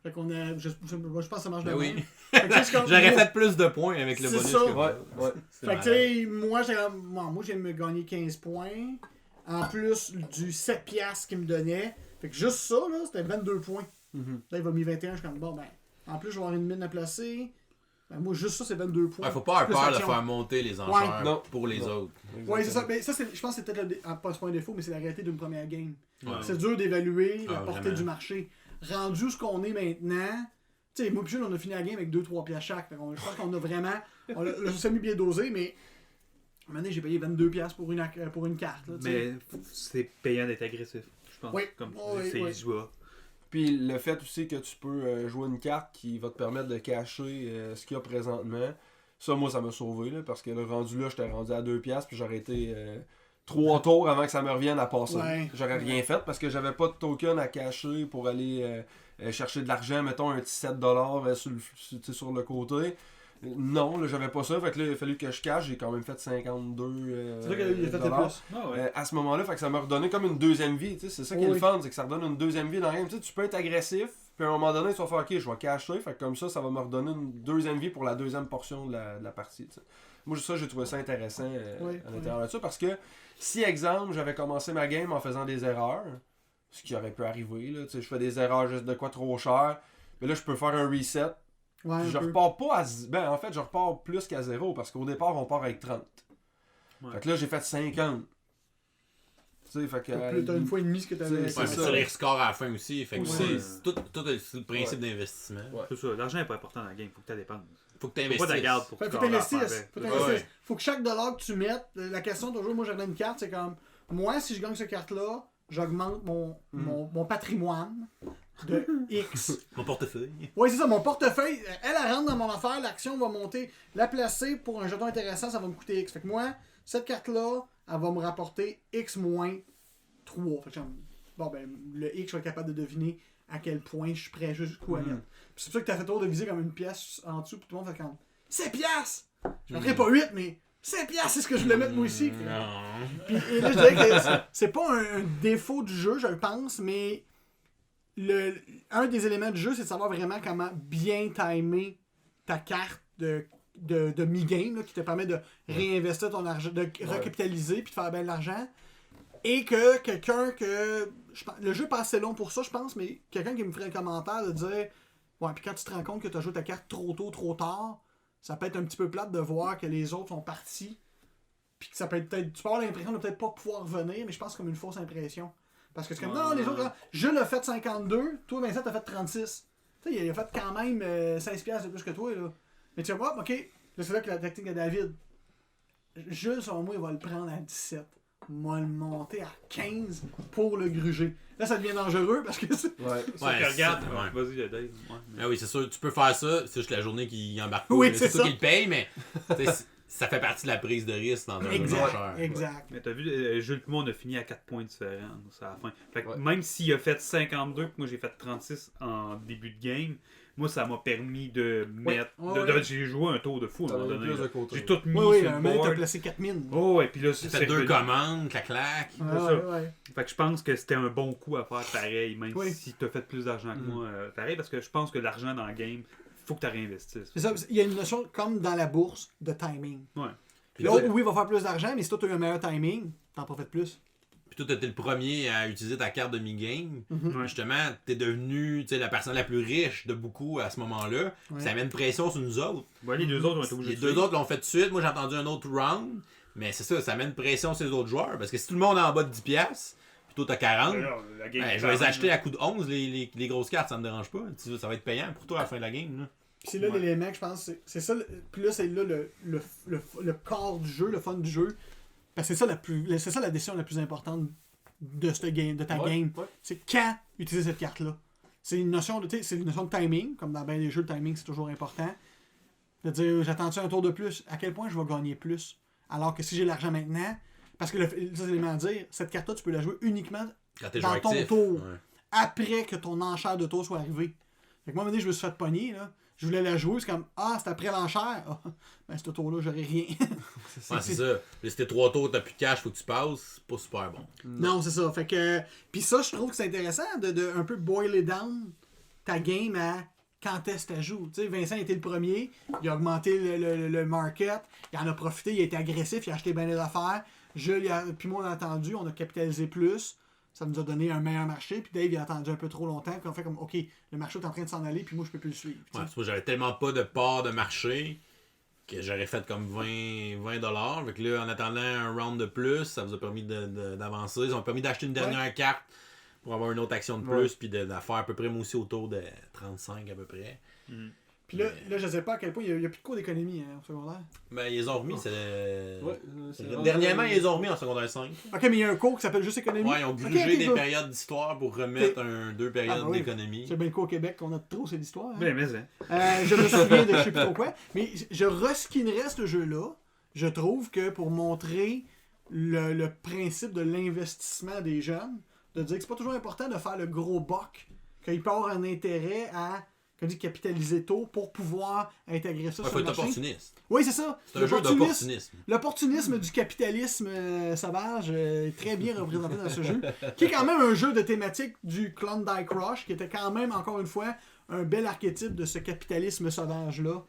Fait qu'on a. Je pense que ça marche de Ben oui. même. Fait que, tu sais, c'est comme- J'aurais fait plus de points avec le C'est bonus. ça. que- Ouais, ouais. C'est Fait que tu malade. sais, moi, moi j'ai me gagné 15 points. En plus du 7$ qu'il me donnait. Fait que juste ça, là, c'était 22 points. Mhm. Là, il va mis 21, je suis comme bon, ben. En plus, je vais avoir une mine à placer. Ben, moi, juste ça, c'est 22 points. Ouais, faut pas avoir Plus peur de l'action. faire monter les enchères Non. pour les Non. autres. Ouais, c'est ça. Mais ça, je pense que c'est peut-être pas ce point défaut, mais c'est la réalité d'une première game. Ouais. C'est dur d'évaluer la Ah, portée vraiment. du marché. Rendu ce qu'on est maintenant, tu sais, moi et Jules, on a fini la game avec 2-3$ chaque. Fait qu'on- je pense qu'on a vraiment. On l'a semi bien dosé, mais. À un moment donné, j'ai payé 22$ pour une carte. Là, tu sais. Mais c'est payant d'être agressif, je pense. Oui. Comme Oui, c'est oui. jouable. Puis le fait aussi que tu peux jouer une carte qui va te permettre de cacher ce qu'il y a présentement, ça, moi, ça m'a sauvé, là, parce que le rendu là, j'étais rendu à 2$, puis j'aurais été 3 tours avant que ça me revienne à passer. Ouais. J'aurais rien fait parce que j'avais pas de token à cacher pour aller chercher de l'argent, mettons un petit 7$ sur le côté. Non, là, j'avais pas ça. Fait que là, il a fallu que je cache. J'ai quand même fait 52 C'est vrai qu'il a fait le dollars. plus. Ah ouais. À ce moment-là, fait que ça m'a redonné comme une deuxième vie. Tu sais, c'est ça qui est Oui. le fun, c'est que ça redonne une deuxième vie dans le game. Tu sais, tu peux être agressif, puis à un moment donné, tu vas faire OK, je vais cacher. Fait que comme ça va me redonner une deuxième vie pour la deuxième portion de la partie. Tu sais. Moi, ça, j'ai trouvé ça intéressant Oui, à l'intérieur de ça parce que si, exemple, j'avais commencé ma game en faisant des erreurs, ce qui aurait pu arriver, là, tu sais, je fais des erreurs juste de quoi trop cher, mais là, je peux faire un reset. Ouais, Puis un je peu. repars pas à... Ben, en fait, je repars plus qu'à 0 parce qu'au départ, on part avec 30. Ouais. Fait que là, j'ai fait 50. Tu sais, fait que... T'as une fois et demie ce que t'avais. C'est Ouais, ça. mais tu les rescores à la fin aussi. Fait que Ouais. c'est c'est le principe d'investissement. Ouais. C'est ça, l'argent n'est pas important dans la game, faut que tu dépenses. Faut que tu Faut investisses. pas de la garde pour Faut que que tu t'investisses. Faut t'investisses. Ouais. Faut que chaque dollar que tu mettes, la question toujours, moi j'avais une carte, c'est comme, moi si je gagne cette carte-là, j'augmente mon patrimoine de X. Mon portefeuille. Oui, c'est ça, mon portefeuille, elle rentre dans mon affaire, l'action va monter, la placer pour un jeton intéressant, ça va me coûter X. Fait que moi, cette carte-là, elle va me rapporter X moins 3. Fait que bon ben, le X, je vais être capable de deviner à quel point je suis prêt jusqu'où à mettre. Puis c'est pour ça que t'as fait tour de viser comme une pièce en dessous, puis tout le monde fait comme 7 piastres! Je mettrais pas 8, mais 7 piastres, c'est ce que je voulais mettre moi aussi. Non. Puis, et là, je dirais que c'est pas un défaut du jeu, je le pense, mais un des éléments du jeu, c'est de savoir vraiment comment bien timer ta carte de mi-game, là, qui te permet de réinvestir ton argent, de recapitaliser puis de faire bien de l'argent. Et que quelqu'un que... le jeu est pas assez long pour ça, je pense, mais quelqu'un qui me ferait un commentaire de dire ouais, puis quand tu te rends compte que tu as joué ta carte trop tôt, trop tard, ça peut être un petit peu plate de voir que les autres sont partis. Puis que ça peut être peut-être. Tu peux avoir l'impression de peut-être pas pouvoir revenir, mais je pense comme une fausse impression. Parce que c'est comme non, les autres, je l'ai fait 52, toi Vincent t'as fait 36. Tu sais, il a fait quand même 16$ de plus que toi là. Mais tu vas voir, ok, là c'est là que la tactique de David. Jules, selon moi, il va le prendre à 17. Moi le monter à 15 pour le gruger. Là ça devient dangereux parce que c'est. Ouais. Ouais, regarde, c'est- ouais. vas-y, Dave. Ouais, mais- Ah oui, c'est sûr, tu peux faire ça, c'est juste la journée qui embarque pas. Oui, là. c'est toi ça. qui le paye, mais tu sais, ça fait partie de la prise de risque dans un jeu Exact, cher. exact. Mais t'as vu, Jules et moi, on a fini à 4 points différents à la fin. Fait que Ouais. même s'il a fait 52, puis moi j'ai fait 36 en début de game, moi, ça m'a permis de mettre. J'ai joué un tour de fou à un moment donné. J'ai tout mis oui, sur le board. t'as placé 4 mines. Oh, ouais, puis là, Tu fait 2 commandes, clac. Fait que je pense que c'était un bon coup à faire pareil, même si t'as fait plus d'argent que moi, pareil, parce que je pense que l'argent dans le game, faut que tu réinvestisses. C'est ça, il y a une notion, comme dans la bourse, de timing. Ouais. L'autre, oui, il va faire plus d'argent, mais si toi, tu as eu un meilleur timing, t'en profites plus. Puis toi, t'étais le premier à utiliser ta carte de mi-game. Mm-hmm. Justement, t'es devenu la personne la plus riche de beaucoup à ce moment-là. Ouais. Ça met une pression sur nous autres. Ouais, les deux autres ont été obligés Les deux autres l'ont fait tout de suite. Moi, j'ai entendu un autre round. Mais c'est ça met une pression sur les autres joueurs. Parce que si tout le monde est en bas de 10$, puis toi, t'as 40$, je vais les acheter à coup de 11, les grosses cartes, ça me dérange pas. Ça va être payant pour toi à la fin de la game. Là. C'est là l'élément que je pense, c'est ça. Puis là, c'est là le corps du jeu, le fun du jeu. Parce que c'est ça la décision la plus importante de ta game. Ouais. C'est quand utiliser cette carte-là. C'est une notion de timing, comme dans bien les jeux, le timing c'est toujours important. De dire j'attends-tu un tour de plus, à quel point je vais gagner plus. Alors que si j'ai l'argent maintenant, parce que ça c'est l'élément à dire, cette carte-là, tu peux la jouer uniquement dans ton tour. Ouais. Après que ton enchère de tour soit arrivée. Fait que moi, à un moment donné, je me suis fait pogner, là. Je voulais la jouer, c'est comme c'est après l'enchère. Ben, ce tour-là, j'aurais rien. c'est ça. Mais si t'es 3 tours, t'as plus de cash, faut que tu passes, c'est pas super bon. Non, c'est ça. Fait que. Puis ça, je trouve que c'est intéressant de un peu boiler down ta game à quand est-ce que tu joues. Tu sais, Vincent était le premier, il a augmenté le market, il en a profité, il a été agressif, il a acheté bien des affaires. Puis moi, on a attendu, on a capitalisé plus. Ça nous a donné un meilleur marché. Puis Dave, il a attendu un peu trop longtemps. Qu'on fait comme, OK, le marché est en train de s'en aller, puis moi, je peux plus le suivre. Ouais, moi, j'avais tellement pas de part de marché que j'aurais fait comme 20$. Fait que là, en attendant un round de plus, ça vous a permis d'avancer. Ça m'a permis d'acheter une dernière carte pour avoir une autre action de plus, puis de faire à peu près, moi aussi, autour de 35 à peu près. Puis là, je sais pas à quel point il n'y a plus de cours d'économie au secondaire. Ben, ils les ont remis, dernièrement, ils les ont remis en secondaire 5. Ok, mais il y a un cours qui s'appelle juste économie. Ouais, ils ont grugé des périodes d'histoire pour remettre 2 périodes d'économie. C'est bien le cours au Québec qu'on a trop, c'est l'histoire. Hein? Mais je me souviens de je sais plus trop quoi. Mais je reskinnerais ce jeu-là. Je trouve que pour montrer le principe de l'investissement des jeunes, de dire que c'est pas toujours important de faire le gros buck, qu'il peut y avoir un intérêt à capitaliser tôt pour pouvoir intégrer ça sur le marché. Opportuniste. Oui, c'est ça. C'est un jeu d'opportunisme. L'opportunisme du capitalisme sauvage est très bien représenté dans ce jeu, qui est quand même un jeu de thématique du Klondike Rush, qui était quand même, encore une fois, un bel archétype de ce capitalisme sauvage-là,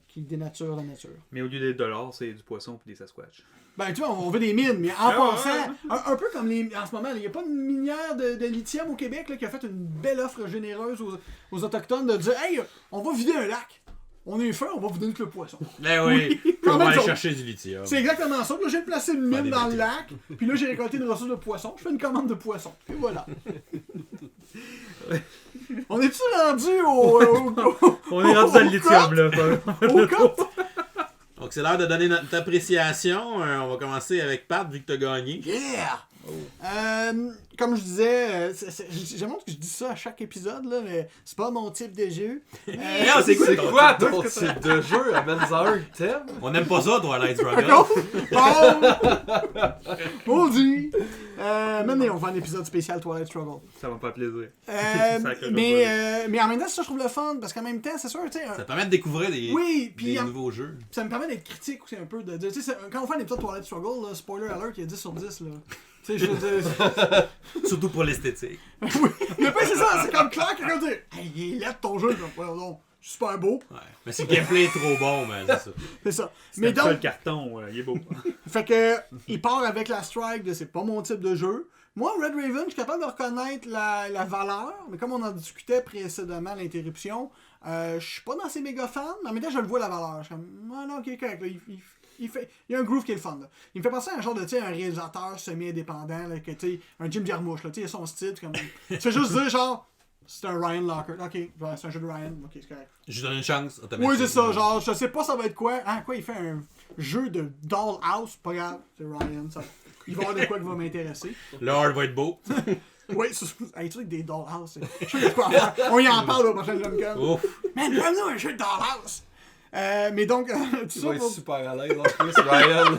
qui dénature la nature. Mais au lieu des dollars, c'est du poisson et des Sasquatch. Ben, tu vois, on veut des mines, mais en passant, un peu comme en ce moment, il n'y a pas une minière de lithium au Québec là, qui a fait une belle offre généreuse aux Autochtones de dire hey, on va vider un lac. On est fin, on va vous donner le poisson. Ben oui, on va aller chercher du lithium. C'est exactement ça. Là, j'ai placé une mine dans le lac, puis là, j'ai récolté une ressource de poisson. Je fais une commande de poisson. Et voilà. On est-tu rendu on est rendu dans le lithium, là. Au compte. Donc, c'est l'heure de donner notre appréciation. On va commencer avec Pat, vu que tu as gagné. Yeah! Comme je disais, j'aime que je dis ça à chaque épisode, là, mais c'est pas mon type de jeu. C'est quoi ton type de jeu? Amène-en un thème. On n'aime pas ça, Twilight Struggle. Maudit! Maintenant, on fait un épisode spécial Twilight Struggle. Ça va me faire plaisir. Mais en même temps, ça, je trouve le fun, parce qu'en même temps, c'est sûr, tu sais... Ça te permet de découvrir des nouveaux jeux. Ça me permet d'être critique aussi un peu. Quand on fait un épisode Twilight Struggle, là, spoiler alert, il y a 10 sur 10, là. Tu sais, je veux dire... Surtout pour l'esthétique. Oui, mais pas c'est ça, c'est comme clair, quelqu'un dit hey, il est laid ton jeu, non, super beau. Ouais. Mais si le gameplay est trop bon, ben c'est ça. C'est ça. Mais donc, le carton, il est beau. Fait que, il part avec la strike de c'est pas mon type de jeu. Moi, Red Raven, je suis capable de reconnaître la valeur, mais comme on en discutait précédemment à l'interruption, je suis pas dans ces méga fans, mais en même temps, je le vois la valeur. Je suis comme, non, ok, correct, là, il y a un groove qui est le fun. Là. Il me fait penser à un genre de un réalisateur semi-indépendant, là, que, un Jim Jarmusch, là, il a son style. Comme, tu fais juste dire genre, c'est un Ryan Locker. Ok, c'est un jeu de Ryan, ok, c'est correct. Je donne une chance. Oui, c'est ça, genre, je sais pas ça va être quoi. Quoi, il fait un jeu de Dollhouse, pas grave, c'est Ryan, ça. Il va y avoir de quoi qui va m'intéresser. Le hard va être beau. Oui, tu sais, des Dollhouse. Je sais quoi faire. On y en parle au prochain Jump Gun. Man, donne-nous un jeu de Dollhouse. Mais donc, tu vas être super à l'aise en plus, Ryan.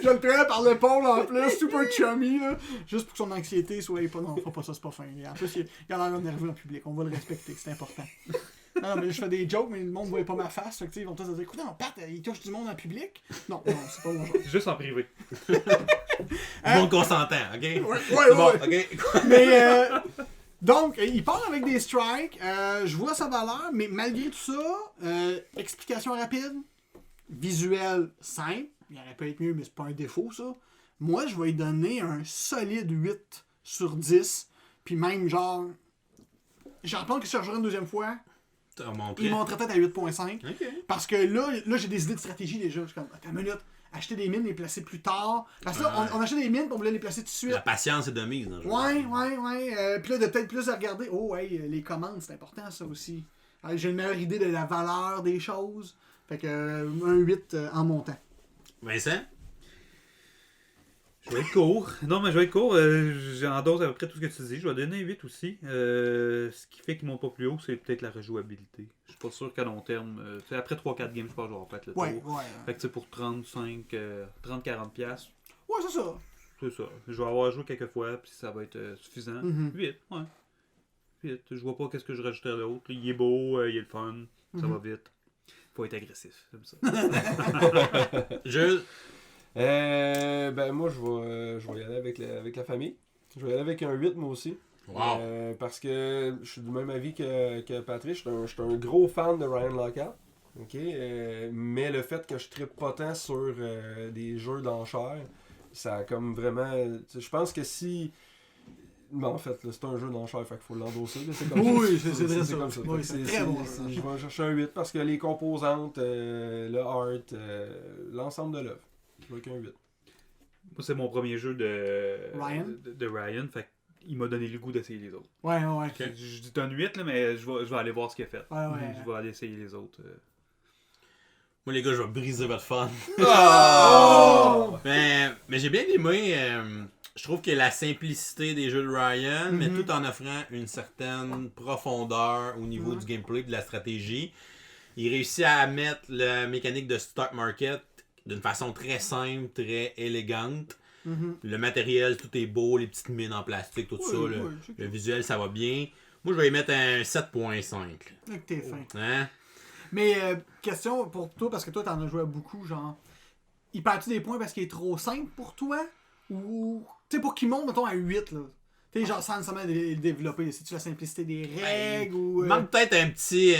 Je le prends par l'épaule en plus, super chummy, là. Juste pour que son anxiété soit pas. Non, fera pas ça, c'est pas fin. En plus, il a l'air nerveux en public. On va le respecter, c'est important. Non, mais je fais des jokes, mais le monde ne voit pas ma face. Fait que, ils vont tous dire écoute, non, Pat, il touche du monde en public. Non, c'est pas mon genre. Juste en privé. Bon consentant, ok? Ouais, Bon, ouais. ok. Mais, donc, il part avec des strikes. Je vois sa valeur, mais malgré tout ça, explication rapide, visuel simple. Il aurait pu être mieux, mais c'est pas un défaut, ça. Moi, je vais lui donner un solide 8 sur 10. Puis même, genre, j'en pense que si je rejouerais une deuxième fois, il monterait peut-être à 8.5. Ok. Parce que là, j'ai des idées de stratégie déjà. Je suis comme, attends une minute, acheter des mines, les placer plus tard. Parce que là, on achetait des mines, puis on voulait les placer tout de suite. La patience est de mise. Dans le jeu. Ouais. Puis là, de peut-être plus à regarder. Oh, hey, les commandes, c'est important, ça aussi. J'ai une meilleure idée de la valeur des choses. Fait que un 8 en montant. Vincent? Je vais être court. Non, mais je vais être court. J'endosse à peu près tout ce que tu dis. Je vais donner 8 aussi. Ce qui fait qu'ils m'ont pas plus haut, c'est peut-être la rejouabilité. Je suis pas sûr qu'à long terme. Après 3-4 games, je pense que je vais refaire le tour. Ouais. Fait que c'est pour 30-40$. Ouais, c'est ça. C'est ça. Je vais avoir joué quelques fois, puis ça va être suffisant. 8, ouais. 8. Je vois pas qu'est-ce que je rajouterais d'autre. Il est beau, il est le fun, ça va vite. Faut être agressif, comme ça. Jules? Ben moi je vais y aller avec la famille. Je vais y aller avec un 8 moi aussi. Wow. Parce que je suis du même avis que Patrick. Je suis un gros fan de Ryan Lockhart. Ok, mais le fait que je trippe pas tant sur des jeux d'enchères, ça a comme vraiment. Je pense que si. Mais en fait, là, c'est un jeu d'enchères, fait qu'il faut l'endosser. Là, c'est comme Oui, ça. c'est très ça. comme ça. Oui, Fait que c'est très bon. je vais chercher un 8 parce que les composantes, le art, l'ensemble de l'œuvre. Je vais avec un 8. Moi, c'est mon premier jeu de Ryan. de Ryan, fait qu'il m'a donné le goût d'essayer les autres. Ouais. Je dis un 8, là, mais je vais aller voir ce qu'il a fait. Ouais. Je vais aller essayer les autres. Moi, les gars, je vais briser votre fun. Oh! Mais j'ai bien aimé. Je trouve que la simplicité des jeux de Ryan, mais tout en offrant une certaine profondeur au niveau du gameplay et de la stratégie. Il réussit à mettre la mécanique de stock market d'une façon très simple, très élégante. Le matériel, tout est beau, les petites mines en plastique, tout ça. Le visuel, ça va bien. Moi, je vais y mettre un 7.5. Là que t'es fin. Hein? Mais question pour toi, parce que toi t'en as joué à beaucoup, genre. Il perd-tu des points parce qu'il est trop simple pour toi? Ou. Tu sais, pour qu'il monte, mettons, à 8, là. Tu sais, genre sans nécessairement le développer. C'est-tu la simplicité des règles ou. Il manque peut-être un petit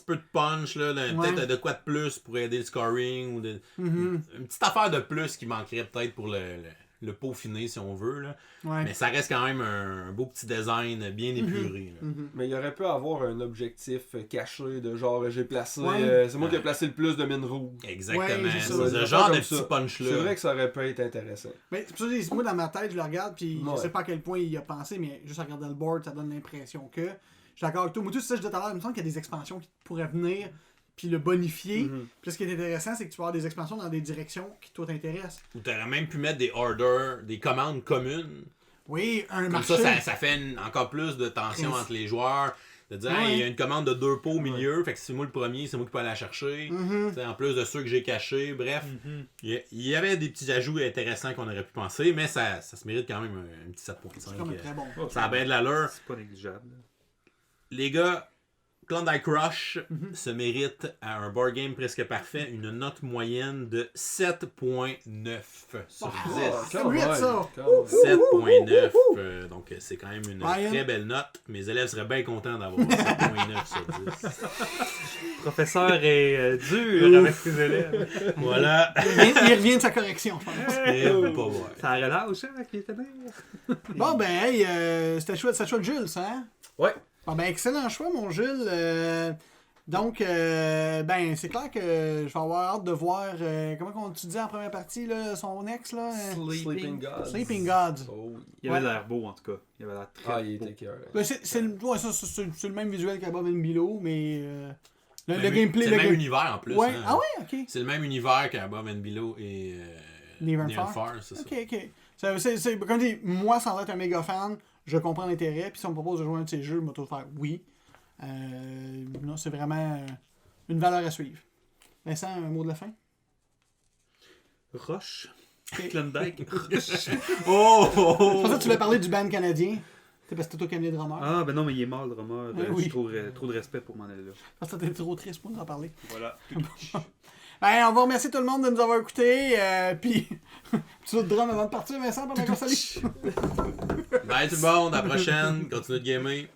peu de punch, là, peut-être de quoi de plus pour aider le scoring. Ou une petite affaire de plus qui manquerait peut-être pour le peaufiner, si on veut. Là. Ouais. Mais ça reste quand même un beau petit design bien épuré. Là. Mais il aurait pu avoir un objectif caché de genre j'ai placé. Ouais. C'est moi qui ai placé le plus de mines rouges. Exactement. Ouais, c'est ça. Ce genre de Comme petit ça. punch-là. C'est vrai que ça aurait pu être intéressant. Mais c'est pour ça que je dis, moi dans ma tête, je le regarde, puis Ouais. je sais pas à quel point il y a pensé, mais juste à regarder le board, ça donne l'impression que. Je suis d'accord avec toi. Moi, tout ça, je disais tout à l'heure, il me semble qu'il y a des expansions qui pourraient venir, puis le bonifier. Puis là, ce qui est intéressant, c'est que tu vas avoir des expansions dans des directions qui, toi, t'intéressent. Ou tu aurais même pu mettre des orders, des commandes communes. Oui, un Comme marché. ça fait encore plus de tension Yes. entre les joueurs. De dire, hey, il y a une commande de 2 pots au milieu, fait que c'est moi le premier, c'est moi qui peux aller la chercher. T'sais, en plus de ceux que j'ai cachés, bref. Il y avait des petits ajouts intéressants qu'on aurait pu penser, mais ça se mérite quand même un petit 7.5. C'est comme très bon. Ça a bien de l'allure. C'est pas négligeable. Les gars, Klondike Rush se mérite à un board game presque parfait une note moyenne de 7.9 sur 10. C'est 8, ça. 7.9, donc c'est quand même une Ryan. très belle note. Mes élèves seraient bien contents d'avoir 7.9 sur 10. Le professeur est dur avec ses élèves. Voilà. Il revient de sa correction, je pense. Et pas voir. Ça relâche, hein, qui était bien. Bon, ben, hey, c'était chouette, Jules, ça, hein? Ouais. Bon, ben, excellent choix, mon Jules. Donc, ben, c'est clair que je vais avoir hâte de voir, comment tu disais en première partie, là, son ex, là? Sleeping Gods. Sleeping Gods. Oh, Il avait l'air beau, en tout cas. Il avait l'air très il beau. était cœur. Ben, c'est le même visuel qu'Above and Below, mais le C'est gameplay... le même univers en plus. Ouais. hein. Ah ouais, ok. C'est le même univers qu'Above and Below et Near Near and Far. c'est ça. Ok. Comme je dis, moi, sans être un méga fan, je comprends l'intérêt, puis si on me propose de jouer un de ces jeux, je vais tout faire oui. Non, c'est vraiment une valeur à suivre. Vincent, un mot de la fin? Roche. Klondike. Roche. Oh! Je pensais que tu voulais parler du band canadien. C'est parce que t'es toi qui as amené le drummer. Ah, ben non, mais il est mort, le drummer. Oui. J'ai trop de respect pour m'en aller là. Parce que t'es trop triste pour nous en parler. Voilà. Ben, on va remercier tout le monde de nous avoir écoutés. Puis, petit autre drum avant de partir, Vincent, pendant qu'on salue. Bye tout le monde, à la prochaine. Continue de gamer.